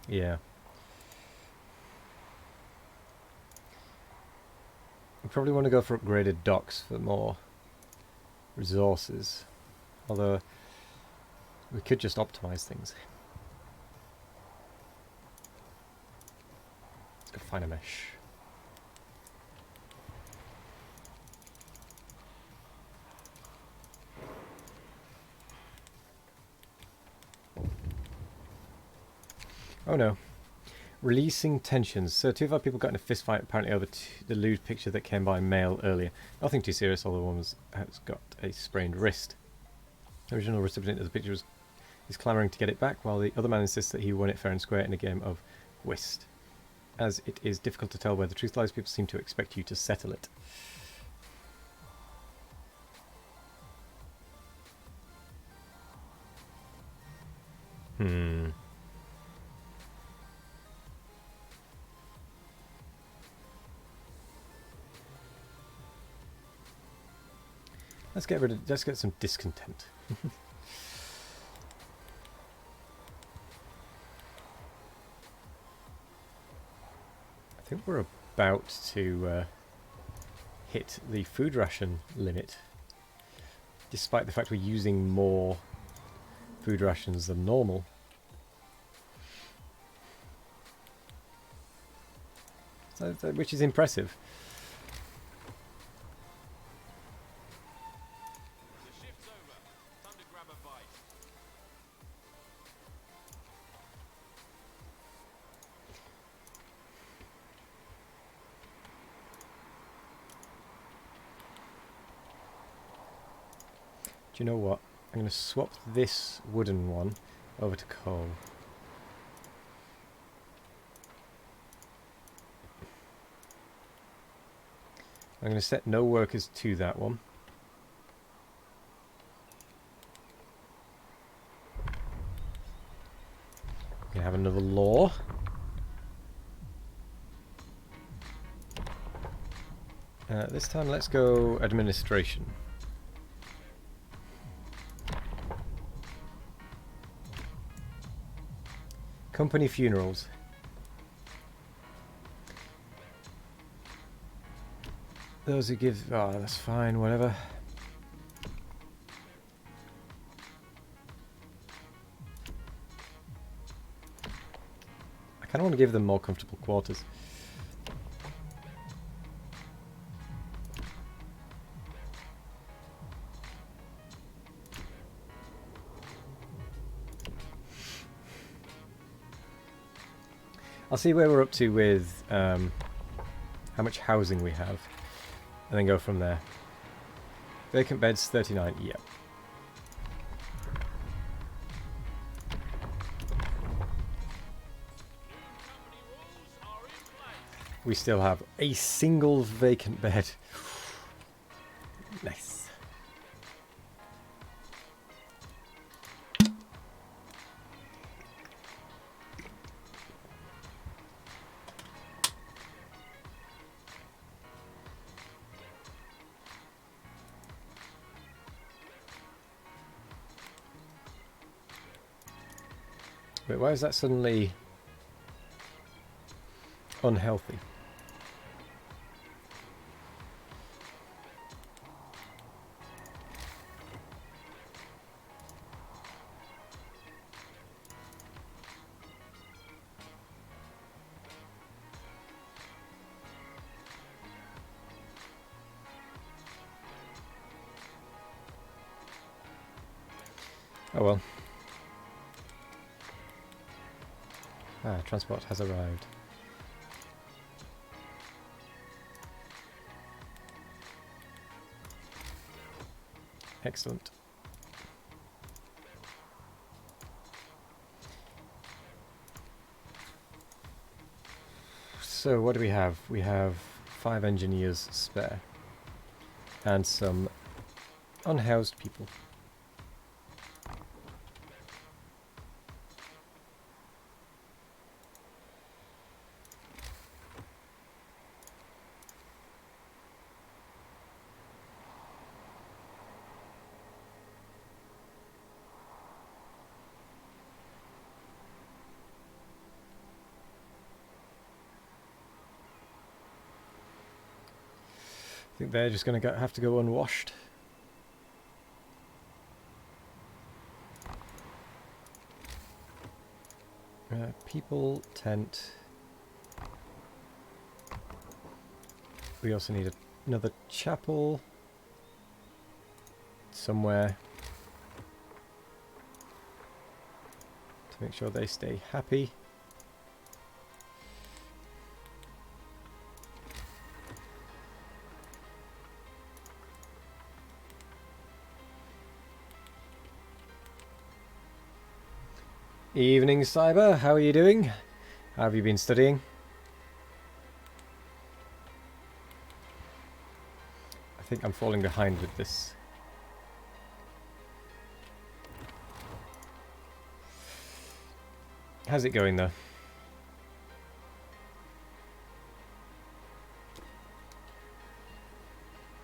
Yeah. We probably want to go for upgraded docks for more resources. Although we could just optimize things. Let's go find a mesh. Oh no. Releasing tensions. So 2 of our people got in a fist fight apparently over the lewd picture that came by mail earlier. Nothing too serious, although one has got a sprained wrist. The original recipient of the picture is clamouring to get it back, while the other man insists that he won it fair and square in a game of whist. As it is difficult to tell where the truth lies, people seem to expect you to settle it. Let's get some discontent. I think we're about to hit the food ration limit, despite the fact we're using more food rations than normal. Which is impressive. Do you know what? I'm going to swap this wooden one over to coal. I'm going to set no workers to that one. We can have another law. This time let's go administration. Company funerals. Those who give... Oh, that's fine, whatever. I kind of want to give them more comfortable quarters. I'll see where we're up to with how much housing we have, and then go from there. Vacant beds, 39, yep. We still have a single vacant bed. Nice. Wait, why is that suddenly unhealthy? Oh well. Ah, transport has arrived. Excellent. So what do we have? We have 5 engineers spare. And some unhoused people. I think they're just going to have to go unwashed. People, tent. We also need another chapel somewhere to make sure they stay happy. Evening, Cyber. How are you doing? How have you been studying? I think I'm falling behind with this. How's it going, though?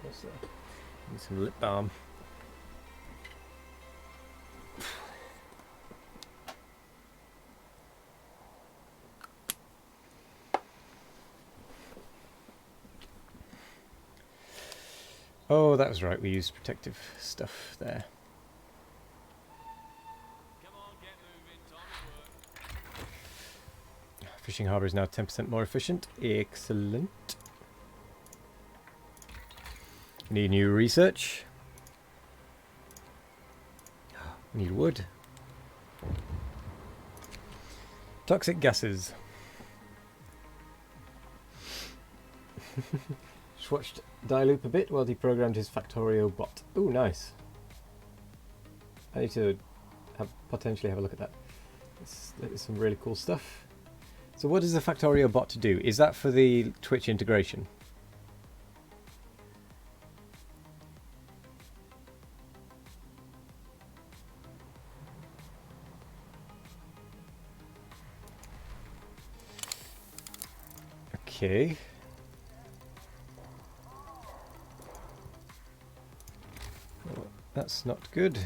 What's that? Need some lip balm. Oh, that was right. We used protective stuff there. Come on, get moving. Time to work. Fishing harbour is now 10% more efficient. Excellent. We need new research. We need wood. Toxic gases. Just watched Dialoop a bit while he programmed his Factorio bot. Ooh, nice. I need to potentially have a look at that. There's some really cool stuff. So what does the Factorio bot to do? Is that for the Twitch integration? Okay. Well, that's not good.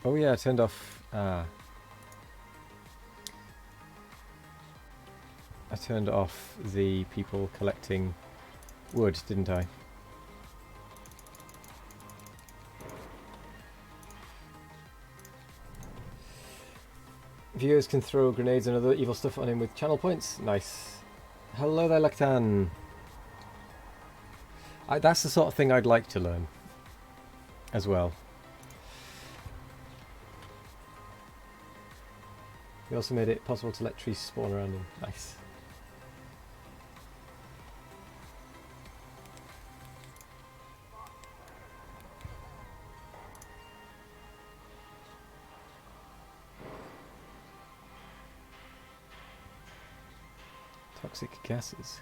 Oh yeah, I turned off... I turned off the people collecting wood, didn't I? Viewers can throw grenades and other evil stuff on him with channel points. Nice. Hello there, Lectan. That's the sort of thing I'd like to learn as well. We also made it possible to let trees spawn around him. Nice. Toxic gases.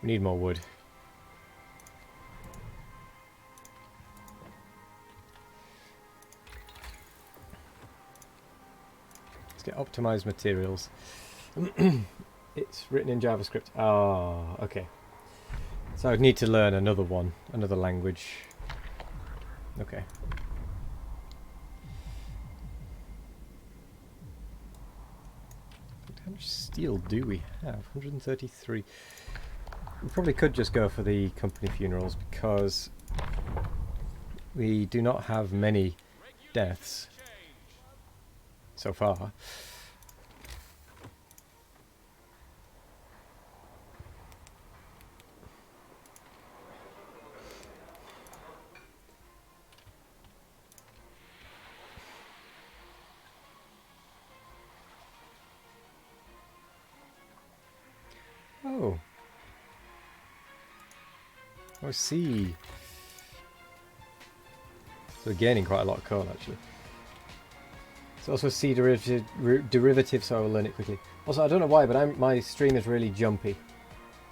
We need more wood. Let's get optimized materials. It's written in JavaScript. Ah, okay. So I'd need to learn another one, another language. Okay. How much steel do we have? 133. We probably could just go for the company funerals because we do not have many deaths so far. Oh. I see. So we're gaining quite a lot of coal actually. It's also a C derivative, so I will learn it quickly. Also, I don't know why, but my stream is really jumpy.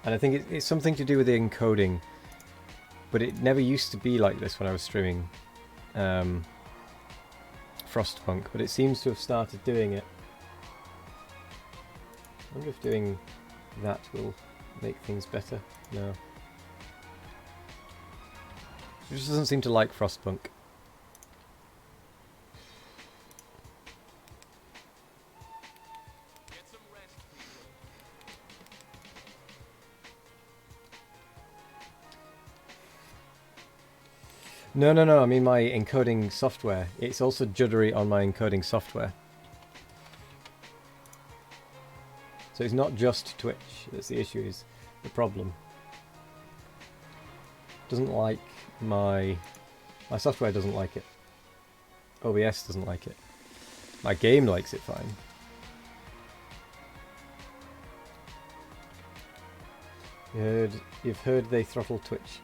And I think it's something to do with the encoding. But it never used to be like this when I was streaming Frostpunk, but it seems to have started doing it. I wonder if doing that will make things better. No. It just doesn't seem to like Frostpunk. No, I mean my encoding software. It's also juddery on my encoding software. So it's not just Twitch that's the issue, is the problem. Doesn't like my software doesn't like it. OBS doesn't like it. My game likes it fine. You've heard they throttle Twitch.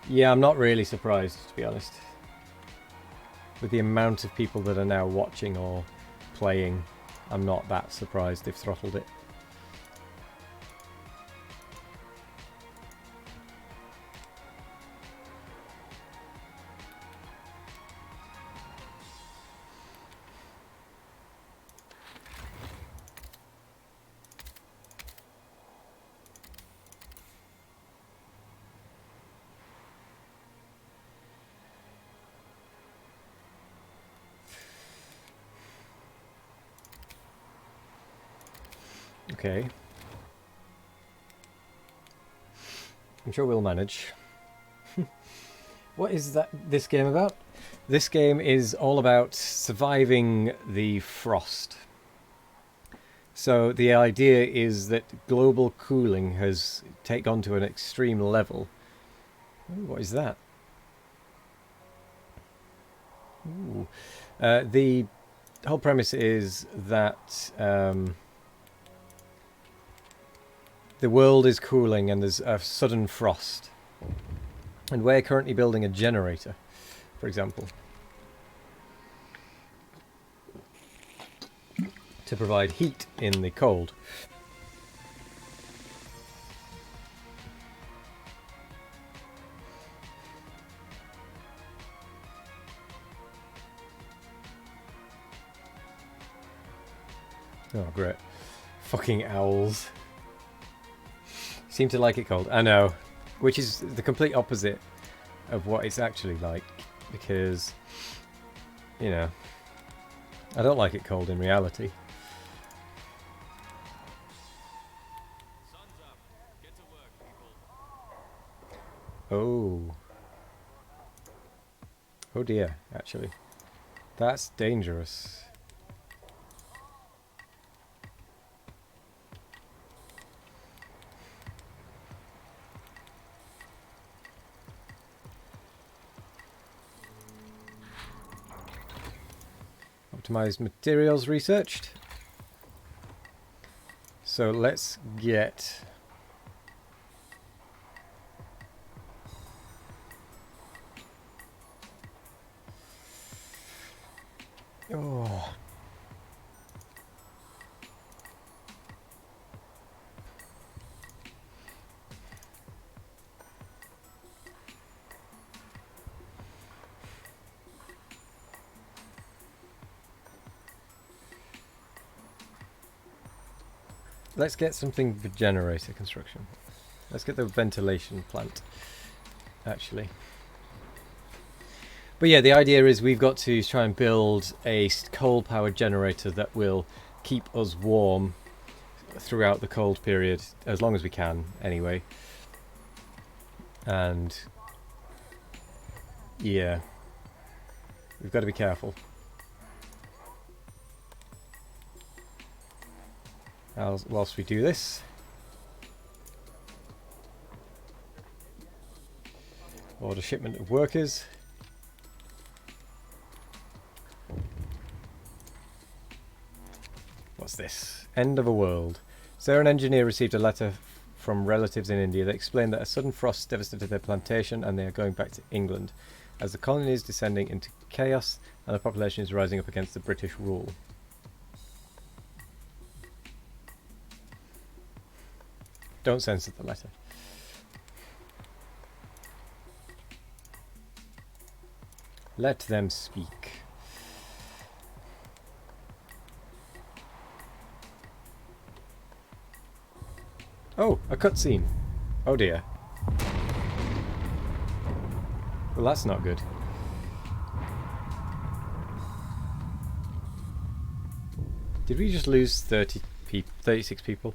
Yeah, I'm not really surprised, to be honest. With the amount of people that are now watching or playing, I'm not that surprised they've throttled it. Okay. I'm sure we'll manage. What is this game about? This game is all about surviving the frost. So the idea is that global cooling has taken on to an extreme level. Ooh, what is that? Ooh. whole premise is that the world is cooling and there's a sudden frost. And we're currently building a generator, for example, to provide heat in the cold. Oh, great. Fucking owls. Seem to like it cold. I know. Which is the complete opposite of what it's actually like. Because, you know, I don't like it cold in reality. Sun's up. Get to work, people. Oh. Oh dear, actually. That's dangerous. Optimized materials researched. So let's get oh. Let's get something for generator construction. Let's get the ventilation plant, actually. But yeah, the idea is we've got to try and build a coal-powered generator that will keep us warm throughout the cold period, as long as we can, anyway. And yeah, we've got to be careful. Whilst we do this, order shipment of workers. What's this? End of a world. Sarah, an engineer, received a letter from relatives in India that explained that a sudden frost devastated their plantation and they are going back to England, as the colony is descending into chaos and the population is rising up against the British rule. Don't censor the letter. Let them speak. Oh, a cutscene. Oh dear. Well, that's not good. Did we just lose 36 people?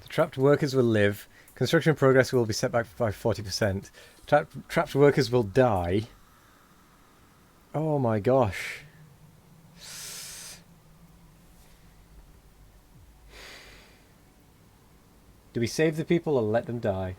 Trapped workers will live. Construction progress will be set back by 40%. Trapped workers will die. Oh my gosh. Do we save the people or let them die?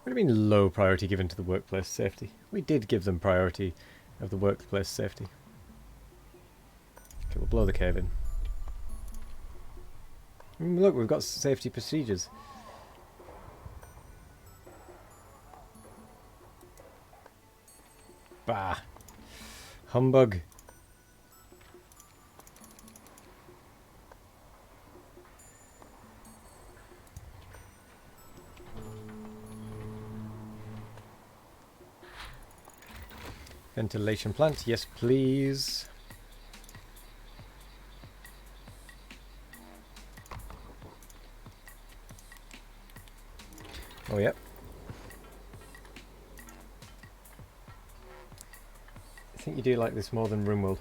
What do you mean low priority given to the workplace safety? We did give them priority of the workplace safety. Okay, we'll blow the cave in. Look, we've got safety procedures. Bah. Humbug. Ventilation plant, yes please. Oh yep. I think you do like this more than RimWorld.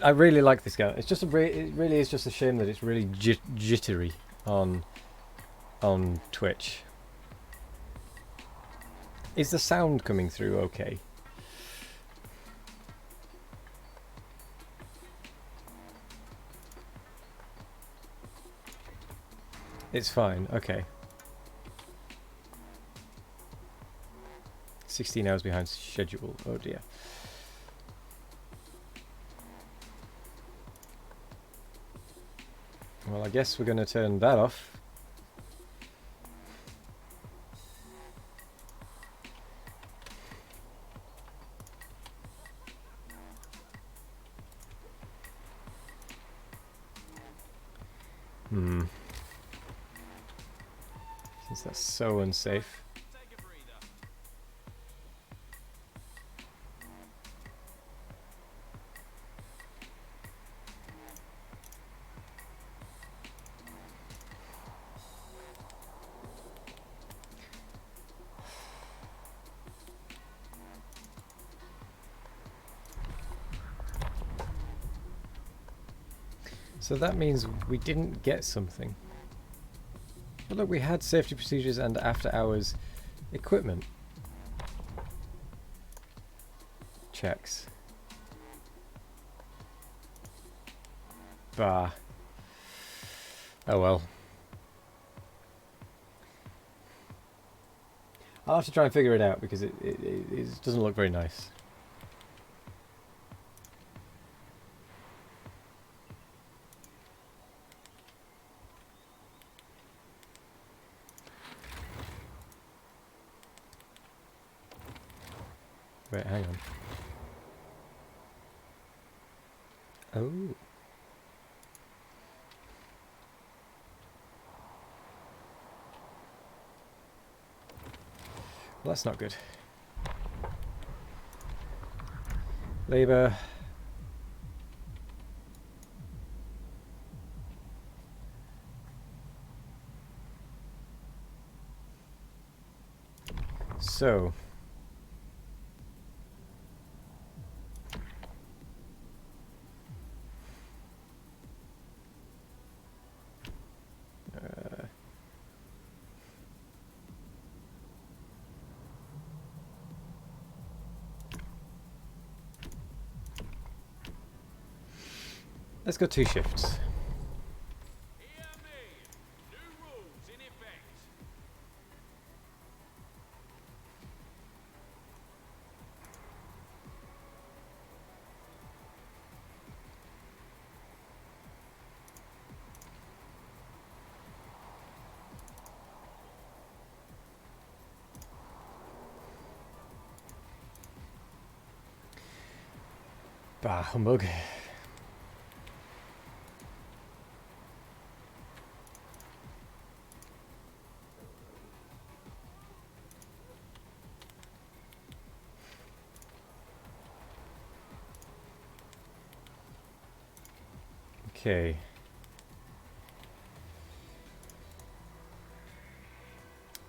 I really like this game. It's just it really is just a shame that it's really jittery on Twitch. Is the sound coming through okay? It's fine, okay. 16 hours behind schedule, oh dear. Well, I guess we're going to turn that off. Since that's so unsafe. Take a breather. So that means we didn't get something. But look, we had safety procedures and after hours equipment checks. Bah. Oh well. I'll have to try and figure it out because it doesn't look very nice. Wait, hang on. Oh. Well, that's not good. Labour. So. Let's go 2 shifts. Hear me. New rules in effect. Bah, humbug. Okay.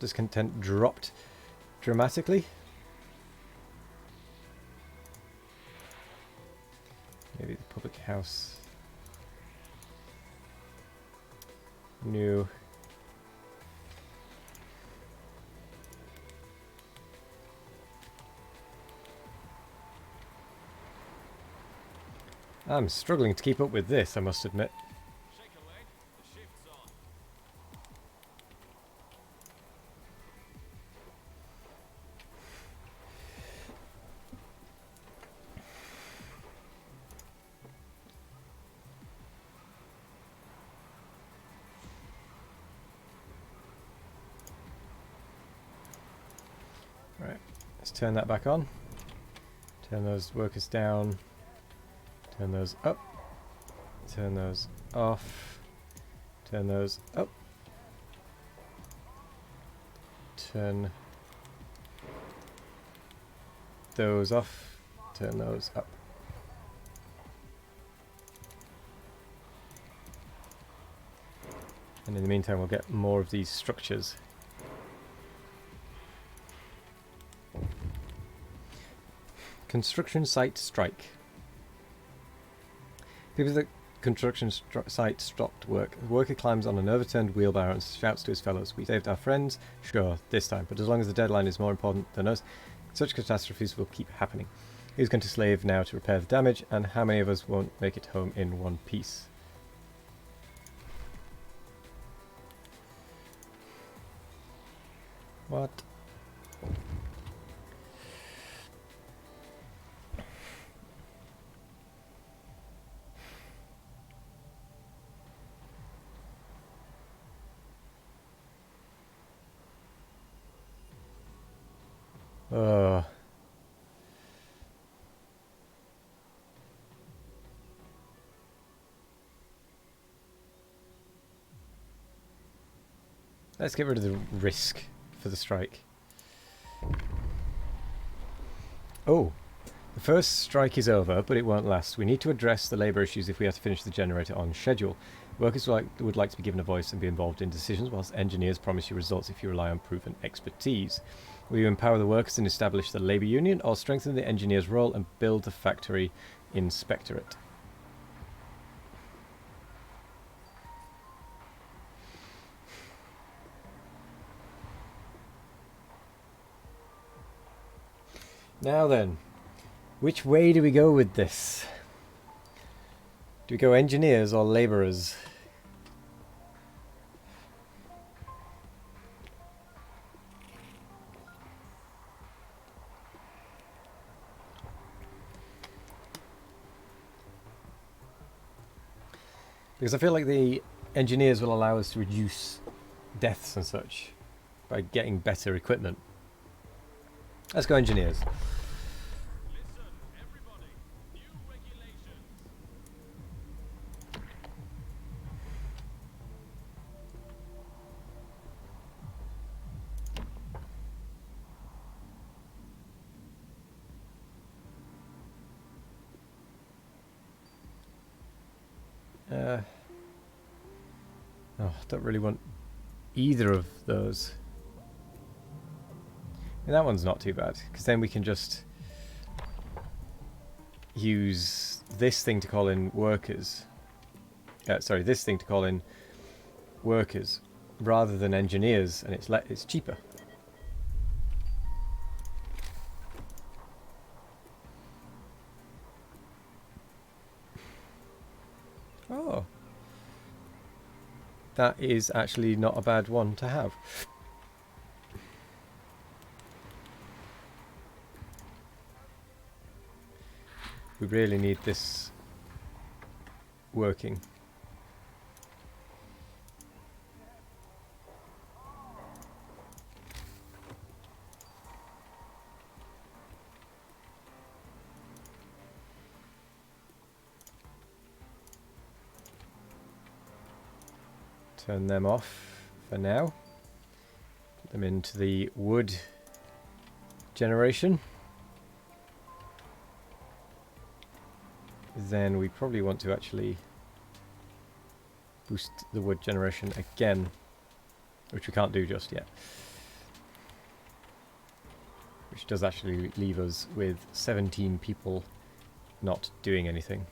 Discontent dropped dramatically. Maybe the public house. New. I'm struggling to keep up with this, I must admit. Shake a leg. The shift's on. Right, let's turn that back on. Turn those workers down. Turn those up. Turn those off. Turn those up. Turn those off. Turn those up. And in the meantime, we'll get more of these structures. Construction site strike. People that construction site stopped work. The worker climbs on an overturned wheelbarrow and shouts to his fellows, "We saved our friends, sure, this time, but as long as the deadline is more important than us, such catastrophes will keep happening. Who's going to slave now to repair the damage, and how many of us won't make it home in one piece?" What? Oh. Let's get rid of the risk for the strike. Oh, the first strike is over, but it won't last. We need to address the labour issues if we are to finish the generator on schedule. Workers would like to be given a voice and be involved in decisions, whilst engineers promise you results if you rely on proven expertise. Will you empower the workers and establish the labour union, or strengthen the engineer's role and build the factory inspectorate? Now then, which way do we go with this? Do we go engineers or labourers? Because I feel like the engineers will allow us to reduce deaths and such by getting better equipment. Let's go engineers. Listen, everybody. New regulations. Oh, I don't really want either of those. And that one's not too bad, because then we can just use this thing to call in workers. Sorry, this thing to call in workers rather than engineers, and it's cheaper. Oh, that is actually not a bad one to have. We really need this working. Turn them off for now. Put them into the wood generation. Then we probably want to actually boost the wood generation again, which we can't do just yet. Which does actually leave us with 17 people not doing anything.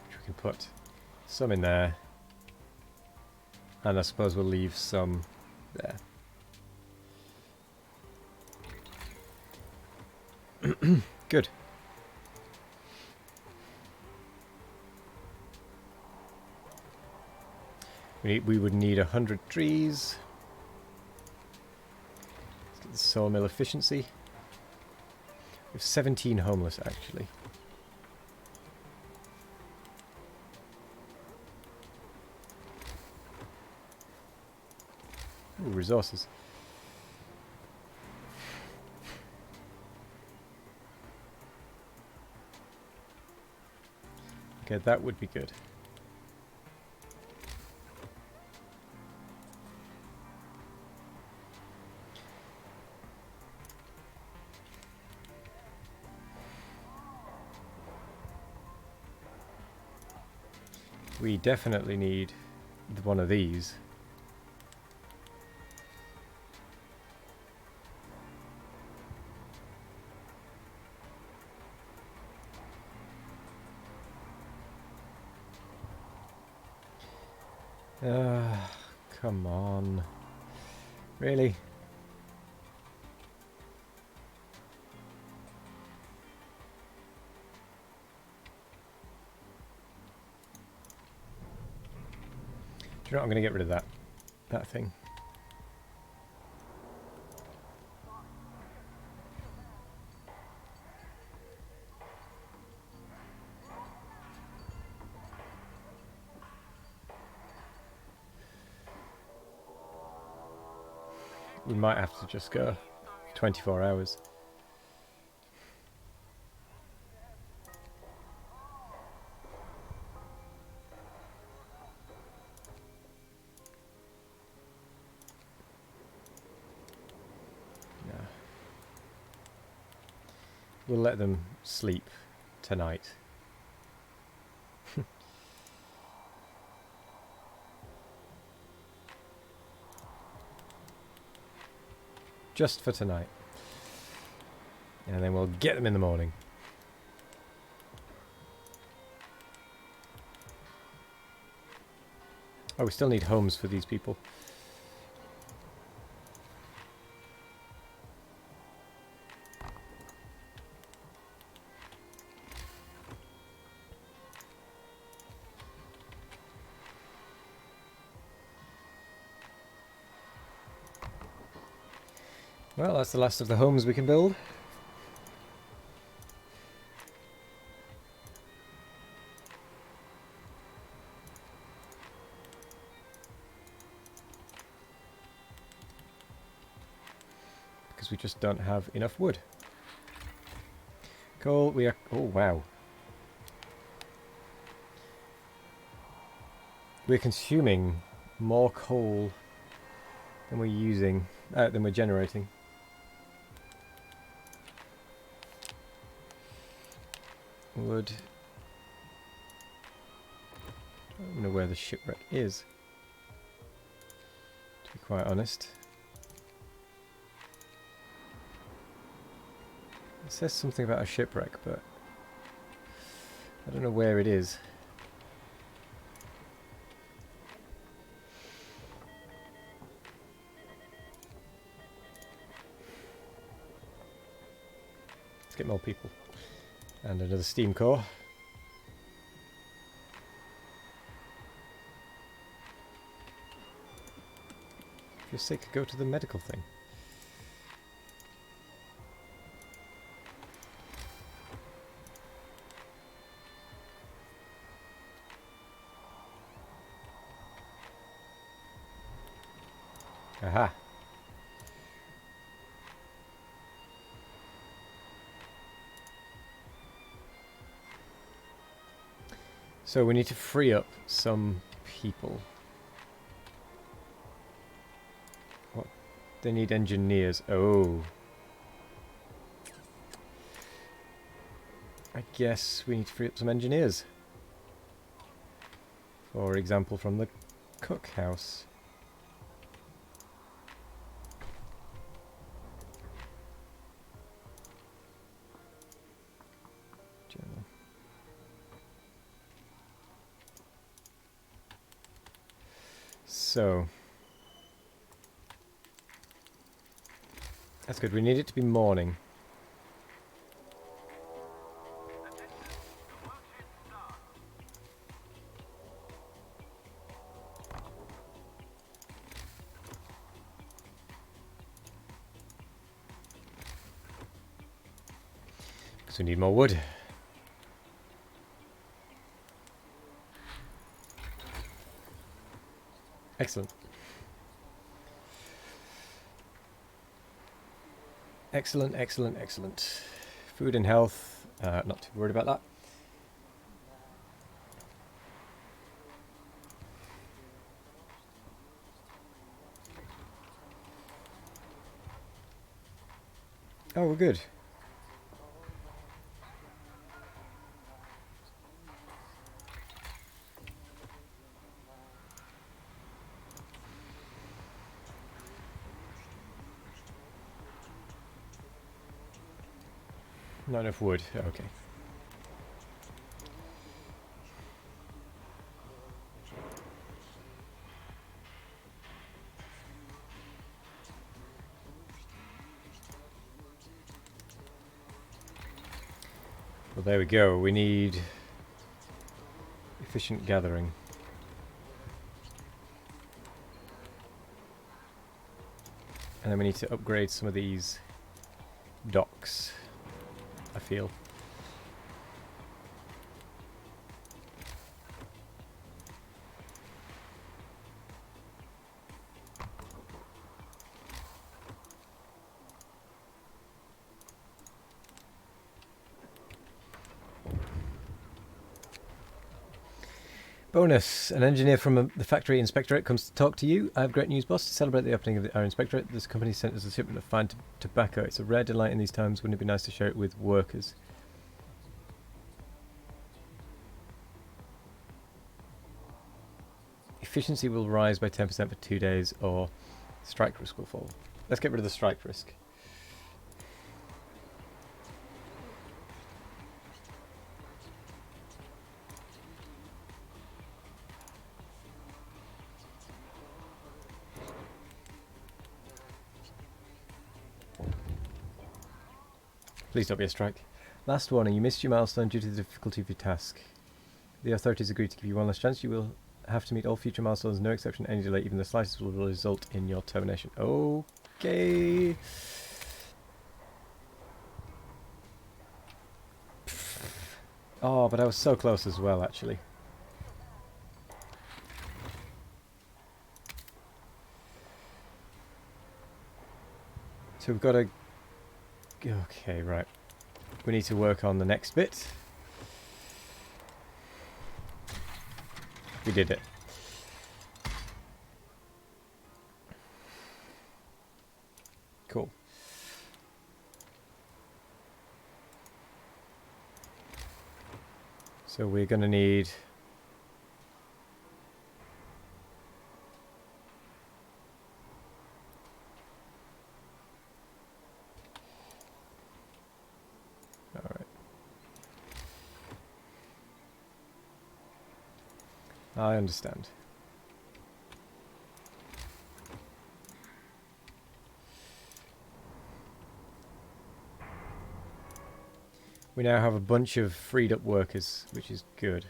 Which we can put some in there. And I suppose we'll leave some there. Good. We would need 100 trees. Let's get the sawmill efficiency. We have 17 homeless actually. Ooh, resources. Okay, that would be good. We definitely need one of these. Come on. Really? Do you know what? I'm going to get rid of that thing. We might have to just go 24 hours. No. We'll let them sleep tonight. Just for tonight. And then we'll get them in the morning. Oh, we still need homes for these people. Well, that's the last of the homes we can build. Because we just don't have enough wood. Coal, we are... Oh, wow. We're consuming more coal than we're using, than we're generating. Wood. I don't know where the shipwreck is, to be quite honest. It says something about a shipwreck, but I don't know where it is. Let's get more people. And another steam core. If you're sick, go to the medical thing. Aha. So we need to free up some people. What? They need engineers. Oh. I guess we need to free up some engineers. For example, from the cookhouse. Journal. So that's good. We need it to be morning. Because we need more wood. Excellent. Excellent, excellent, excellent. Food and health. Not too worried about that. Oh, we're good. Not enough wood. Okay. Well, there we go. We need efficient gathering. And then we need to upgrade some of these docks, I feel. Bonus. An engineer from the factory inspectorate comes to talk to you. I have great news, boss. To celebrate the opening of our inspectorate, this company sent us a shipment of fine tobacco. It's a rare delight in these times. Wouldn't it be nice to share it with workers? Efficiency will rise by 10% for 2 days, or strike risk will fall. Let's get rid of the strike risk. Please don't be a strike. Last warning, you missed your milestone due to the difficulty of your task. The authorities agreed to give you one last chance. You will have to meet all future milestones, no exception. Any delay, even the slightest, will result in your termination. Okay. Oh, but I was so close as well, actually. So we've got to... Okay, right. We need to work on the next bit. We did it. Cool. So we're going to need... Alright. I understand. We now have a bunch of freed up workers, which is good.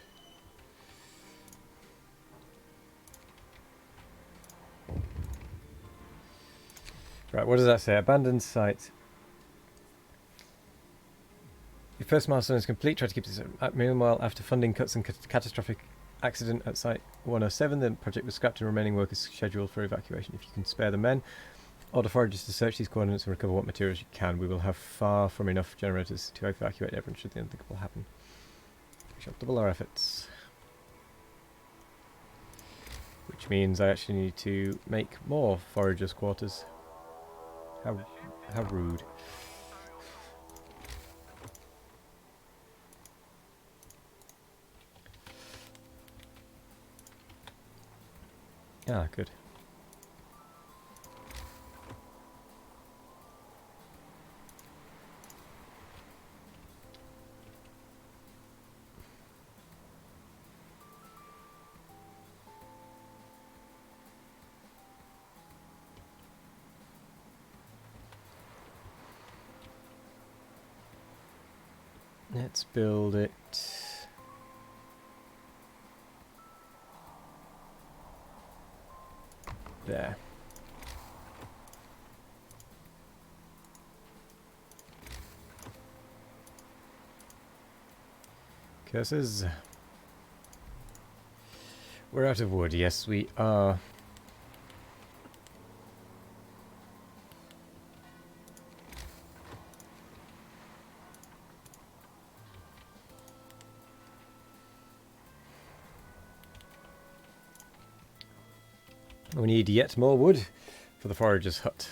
Right, what does that say? Abandoned site. Your first milestone is complete. Try to keep this at meanwhile. After funding cuts and catastrophic accident at Site 107, the project was scrapped and remaining work is scheduled for evacuation. If you can spare the men, order foragers to search these coordinates and recover what materials you can. We will have far from enough generators to evacuate everyone should the unthinkable happen. We shall double our efforts. Which means I actually need to make more foragers' quarters. How rude. Ah, good. Let's build it. There. Curses. We're out of wood. Yes, we are. We need yet more wood for the forager's hut.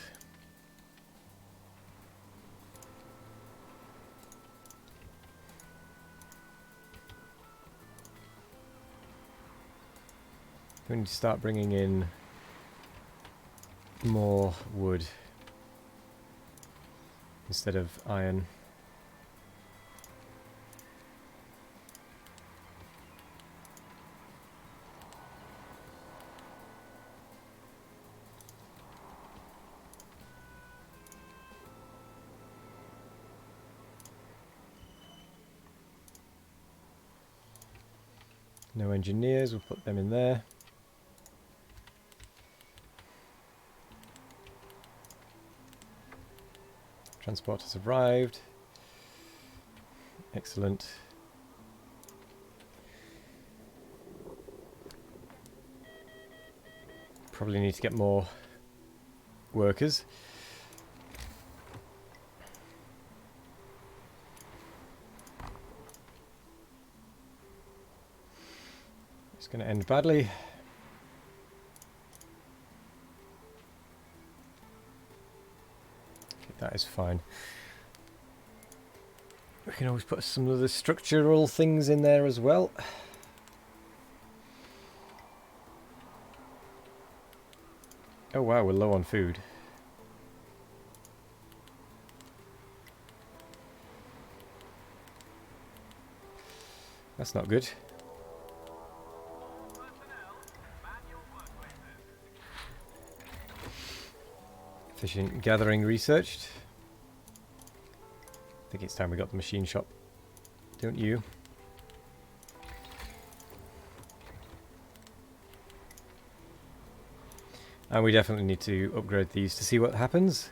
We need to start bringing in more wood instead of iron. No engineers, we'll put them in there. Transport has arrived. Excellent. Probably need to get more workers. It's going to end badly. Okay, that is fine. We can always put some of the structural things in there as well. Oh wow, we're low on food. That's not good. Efficient gathering researched. I think it's time we got the machine shop. Don't you? And we definitely need to upgrade these to see what happens.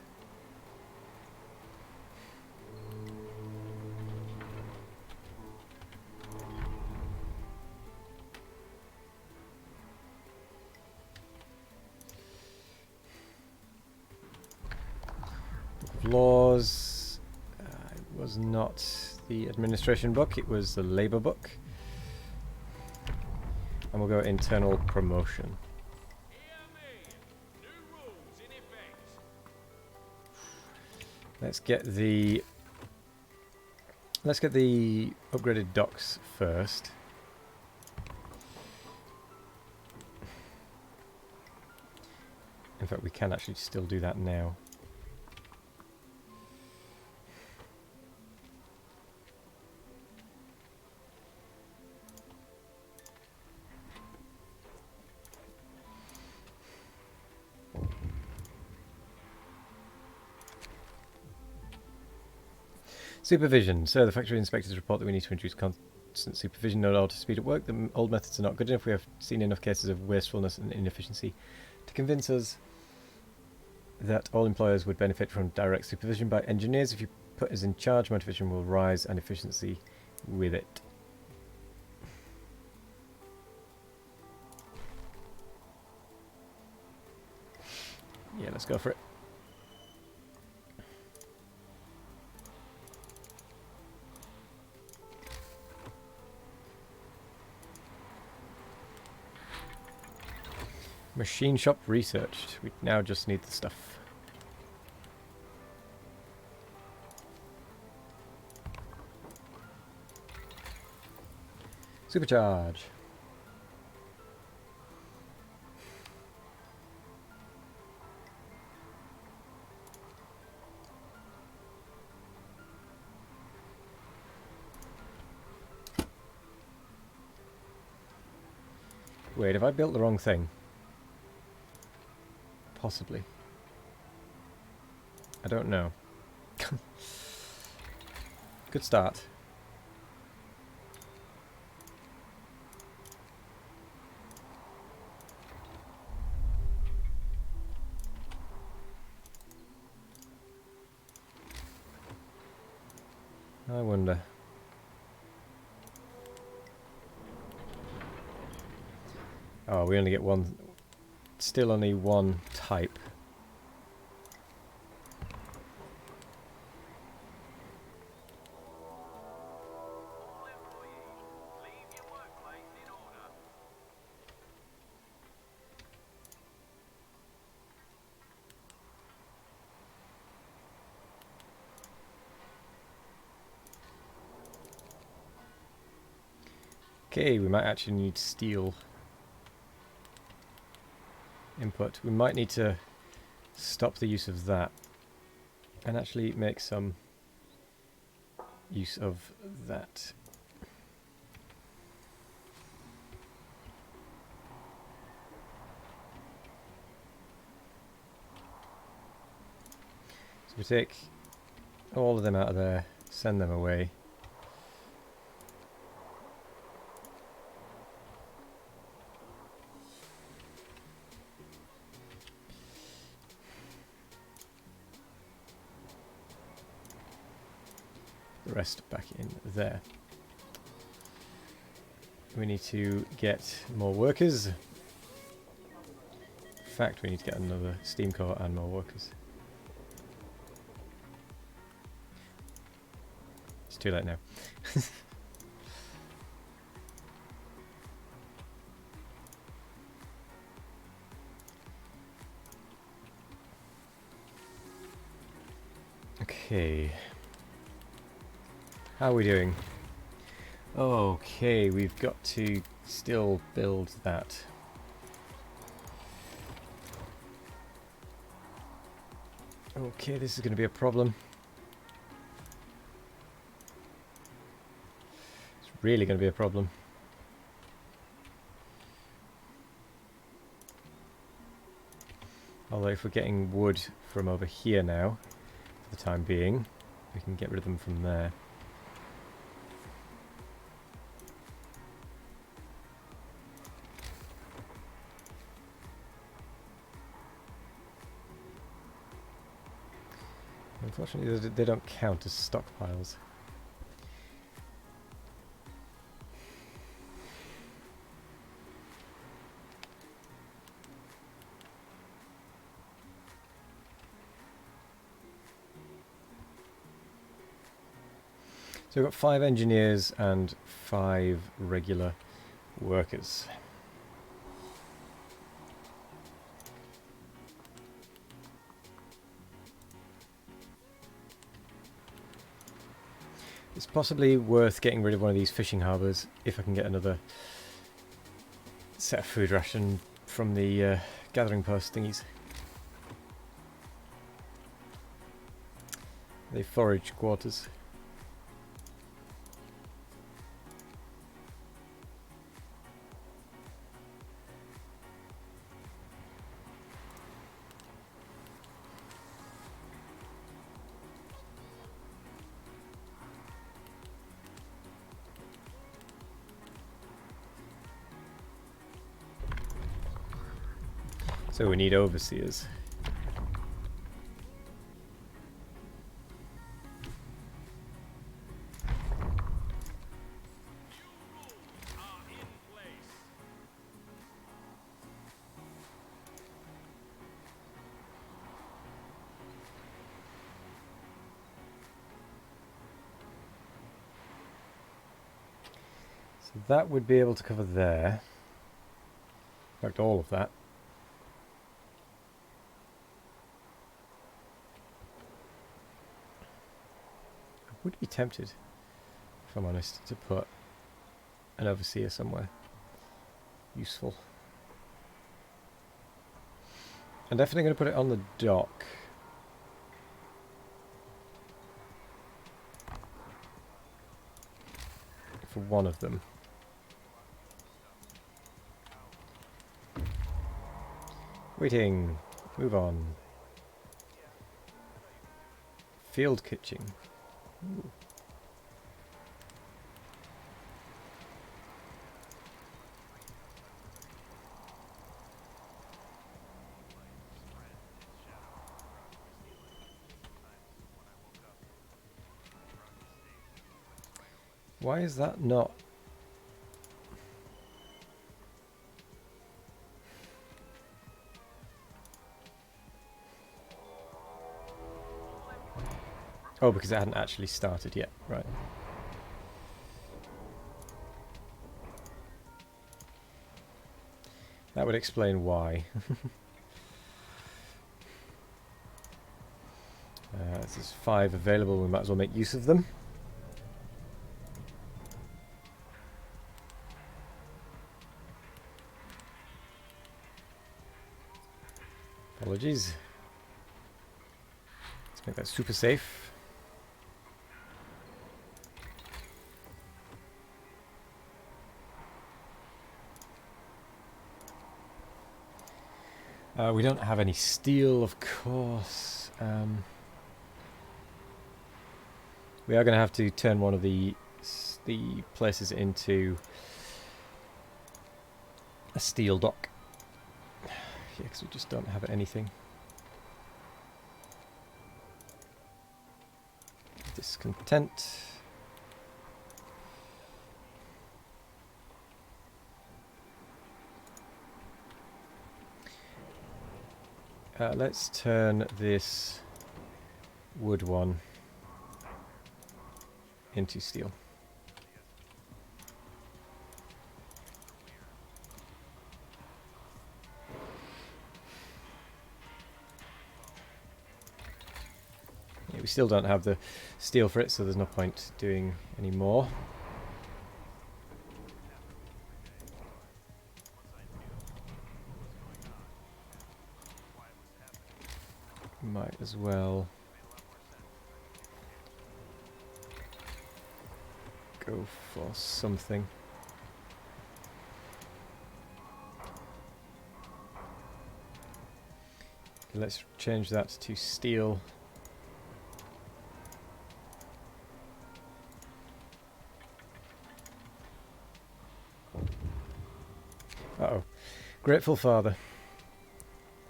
Book of Laws. It was not the administration book, it was the labour book. And we'll go internal promotion. Let's get the upgraded docks first. In fact, we can actually still do that now. Supervision. So the factory inspectors report that we need to introduce constant supervision in order to speed up work. The old methods are not good enough. We have seen enough cases of wastefulness and inefficiency to convince us that all employers would benefit from direct supervision by engineers. If you put us in charge, motivation will rise and efficiency with it. Yeah, let's go for it. Machine shop researched. We now just need the stuff. Supercharge. Wait, have I built the wrong thing? Possibly. I don't know. Good start. I wonder. Oh, we only get one. Still only one type. Okay, we might actually need steel input. We might need to stop the use of that and actually make some use of that. So we take all of them out of there, send them away. the rest back in there. We need to get more workers. In fact, we need to get another steam core and more workers. It's too late now. Okay. How are we doing? Okay, we've got to still build that. Okay, this is going to be a problem. It's really going to be a problem. Although if we're getting wood from over here now, for the time being, we can get rid of them from there. Unfortunately, they don't count as stockpiles. So we've got 5 engineers and 5 regular workers. It's possibly worth getting rid of one of these fishing harbours if I can get another set of food ration from the gathering post thingies. The forage quarters. So we need overseers. So that would be able to cover there. In fact, all of that. Would be tempted, if I'm honest, to put an overseer somewhere useful. I'm definitely going to put it on the dock. For one of them. Waiting. Move on. Field kitchen. Ooh. Why is that not? Oh, because it hadn't actually started yet, right. That would explain why. This is 5 available, we might as well make use of them. Apologies. Let's make that super safe. We don't have any steel, of course. We are going to have to turn one of the places into a steel dock. Yeah, because we just don't have anything. Discontent. Let's turn this wood one into steel. Yeah, we still don't have the steel for it, so there's no point doing any more. Might as well go for something. Okay, let's change that to steel. Uh-oh. Grateful father.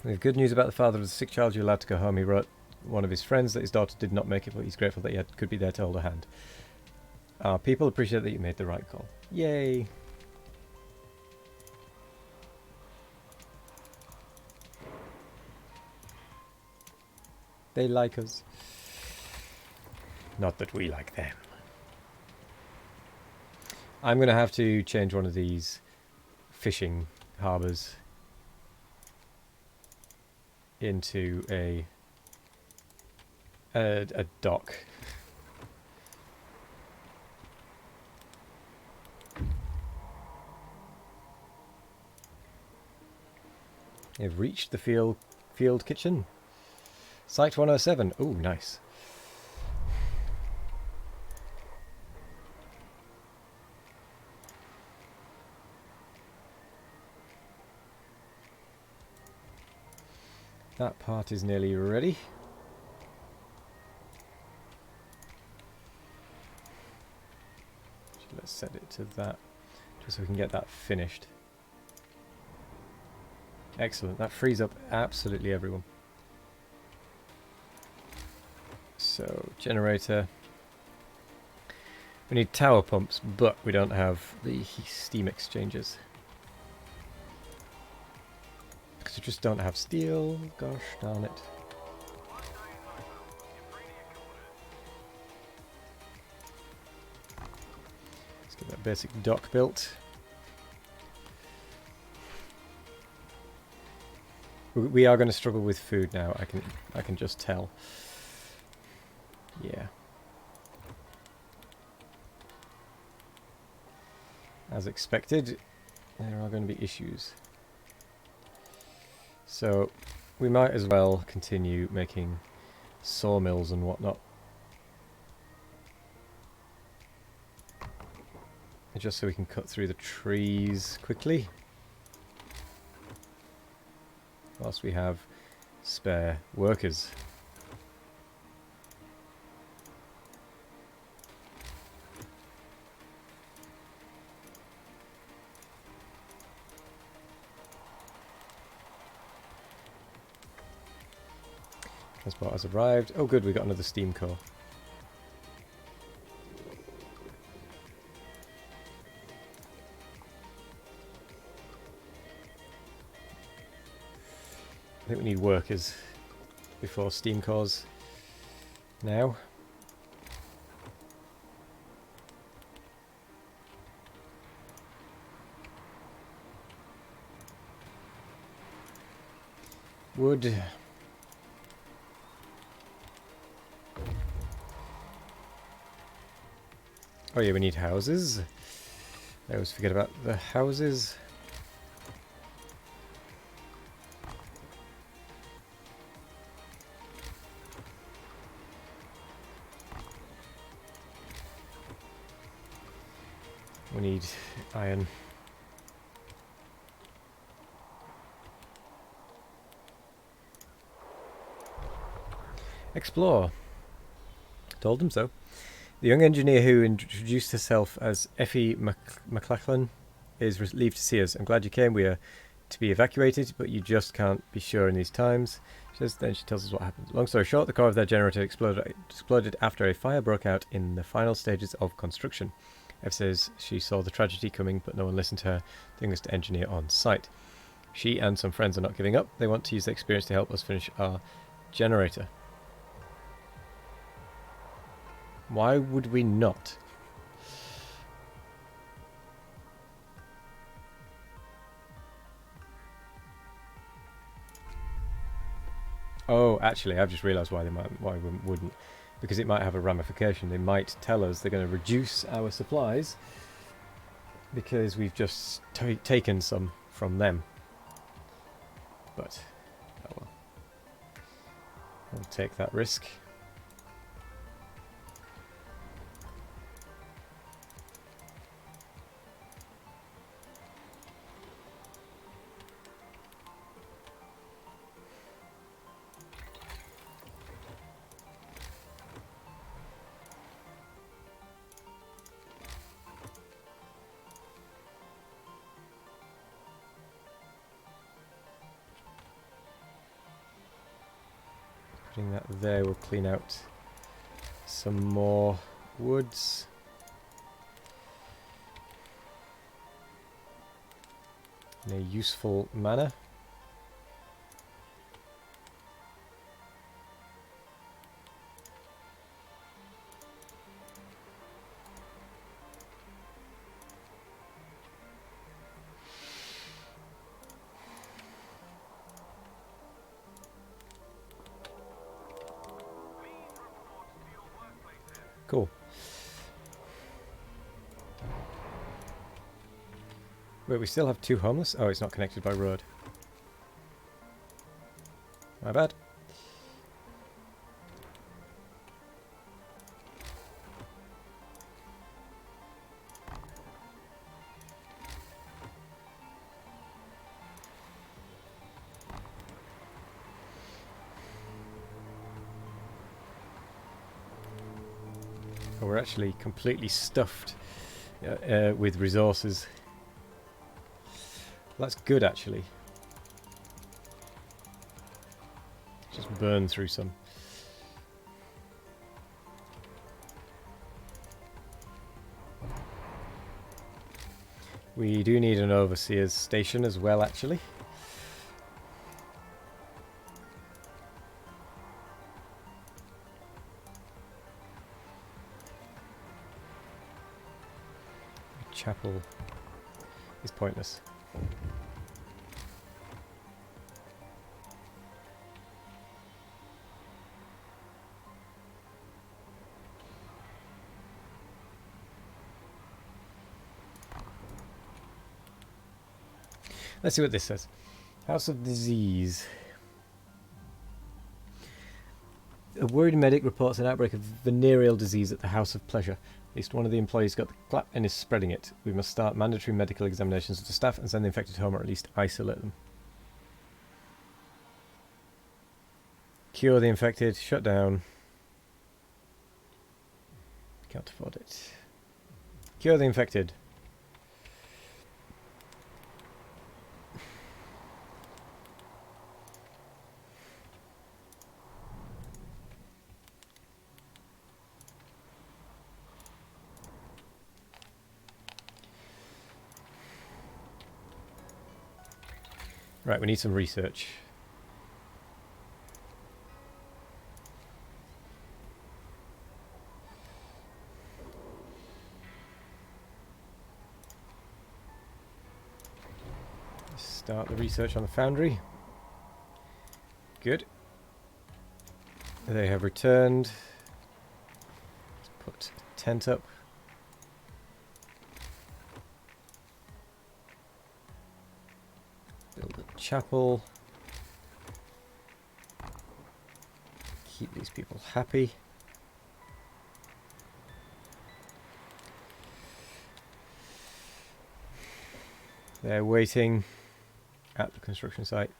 We have good news about the father of the sick child. You're allowed to go home. He wrote one of his friends that his daughter did not make it, but he's grateful that he could be there to hold her hand. People appreciate that you made the right call. Yay! They like us. Not that we like them. I'm going to have to change one of these fishing harbours into a dock. You've reached the field kitchen. Site 107. Oh, nice. That part is nearly ready. So let's set it to that, just so we can get that finished. Excellent. That frees up absolutely everyone. So, generator. We need tower pumps, but we don't have the steam exchangers. Because we just don't have steel. Gosh darn it. Let's get that basic dock built. We are going to struggle with food now. I can just tell. Yeah. As expected, there are going to be issues. So we might as well continue making sawmills and whatnot. Just so we can cut through the trees quickly. Whilst we have spare workers. Transport has arrived. Oh good, we got another steam core. I think we need workers before steam cores now. Wood. Oh yeah, we need houses. I always forget about the houses. We need iron. Explore. Told him so. The young engineer who introduced herself as Effie McLachlan is relieved to see us. I'm glad you came. We are to be evacuated, but you just can't be sure in these times. Then she tells us what happened. Long story short, the core of their generator exploded after a fire broke out in the final stages of construction. Ev says she saw the tragedy coming, but no one listened to her, doing this to engineer on site. She and some friends are not giving up. They want to use their experience to help us finish our generator. Why would we not? Oh, actually, I've just realised why we wouldn't. Because it might have a ramification. They might tell us they're going to reduce our supplies because we've just taken some from them. But, oh well. We'll take that risk. Putting that there will clean out some more woods. In a useful manner. Cool. Wait, we still have 2 homeless? Oh, it's not connected by road. My bad. Oh, we're actually completely stuffed with resources. That's good, actually. Just burn through some. We do need an overseer's station as well, actually. Chapel is pointless. Let's see what this says. House of Disease. A worried medic reports an outbreak of venereal disease at the House of Pleasure. At least one of the employees got the clap and is spreading it. We must start mandatory medical examinations of the staff and send the infected home, or at least isolate them. Cure the infected. Shut down. Can't afford it. Cure the infected. Right, we need some research. Start the research on the foundry. Good. They have returned. Let's put a tent up. Build a chapel. Keep these people happy. They're waiting at the construction site.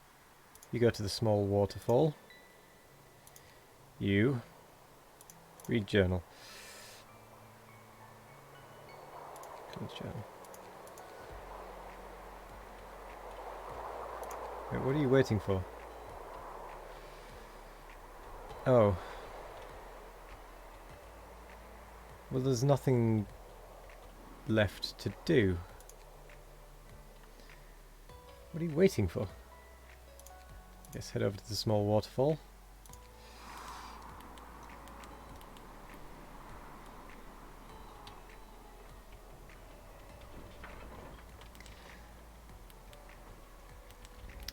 You go to the small waterfall. You read journal. Close journal. Wait, what are you waiting for? Oh. Well, there's nothing left to do. What are you waiting for? I guess head over to the small waterfall.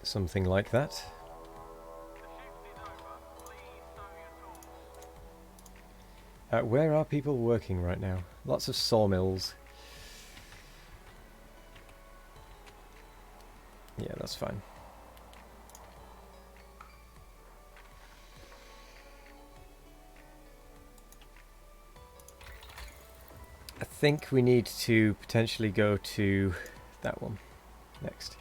Something like that. Where are people working right now? Lots of sawmills. Yeah, that's fine. I think we need to potentially go to that one next.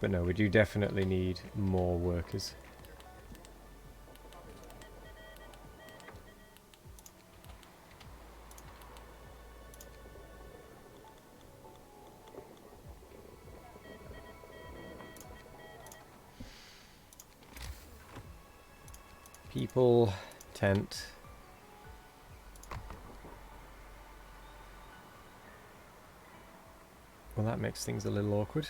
But no, we do definitely need more workers. People, tent. Well, that makes things a little awkward.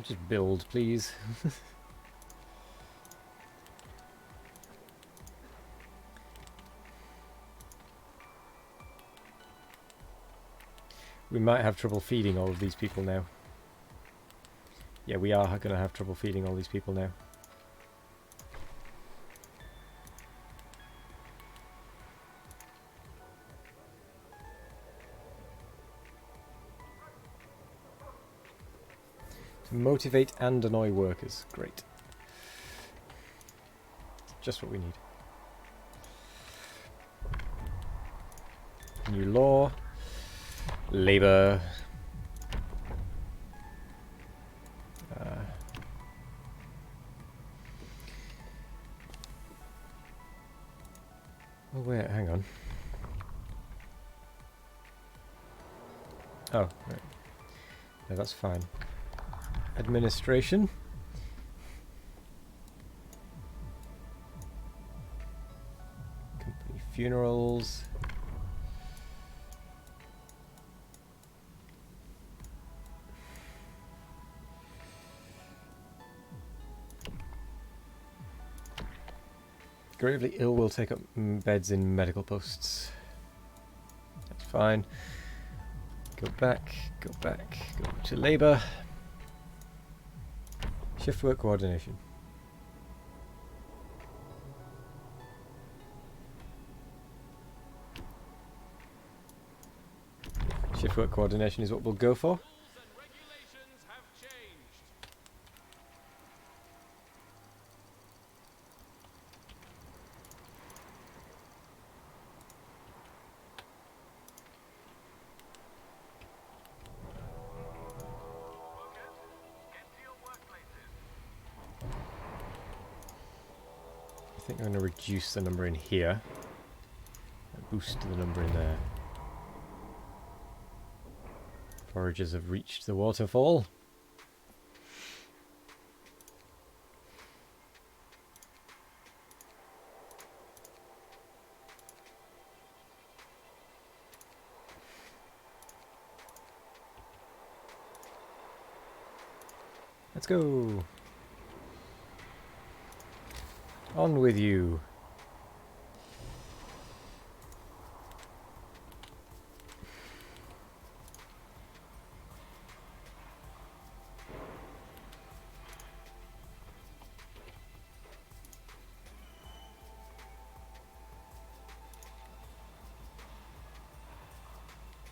Just build, please. We might have trouble feeding all of these people now. Yeah, we are going to have trouble feeding all these people now. To motivate and annoy workers. Great. Just what we need. New law. Labour. Oh wait, hang on. Oh, right. No, that's fine. Administration. Company funerals. Gravely ill will take up beds in medical posts. That's fine. Go back, go to labour. Shift work coordination. Shift work coordination is what we'll go for. Rules and regulations have changed. I think I'm going to reduce the number in here. And boost the number in there. Foragers have reached the waterfall. Let's go. On with you.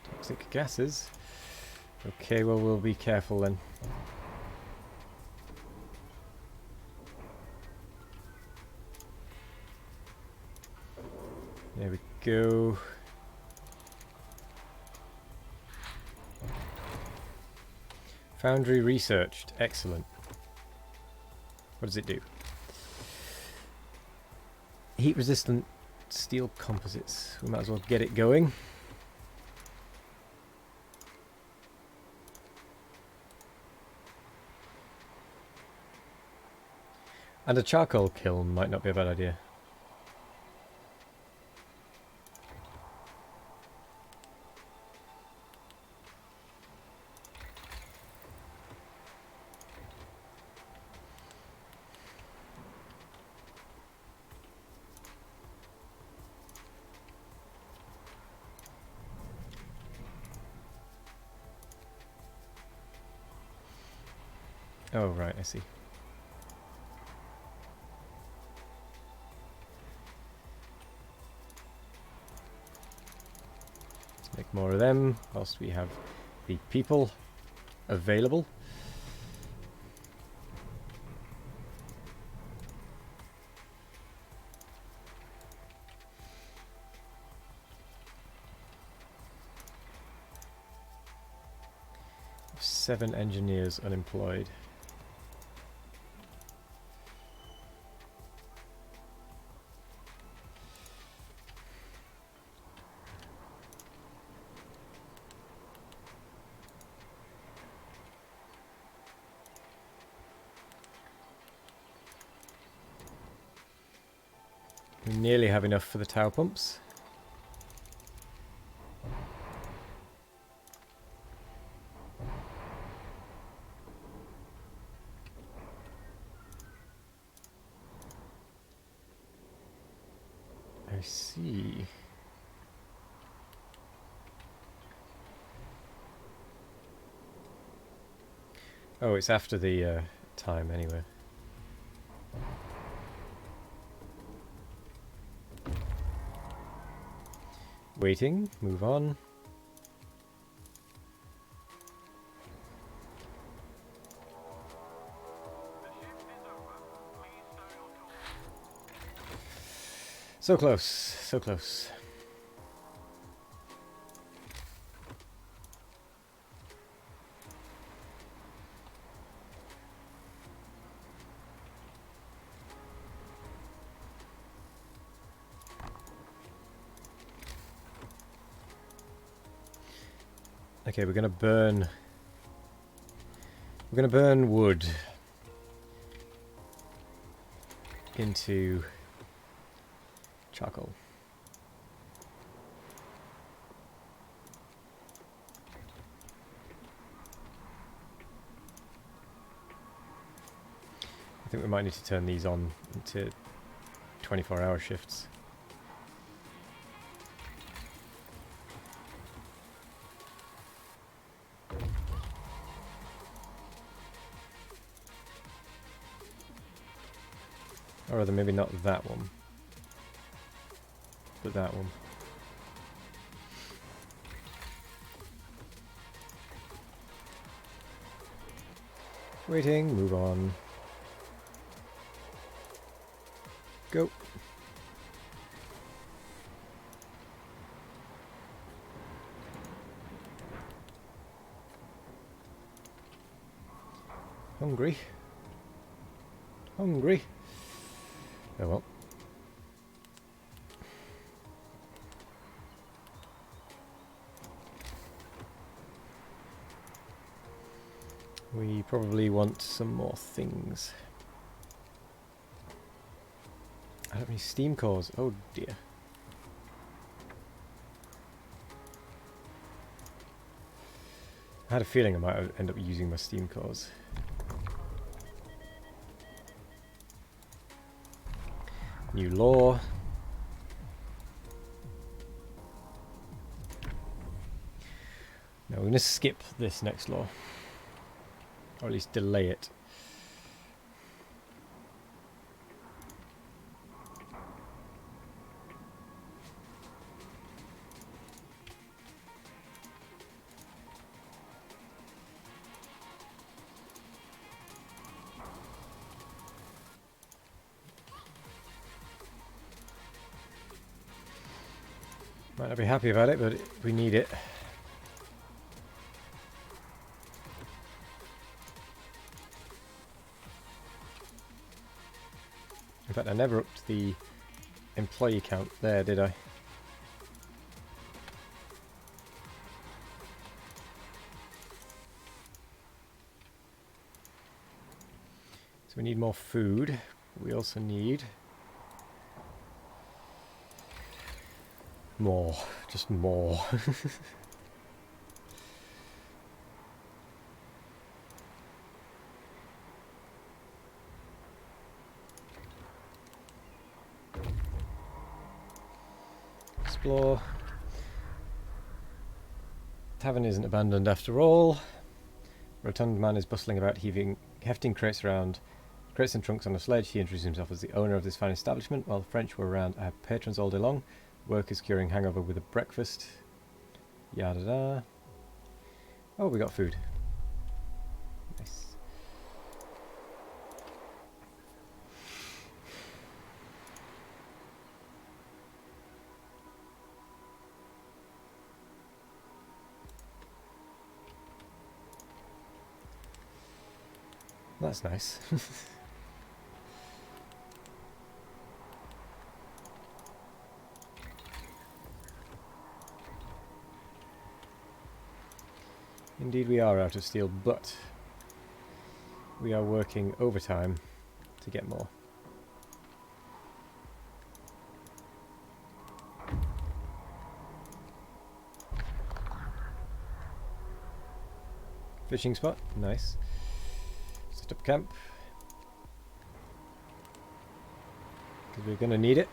Toxic gases. Okay, well, we'll be careful then. There we go. Foundry researched. Excellent. What does it do? Heat resistant steel composites. We might as well get it going. And a charcoal kiln might not be a bad idea. Oh, right, I see. Let's make more of them whilst we have the people available. Seven engineers unemployed. We nearly have enough for the tower pumps. I see. Oh, it's after the time anyway. Waiting, move on. So close, so close. Okay, we're gonna burn wood into charcoal. I think we might need to turn these on into 24-hour shifts. Or rather, maybe not that one, but that one. Waiting, move on. Go. Hungry. Hungry. Oh well. We probably want some more things. I don't have any steam cores. Oh dear. I had a feeling I might end up using my steam cores. New law. No, we're going to skip this next law. Or at least delay it. Might not be happy about it, but we need it. In fact, I never upped the employee count there, did I? So we need more food. We also need more. Just more. Explore. Tavern isn't abandoned after all. Rotund man is bustling about, hefting crates around. Crates and trunks on a sledge. He introduces himself as the owner of this fine establishment. While the French were around, I have patrons all day long. Workers curing hangover with a breakfast. Yada da. Oh, we got food. Nice. That's nice. Indeed we are out of steel, but we are working overtime to get more. Fishing spot, nice. Set up camp. Because we're going to need it.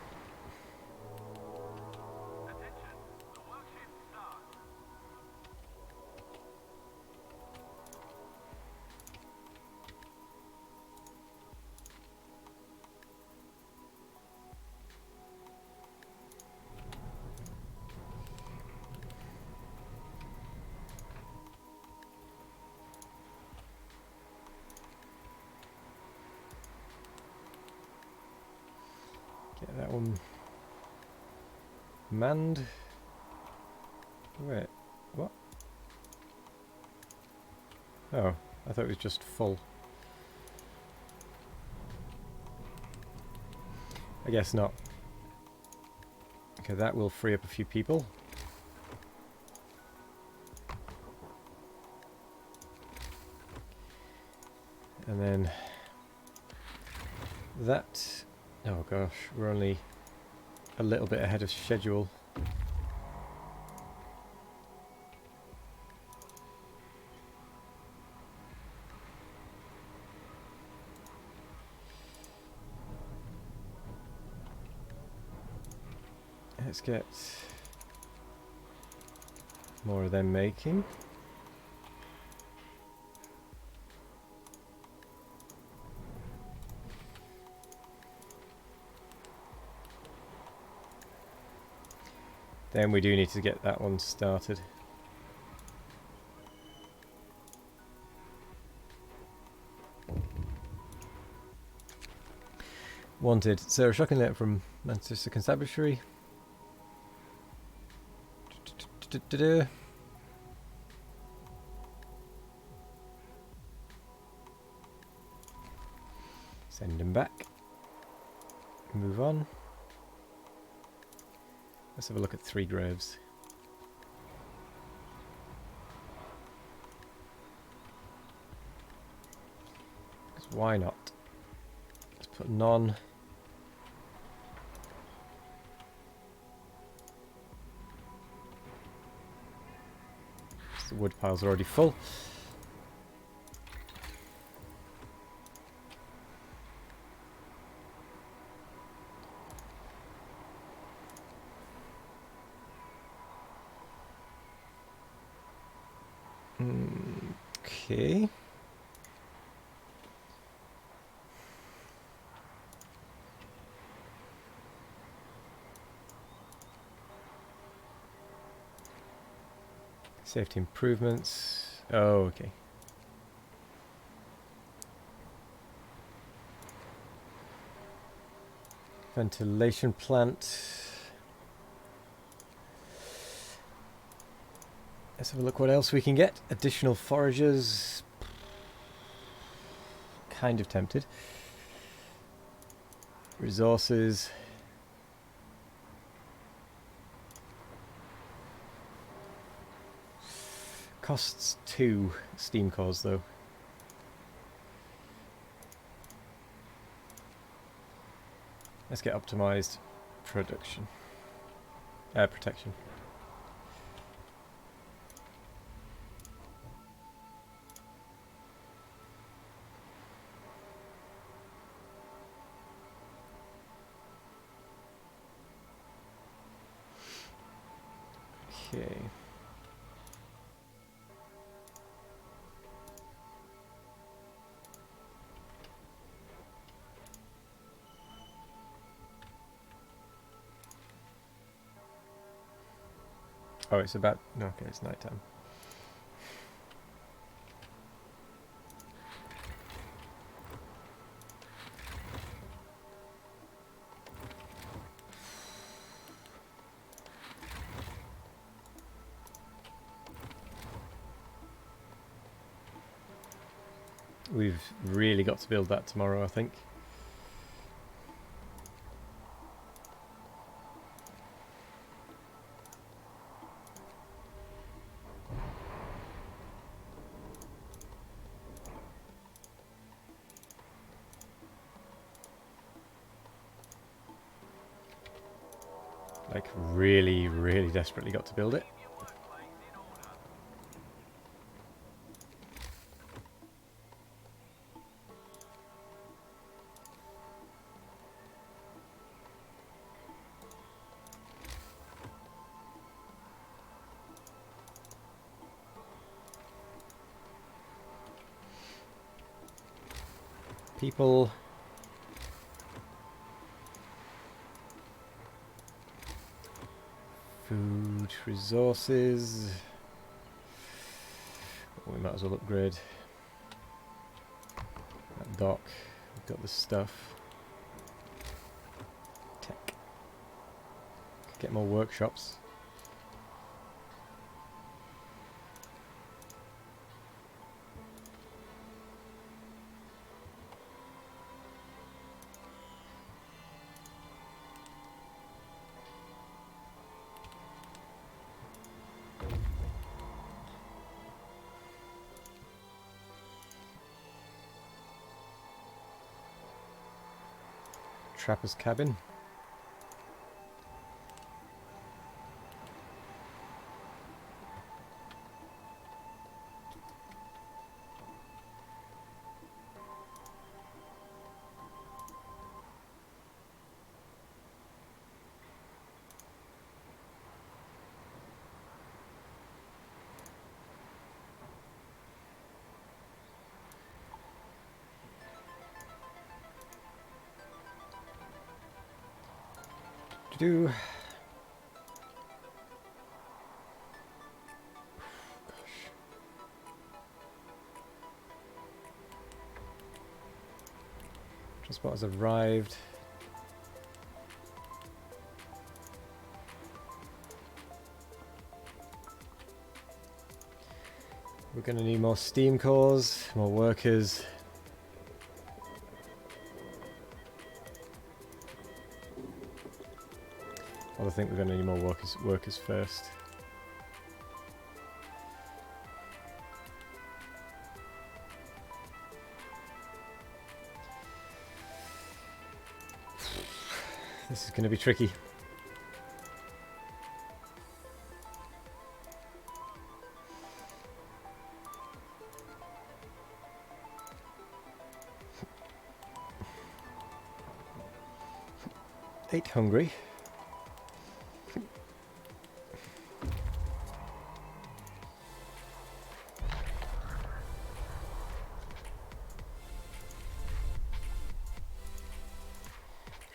Get that one manned. Wait, what? Oh, I thought it was just full. I guess not. Okay, that will free up a few people. And then that... Oh gosh, we're only a little bit ahead of schedule. Let's get more of them making. Then we do need to get that one started. Wanted. Sarah Shocking letter from Manchester Constabulary. Send him back. Move on. Let's have a look at 3 graves. Because why not? Let's put none. The wood pile's already full. Okay. Safety improvements. Oh, okay. Ventilation plant. Let's have a look what else we can get. Additional foragers. Kind of tempted. Resources. Costs 2 steam cores though. Let's get optimized production. Protection. Okay. Oh, it's about... No, okay, it's night time. We've really got to build that tomorrow, I think. Like, really, really desperately got to build it. People... Food, resources... We might as well upgrade that dock. We've got the stuff. Tech. Could get more workshops. Trapper's cabin. Do transport has arrived. We're going to need more steam cores, more workers. Well, I think we're going to need more workers first. This is going to be tricky. Eight hungry.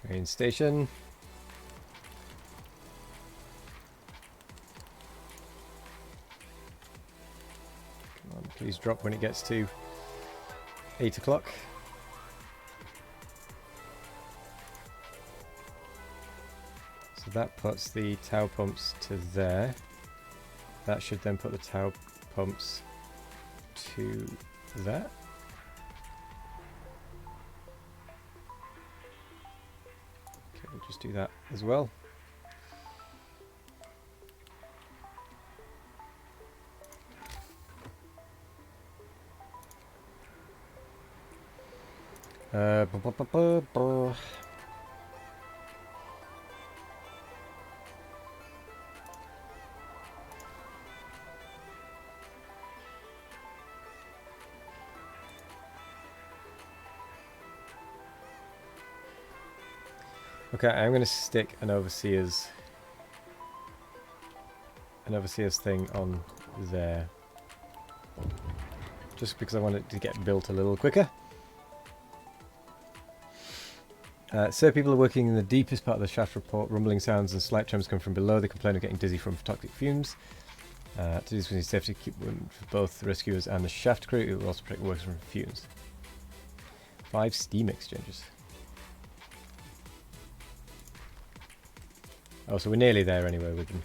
Train station. Come on, please drop when it gets to 8 o'clock. So that puts the tower pumps to there. That should then put the tower pumps to that. Okay, we'll just do that as well. Bu- bu- bu- bu- bu. Okay, I'm going to stick an overseer's thing on there, just because I want it to get built a little quicker. So people are working in the deepest part of the shaft. Report rumbling sounds and slight tremors come from below. They complain of getting dizzy from toxic fumes. To do this, we need safety equipment for both the rescuers and the shaft crew. It will also protect workers from fumes. 5 steam exchangers. Oh, so we're nearly there anyway with them.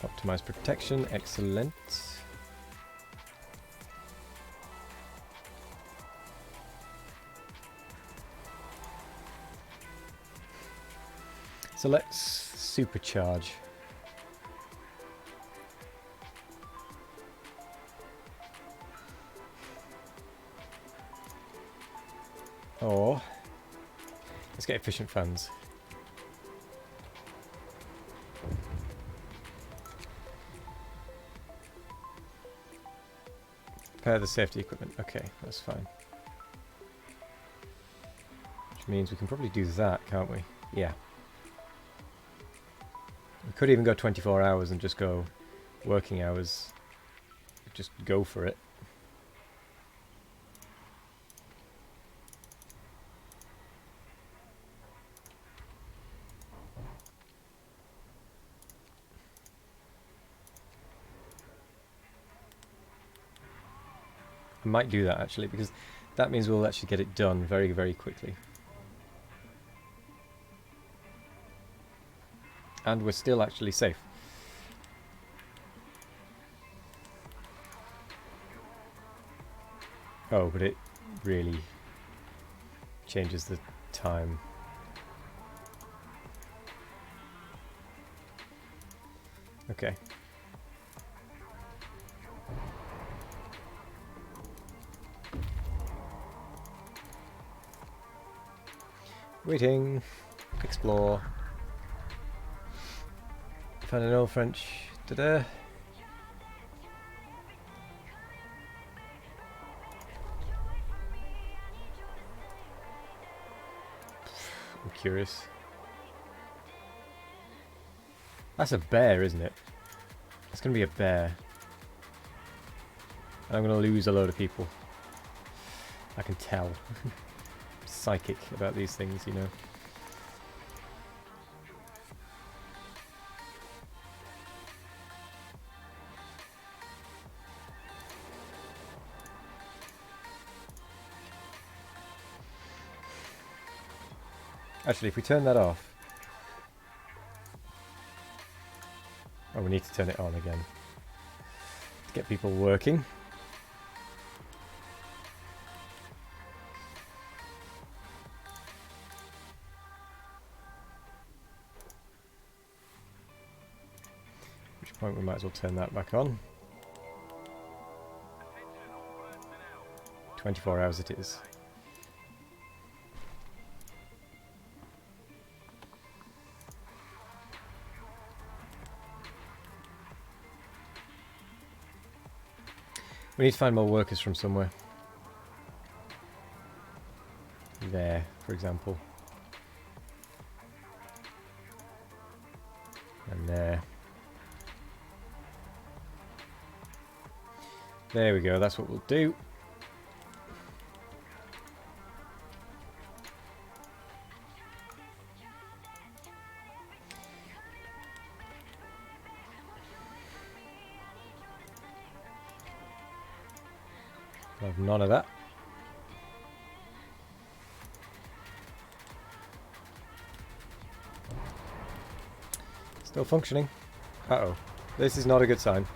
Optimize protection, excellent. So let's supercharge. Or let's get efficient fans. Repair the safety equipment. Okay, that's fine. Which means we can probably do that, can't we? Yeah. We could even go 24 hours and just go working hours. Just go for it. I might do that actually, because that means we'll actually get it done very, very quickly. And we're still actually safe. Oh, but it really changes the time. Okay. Waiting. Explore. Found an old French. Ta-da. I'm curious. That's a bear, isn't it? It's going to be a bear. And I'm going to lose a load of people. I can tell. Psychic about these things, you know. Actually, if we turn that off... Oh, we need to turn it on again. To get people working. At which point we might as well turn that back on. 24 hours it is. We need to find more workers from somewhere. There, for example. And there. There we go, that's what we'll do. I'll have none of that. Still functioning. Uh-oh. This is not a good sign.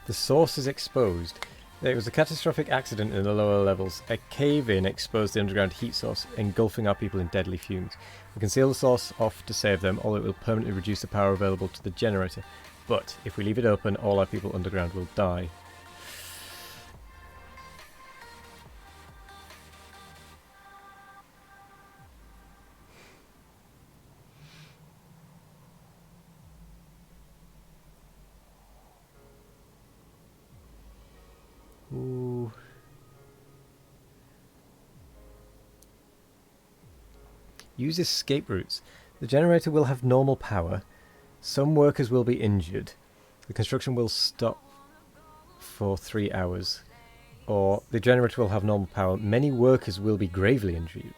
The source is exposed. There was a catastrophic accident in the lower levels. A cave-in exposed the underground heat source, engulfing our people in deadly fumes. We can seal the source off to save them, although it will permanently reduce the power available to the generator. But if we leave it open, all our people underground will die. Ooh. Use escape routes. The generator will have normal power. Some workers will be injured. The construction will stop for 3 hours. Or the generator will have normal power. Many workers will be gravely injured.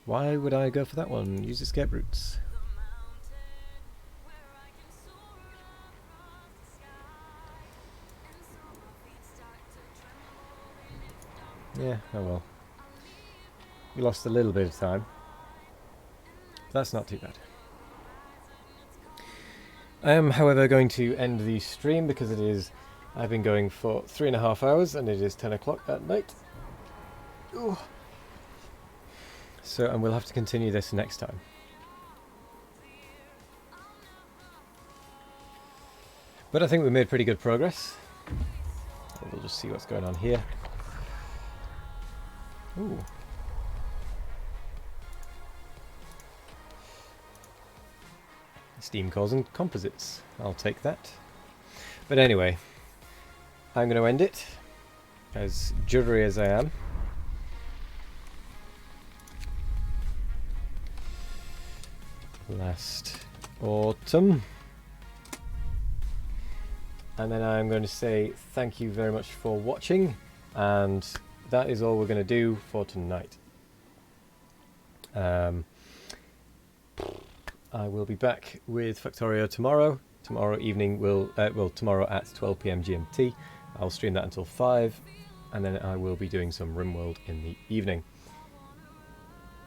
Why would I go for that one? Use escape routes. Yeah, oh well. We lost a little bit of time. But that's not too bad. I am, however, going to end the stream because it is... I've been going for 3.5 hours and it is 10 o'clock at night. Ooh. So, and we'll have to continue this next time. But I think we made pretty good progress. We'll just see what's going on here. Ooh. Steam cores and composites. I'll take that. But anyway, I'm going to end it, as juddery as I am. Last autumn. And then I'm going to say thank you very much for watching, and that is all we're going to do for tonight. I will be back with Factorio tomorrow. Tomorrow evening tomorrow at 12 PM GMT. I'll stream that until 5, and then I will be doing some RimWorld in the evening.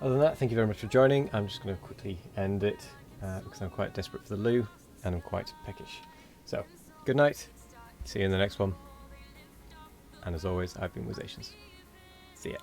Other than that, thank you very much for joining. I'm just going to quickly end it because I'm quite desperate for the loo and I'm quite peckish. So, good night. See you in the next one. And as always, I've been Wizations. See ya.